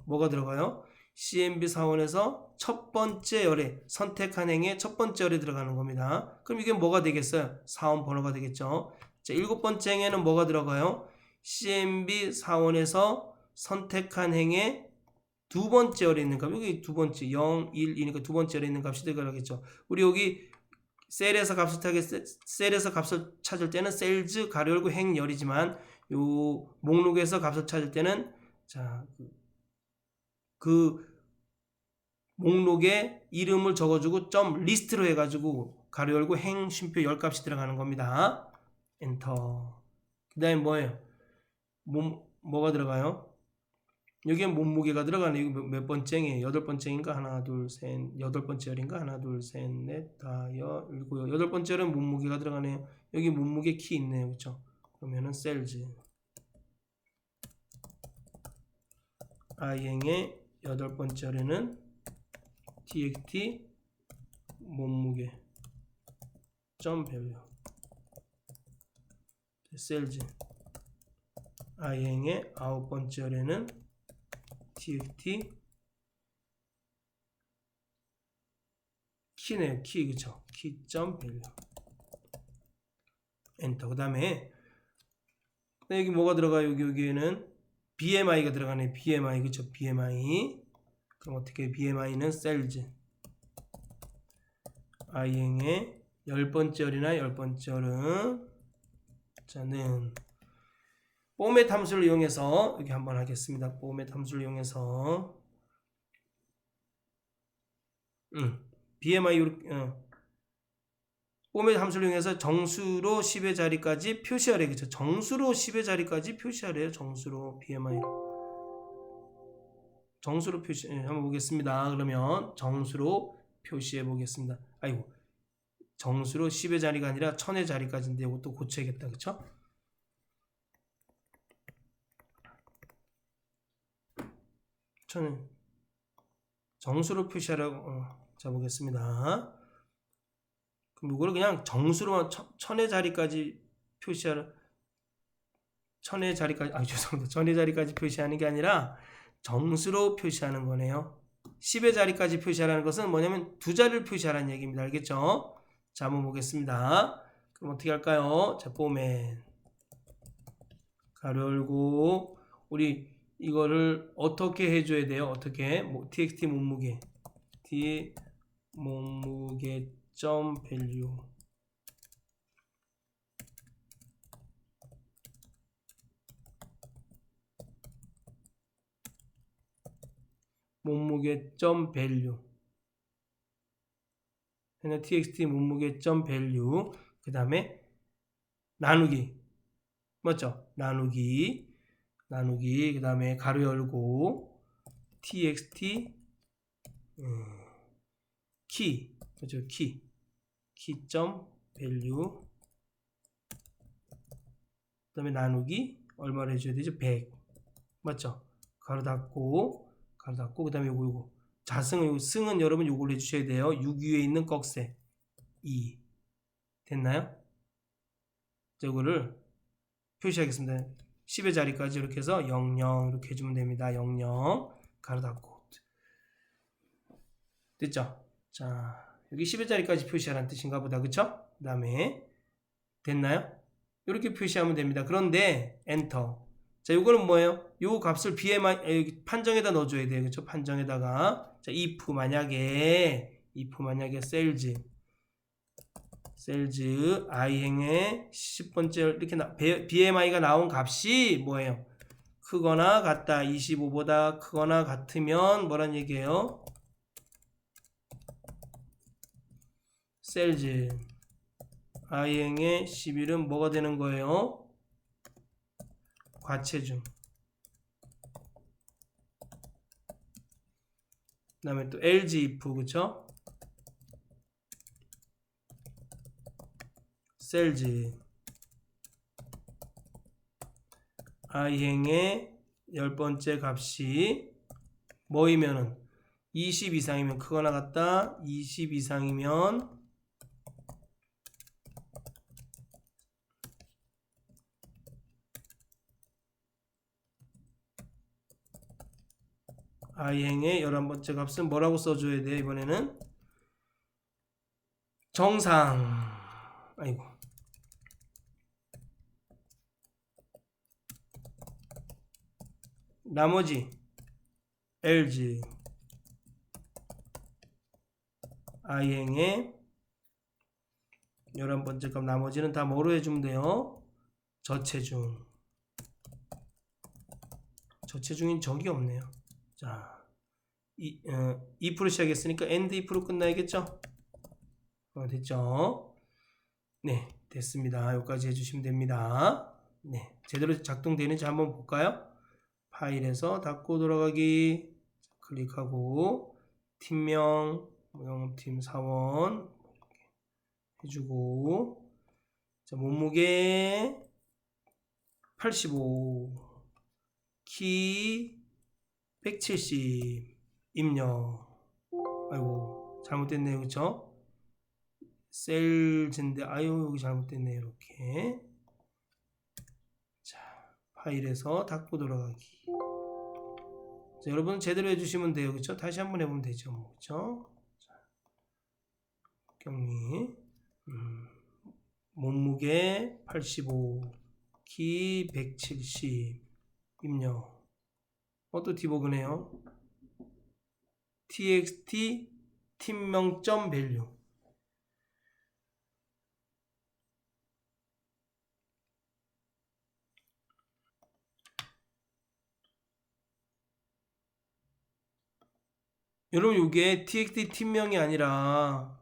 뭐가 들어가요? CMB 사원에서 첫 번째 열에 선택한 행의 첫 번째 열에 들어가는 겁니다. 그럼 이게 뭐가 되겠어요? 사원 번호가 되겠죠. 자, 일곱 번째 행에는 뭐가 들어가요? CMB 사원에서 선택한 행의 두 번째 열에 있는 값. 여기 두 번째 0, 1, 2니까 두 번째 열에 있는 값이 들어가겠죠. 우리 여기 셀에서 값을 찾을 때는 셀즈 가로 열고 행열이지만 요 목록에서 값을 찾을 때는 자, 그 목록에 이름을 적어주고 점 리스트로 해가지고 가로 열고 행 쉼표 열 값이 들어가는 겁니다. 엔터. 그 다음에 뭐예요? 뭐가 들어가요? 여기에 몸무게가 들어가네. 이거 몇 번째예요? 여덟 번째인가? 하나, 둘, 셋, 여덟 번째 열인가? 하나, 둘, 셋, 넷, 다, 일곱, 여덟 번째 열은 몸무게가 들어가네요. 여기 몸무게 키 있네요. 그쵸? 그러면은 셀즈. i행의 여덟 번째 열에는 txt 몸무게 점 밸류 셀즈. i행의 아홉 번째 열에는 txt 키네요. 키. 그쵸? 키 점 밸류 엔터. 그 다음에 여기 뭐가 들어가요? 여기에는 BMI가 들어가네. BMI. 그쵸? BMI. 그럼 어떻게 BMI는 셀즈. i행의 열 번째 열이나 열 번째 열은 자는 포맷 함수를 이용해서 여기 한번 하겠습니다. 포맷 함수를 이용해서 BMI 포맷 함수를 이용해서 정수로 10의 자리까지 표시하래. 그쵸? 정수로 10의 자리까지 표시하래요. 정수로 BMI로. 정수로 표시 한번 보겠습니다. 그러면 정수로 표시해 보겠습니다. 아이고, 정수로 10의 자리가 아니라 1000의 자리까지인데 이것도 고쳐야겠다. 그쵸? 정수로 표시하라고 자 보겠습니다. 그럼 이거를 그냥 정수로 1000의 자리까지 표시하라. 1000의 자리까지 죄송합니다. 1000의 자리까지 표시하는 게 아니라 정수로 표시하는 거네요. 10의 자리까지 표시하라는 것은 뭐냐면 두 자리를 표시하라는 얘기입니다. 알겠죠? 자, 한번 보겠습니다. 그럼 어떻게 할까요? 자, 포맷 가로 열고 우리 이거를 어떻게 해줘야 돼요? 어떻게? txt 몸무게 t 몸무게 점 밸류 몸무게 점 밸류 txt 몸무게 점 밸류 그 다음에 나누기 맞죠? 나누기 그 다음에 가로 열고 txt 키, 그죠? 키점 밸류. 그 다음에 나누기 얼마를 해줘야 되죠? 100. 맞죠? 가로 닫고 그 다음에 요거 자승은 승은 여러분 요걸 해주셔야 돼요. 6 위에 있는 꺽쇠 2. 됐나요? 자, 이거를 표시하겠습니다. 10의 자리까지 이렇게 해서 00 이렇게 해주면 됩니다. 00 가로 닫고. 됐죠? 자, 여기 10의 자리까지 표시하라는 뜻인가 보다. 그쵸? 그 다음에 됐나요? 이렇게 표시하면 됩니다. 그런데 엔터. 자, 요거는 뭐예요? 요 값을 BMI 판정에다 넣어줘야 돼요. 그쵸? 판정에다가. 자, if 만약에 셀즈 i행의 10번째 이렇게 BMI가 나온 값이 뭐예요? 크거나 같다. 25보다 크거나 같으면 뭐란 얘기예요? 셀즈 i행의 11은 뭐가 되는 거예요? 과체중. 그 다음에 또 else if, 그쵸? 셀즈 i행의 10번째 값이 뭐이면은 20 이상이면 크거나 같다. 20 이상이면 i행의 11번째 값은 뭐라고 써줘야 돼요? 이번에는 정상. 아이고. 나머지 else i행의 11번째 값 나머지는 다 뭐로 해주면 돼요? 저체중. 저체중인 적이 없네요. 자, if로 시작했으니까 and if로 끝나야겠죠? 됐죠? 네, 됐습니다. 여기까지 해주시면 됩니다. 네, 제대로 작동되는지 한번 볼까요? 파일에서 닫고 돌아가기 클릭하고 팀명 영업팀 사원 이렇게 해주고, 자, 몸무게 85 키 170 입력. 아이고 잘못됐네요. 그쵸? 셀즈인데 아유 여기 잘못됐네요. 이렇게. 자, 파일에서 닫고 돌아가기. 자, 여러분 제대로 해주시면 돼요. 그쵸? 다시 한번 해보면 되죠. 뭐, 그쵸? 자, 경미 몸무게 85 키 170 입력. 또 디버그네요. txt 팀명.점 밸류. 여러분 이게 txt 팀명이 아니라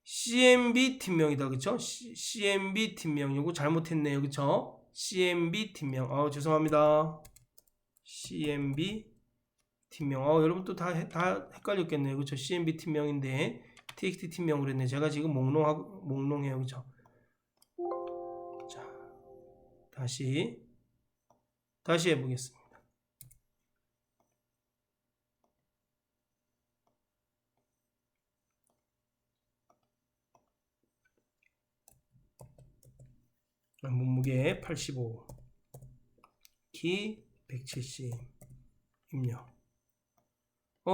cmb 팀명이다. 그쵸? cmb 팀명. 요거 잘못했네요. 그쵸? cmb 팀명. 죄송합니다. cmb 팀명. 여러분 또 다 헷갈렸겠네요. 그쵸? cmb 팀명인데 txt 팀명으로 그랬네. 제가 지금 몽롱해요. 그쵸? 자, 다시 해보겠습니다. 몸무게 85 키 170 입력.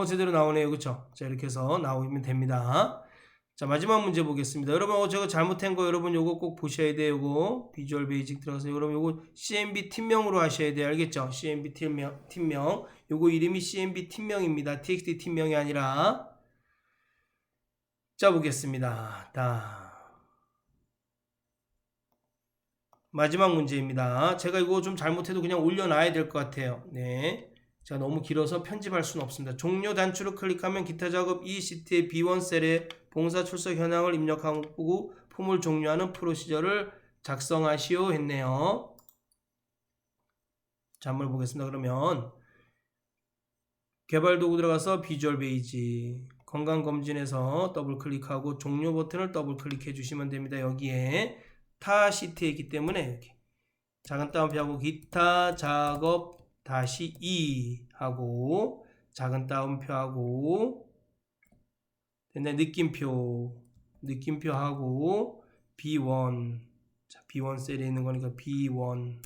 제대로 나오네요. 그쵸? 자, 이렇게 해서 나오면 됩니다. 자, 마지막 문제 보겠습니다. 여러분 제가 잘못한 거 여러분 요거 꼭 보셔야 돼요. 요거 비주얼 베이직 들어가서 여러분 요거 cmb 팀명으로 하셔야 돼요. 알겠죠? cmb 팀명. 요거 이름이 cmb 팀명입니다. txt 팀명이 아니라. 자, 보겠습니다. 마지막 문제입니다. 제가 이거 좀 잘못해도 그냥 올려놔야 될 것 같아요. 네. 제가 너무 길어서 편집할 수는 없습니다. 종료 단추를 클릭하면 기타 작업 이 시트의 B1 셀에 봉사 출석 현황을 입력하고 폼을 종료하는 프로시저를 작성하시오 했네요. 자, 한번 보겠습니다. 그러면 개발 도구 들어가서 비주얼 베이직 건강검진에서 더블 클릭하고 종료 버튼을 더블 클릭해 주시면 됩니다. 여기에 타 시트에 있기 때문에 이렇게 작은 따옴표하고 기타 작업 다시 2 하고 작은 따옴표하고 느낌표하고 B1 자, B1 셀에 있는 거니까 B1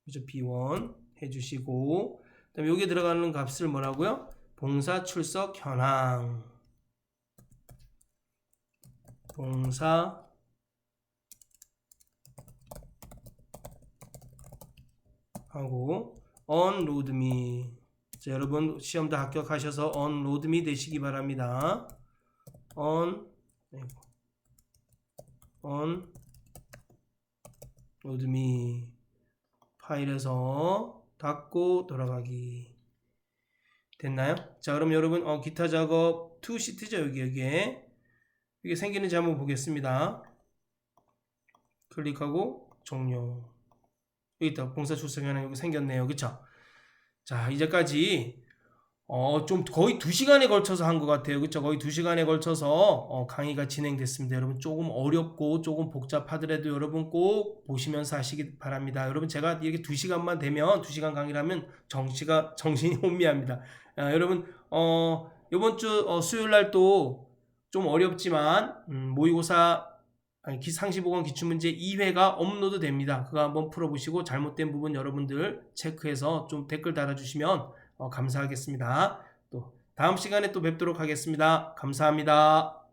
그죠? B1 해주시고 그다음에 여기 들어가는 값을 뭐라고요? 봉사 출석 현황 봉사 하고 unload me 자, 여러분 시험 다 합격하셔서 unload me 되시기 바랍니다. unload me 파일에서 닫고 돌아가기 됐나요? 자 그럼 여러분 기타 작업 2 시트죠. 여기에 이게 생기는지 한번 보겠습니다. 클릭하고 종료. 여기 있다. 봉사 출석 현황 여기 생겼네요. 그쵸? 자 이제까지 좀 거의 2시간에 걸쳐서 한 것 같아요. 그쵸? 거의 2시간에 걸쳐서 강의가 진행됐습니다. 여러분 조금 어렵고 조금 복잡하더라도 여러분 꼭 보시면서 하시기 바랍니다. 여러분 제가 이렇게 2시간만 되면 2시간 강의를 하면 정신이 혼미합니다. 여러분 이번 주 수요일 날 또 좀 어렵지만 모의고사 상시보건 기출문제 2회가 업로드 됩니다. 그거 한번 풀어보시고 잘못된 부분 여러분들 체크해서 좀 댓글 달아주시면 감사하겠습니다. 또 다음 시간에 또 뵙도록 하겠습니다. 감사합니다.